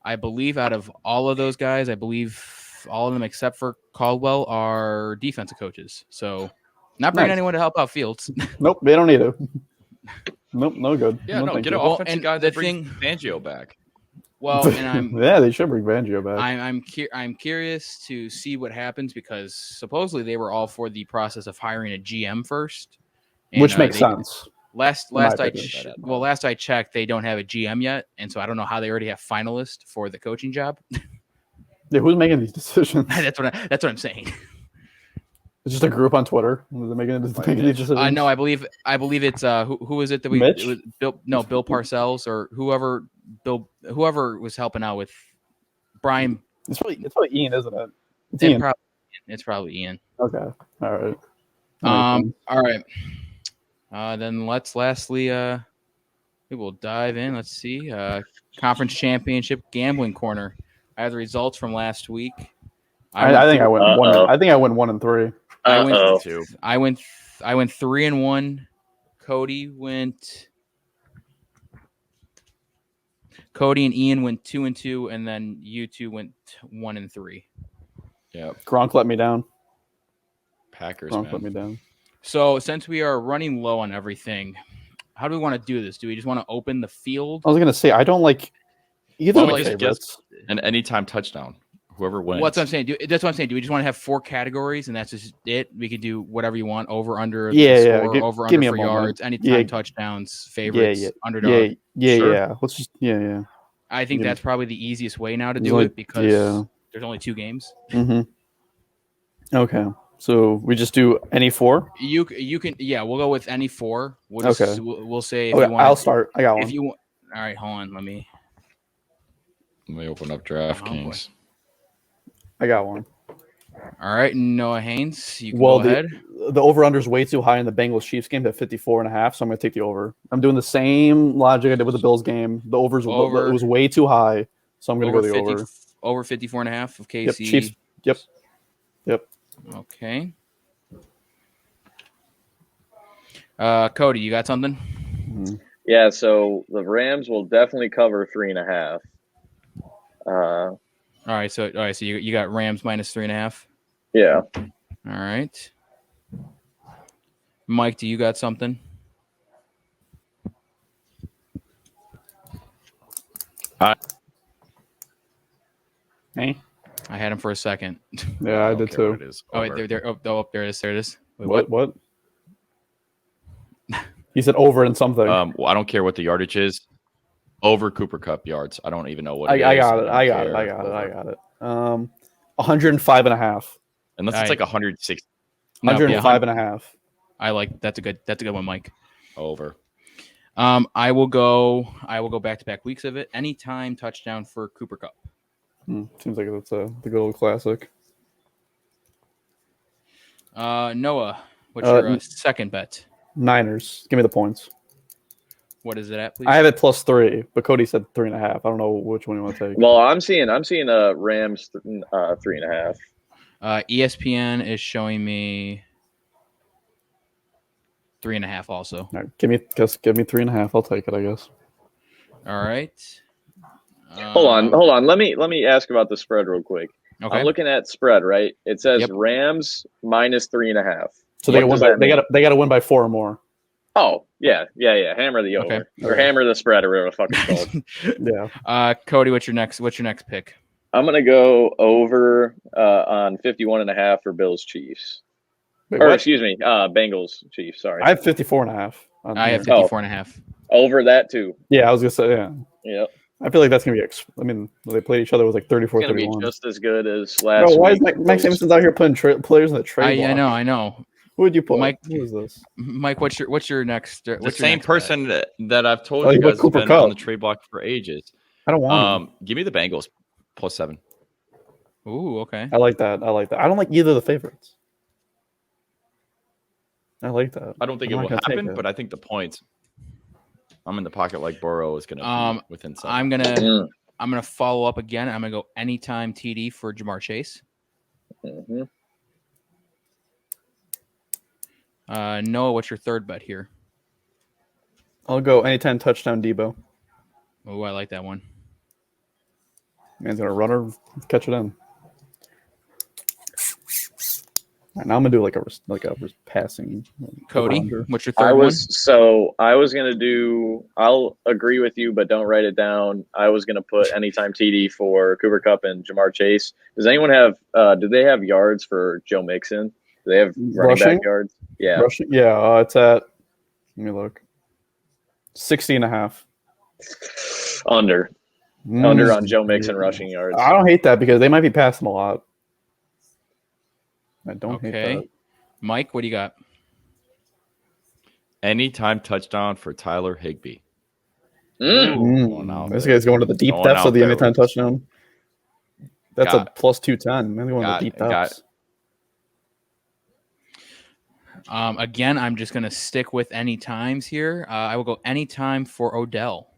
I believe out of all of those guys, I believe all of them except for Caldwell are defensive coaches. So not bringing anyone to help out Fields. Nope, they don't need it. Nope, no good. Yeah, get an offensive guy that brings Fangio back. Well, and I'm yeah, they should bring Fangio back. I'm curious to see what happens because supposedly they were all for the process of hiring a GM first, which makes sense. Last I checked, they don't have a GM yet, and so I don't know how they already have finalists for the coaching job. Yeah, who's making these decisions? That's what I'm saying. It's just a group on Twitter. They're making these decisions. No, I believe it's who is it that we Mitch? It was Bill Parcells or whoever was helping out with Brian. It's probably Ian, isn't it? It's probably Ian. Okay. All right. All right. Then lastly, we will dive in. Let's see. Conference championship gambling corner. I have the results from last week. I think I went 1. I think I went 1 and 3. I went 2. I went 3 and 1. Cody and Ian went 2 and 2, and then you two went 1 and 3. Yeah. Gronk let me down. Packers. Gronk let me down. So since we are running low on everything, how do we want to do this? Do we just want to open the field? I was gonna say I don't like either of my favorites. An anytime touchdown. Whoever wins. That's what I'm saying. That's what I'm saying. Do we just want to have 4 categories and that's just it? We can do whatever you want. Over, under, score, over, under for yards, anytime touchdowns, favorites, underdog. Yeah. Let's just I think that's probably the easiest way now to do it because there's only 2 games. Mm-hmm. Okay. So we just do any 4? You can we'll go with any 4. We'll say if you want. I'll start. I got one. If you want, all right, hold on. Let me open up DraftKings. I got one. All right, Noah Haynes, you can go ahead. The over-under is way too high in the Bengals-Chiefs game at 54.5, so I'm going to take the over. I'm doing the same logic I did with the Bills game. The it was way too high, so I'm going to go the over. Over 54.5 of KC. Yep, Chiefs. Yep. Okay. Cody, you got something? Mm-hmm. Yeah, so the Rams will definitely cover 3.5. All right, so you got Rams minus 3.5. Yeah. All right. Mike, do you got something? Hey. I had him for a second. Yeah, I did too. Oh, wait, there it is. There it is. Wait, what? He said over and something. Well, I don't care what the yardage is. Over Cooper Kupp yards. I don't even know what it is. I got it. 105.5. Unless it's like 160. 105.5. I like that's a good one, Mike. Over. I will go back-to-back weeks of it. Anytime touchdown for Cooper Kupp. Seems like that's the good old classic. Noah, what's your second bet? Niners. Give me the points. What is it at, please? I have it +3, but Cody said 3.5. I don't know which one you want to take. Well, I'm seeing Rams 3.5. ESPN is showing me 3.5 also. All right, give me 3.5. I'll take it, I guess. All right. Hold on. Let me ask about the spread real quick. Okay. I'm looking at spread, right? It says Rams minus 3.5. So they got to win by 4 or more. Oh, yeah. Hammer the over. Or hammer the spread or whatever the fuck it's called. Yeah. Cody, what's your next pick? I'm going to go over on 51.5 for Bills Chiefs. Wait, or excuse me, Bengals Chiefs, sorry. I have 54.5. I have 54.5. Over that too. Yeah, I was going to say, yeah. Yep. I feel like that's going to be, they played each other with like 34-31. It's going to be just as good as last week. Why is Mike Samson's out here putting players in the trade block? I know. Who would you put? Mike, who is this? Mike, what's your next? The same person that I've told you guys has been on the trade block for ages. I don't want him. Give me the Bengals +7. Ooh, okay. I like that. I don't like either of the favorites. I like that. I don't think it will happen, but I think the points. I'm in the pocket like Burrow is going to be within 7. I'm gonna follow up again. I'm gonna go anytime TD for Jamar Chase. Mm-hmm. Noah, what's your third bet here? I'll go anytime touchdown Debo. Oh, I like that one. Man's gonna run or catch it in. Right, now I'm gonna do like a passing. Cody, what's your third I was gonna do. I'll agree with you, but don't write it down. I was gonna put anytime TD for Cooper Kupp and Jamar Chase. Does anyone have? Do they have yards for Joe Mixon? Do they have running back yards? Yeah, Rushing? Yeah. It's at. Let me look. 60.5. Under on Joe Mixon rushing yards. I don't hate that because they might be passing a lot. I don't hate that. Mike, what do you got? Anytime touchdown for Tyler Higbee. This guy's going to the deep depths of the anytime touchdown. That's a +210. Maybe going to the deep depths. Again, I'm just going to stick with any times here. I will go anytime for Odell.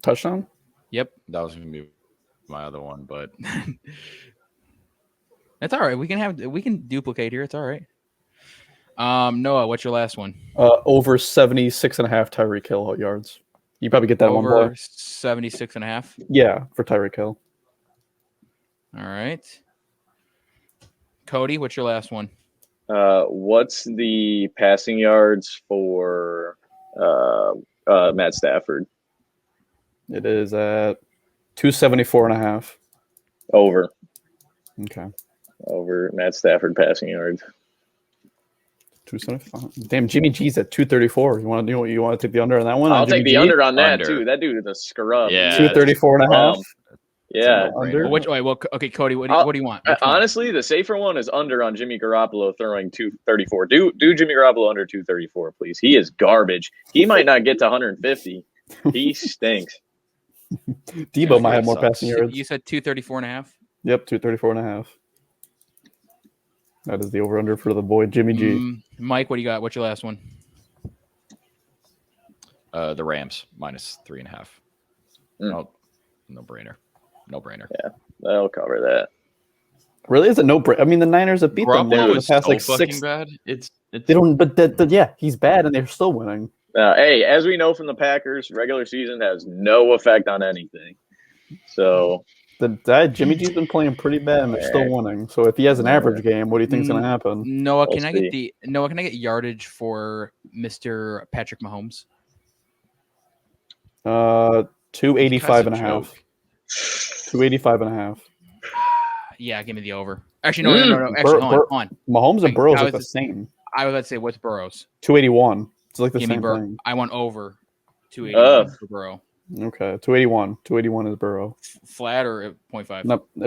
Touchdown? Yep. That was going to be my other one, but that's all right. We can duplicate here. It's all right. Noah, what's your last one? Over 76.5 Tyreek Hill yards. You probably get that one over 76.5. Yeah, for Tyreek Hill. All right. Cody, what's your last one? What's the passing yards for Matt Stafford? It is at 274.5. Over. Okay. Over Matt Stafford passing yards. 275. Damn, Jimmy G's at 234. You want to do what you want to take the under on that one? I'll take the under on that too. That dude is a scrub. Yeah, 234.5. Yeah. Under. Okay, Cody, what do you want? Honestly, the safer one is under on Jimmy Garoppolo throwing 234. Do Jimmy Garoppolo under 234, please. He is garbage. He might not get to 150. He stinks. Debo might have more passing yards. You said 234.5? Yep, 234.5. That is the over-under for the boy Jimmy G. Mike, what do you got? What's your last one? The Rams -3.5. No brainer. Yeah, that'll cover that. Really, is it no brainer? I mean, the Niners have beat them in the past like 6. Bad. It's they don't, but yeah, he's bad and they're still winning. Hey, as we know from the Packers, regular season has no effect on anything. So Jimmy G's been playing pretty bad and they're still winning. So if he has an average game, what do you think is going to happen? Noah, can I get yardage for Mr. Patrick Mahomes? 285.5. 285.5. Yeah, give me the over. Actually, no. Actually, hold on. Mahomes and Burrow's are the same. I was about to say, what's Burrow's? 281. It's like the same thing. I want over 281 for Burrow. Okay, 281. 281 is Burrow. Flat or 0.5? No, you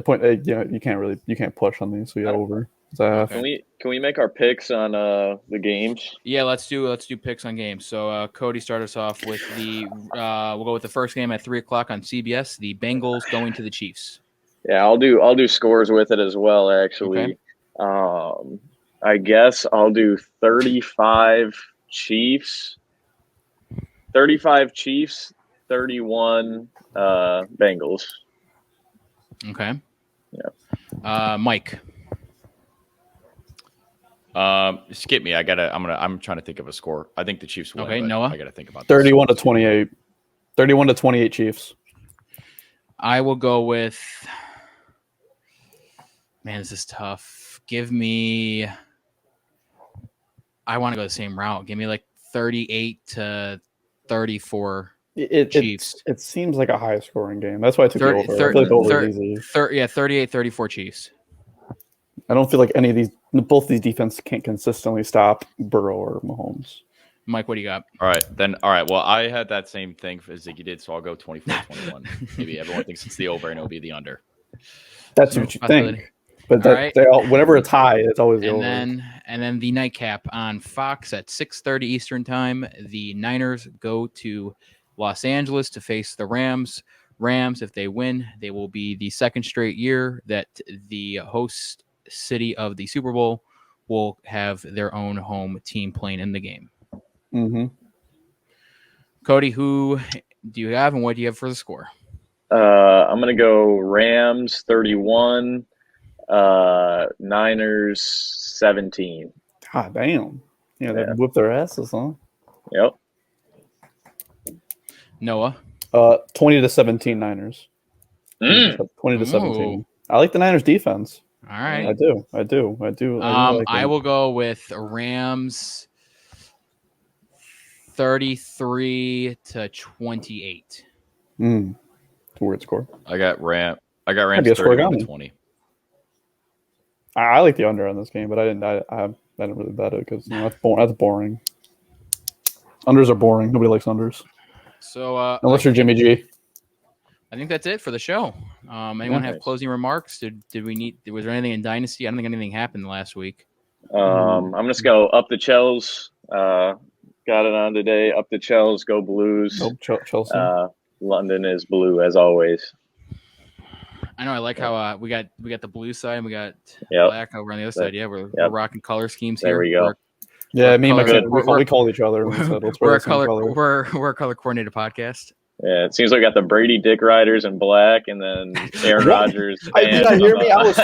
can't push on these, so yeah, over. Okay. Can we make our picks on the games? Yeah, let's do picks on games. So Cody, start us off with we'll go with the first game at 3:00 on CBS. The Bengals going to the Chiefs. Yeah, I'll do scores with it as well. Actually, okay. I guess I'll do 35 Chiefs. 35 Chiefs. 31 Bengals. Okay. Yeah. Mike. Skip me. I'm trying to think of a score. I think the Chiefs win. Okay, Noah. I got to think about 31-28. 31-28 Chiefs. I will go with. Man, this is tough. Give me. I want to go the same route. Give me like 38-34 Chiefs. It seems like a high scoring game. That's why I took the over. I feel like the over is easy. 38-34 Chiefs. I don't feel like both these defenses can't consistently stop Burrow or Mahomes. Mike, what do you got? All right. Well, I had that same thing as Ziggy did, so I'll go 24-21. Maybe everyone thinks it's the over and it'll be the under. That's what you think. But whenever it's high, it's always the over. And then the nightcap on Fox at 6:30 Eastern time. The Niners go to Los Angeles to face the Rams. Rams, if they win, they will be the second straight year that the host city of the Super Bowl will have their own home team playing in the game. Mm-hmm. Cody, who do you have and what do you have for the score? I'm going to go Rams 31, Niners 17. God damn. Yeah, they whip their asses, huh? Yep. Noah? 20-17 Niners. 20-17. I like the Niners defense. All right. I do. I will go with Rams 33-28. It's a weird score. I got Rams 31-20. I like the under on this game, but I didn't really bet it because that's boring. Unders are boring. Nobody likes unders. So unless you're Jimmy G. I think that's it for the show. Anyone have closing remarks? Was there anything in Dynasty? I don't think anything happened last week. I'm just go up the Chels. Got it on today. Up the Chels. Go Blues. Chelsea. London is blue as always. I know. I like how we got the blue side and we got black over on the other side. Yeah, we're rocking color schemes here. There we go. Me and my kid, we called each other. We're a color coordinated podcast. Yeah, it seems like we got the Brady Dick Riders in black, and then Aaron Rodgers. Did I hear me? I was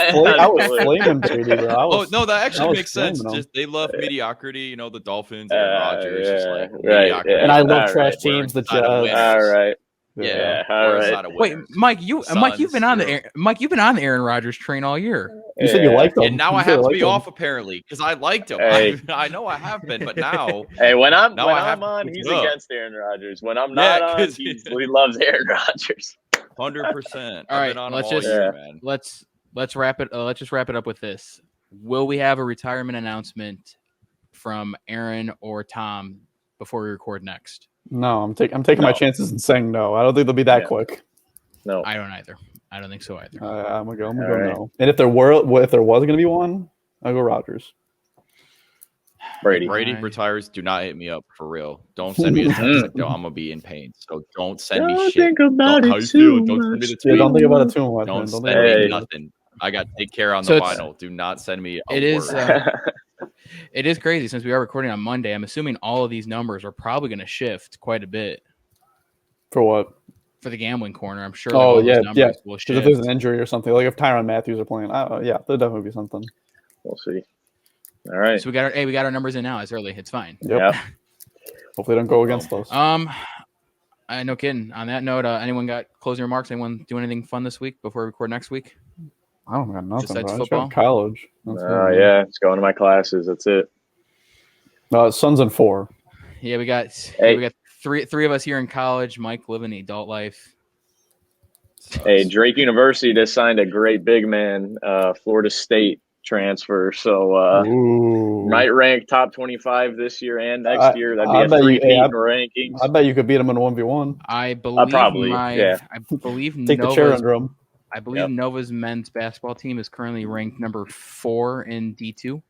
flaming Brady, bro. No, that actually makes sense. Just they love mediocrity. The Dolphins, Aaron Rodgers, just like mediocrity. And I love trash teams. The Jets. All right. Yeah. All right. Wait, Mike, you've been on the Aaron Rodgers train all year. You said you liked him, and now I have to be off apparently because I liked him. Hey. I know I have been, but now. Hey, when I'm on, he's against Aaron Rodgers. When I'm not on, he loves Aaron Rodgers. 100%. All right, let's wrap it. Let's just wrap it up with this. Will we have a retirement announcement from Aaron or Tom before we record next? No, I'm taking my chances and saying no. I don't think they'll be that quick. No, I don't either. I don't think so either. I'm gonna go no. And if there was gonna be one, I'll go Rodgers. Brady retires. Do not hit me up for real. Don't send me a text. I'm gonna be in pain. So don't send me shit. Think about it too much. Don't send me the tweet. Don't think about it too much. Don't send me nothing. I got big care on the vinyl. Do not send me a word. It is crazy since we are recording on Monday. I'm assuming all of these numbers are probably going to shift quite a bit. For what? For the gambling corner, I'm sure. Oh, yeah. Will shift. If there's an injury or something, like if Tyrann Matthews are playing, there'll definitely be something. We'll see. All right. So we got our numbers in now. It's early. It's fine. Yep. Hopefully, they don't go against those. No kidding. On that note, anyone got closing remarks? Anyone do anything fun this week before we record next week? I don't got nothing. Besides bro. football? I just got college. It's going to my classes. That's it. Sons and 4. Yeah, we got three of us here in college. Mike living the adult life. Hey, Drake University just signed a great big man, Florida State transfer. So might rank top 25 this year and next year. That'd be a three-peat rankings. I bet you could beat him in 1v1. I believe I believe take the chair under him. I believe Nova's men's basketball team is currently ranked number 4 in D2.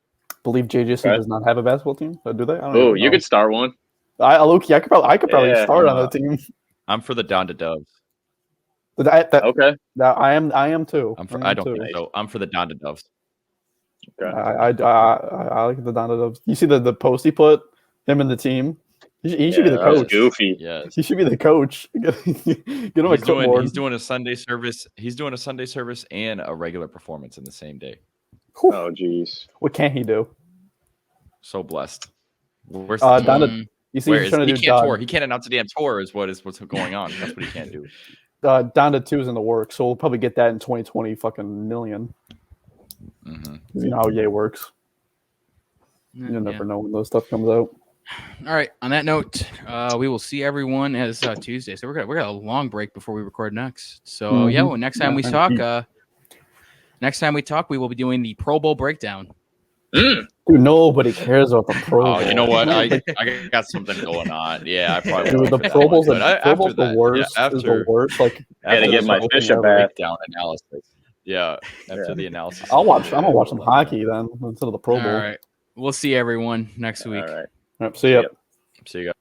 Believe JJC does not have a basketball team. Do they? Oh, you could start one. I could probably start on the team. I'm for the Donda Doves. Okay. I am too. I don't think so. I'm for the Donda Doves. Okay. I like the Donda Doves. You see the post he put him in the team. He should be the coach. Goofy. Yes. He should be the coach. Get him a clipboard. He's doing a Sunday service. He's doing a Sunday service and a regular performance in the same day. Whew. Oh, geez. What can't he do? So blessed. Where's Donda? You see, he's trying to do tour. He can't announce a damn tour. What's going on? That's what he can't do. Donda 2 is in the works, so we'll probably get that in 2020 fucking million. Mm-hmm. You know how EA works. You never know when those stuff comes out. All right. On that note, we will see everyone as Tuesday. So we got a long break before we record next. So well, next time we talk, we will be doing the Pro Bowl breakdown. Dude, nobody cares about the Pro Bowl. Oh, you know what? I got something going on. Yeah, I probably. Dude, the Pro Bowl's the worst. Yeah, is the worst. Like, I gotta get my fish a bath. Breakdown analysis. Yeah, after the analysis. I'm gonna watch some hockey then instead of the Pro Bowl. All right. We'll see everyone next week. All right. See ya. See you guys.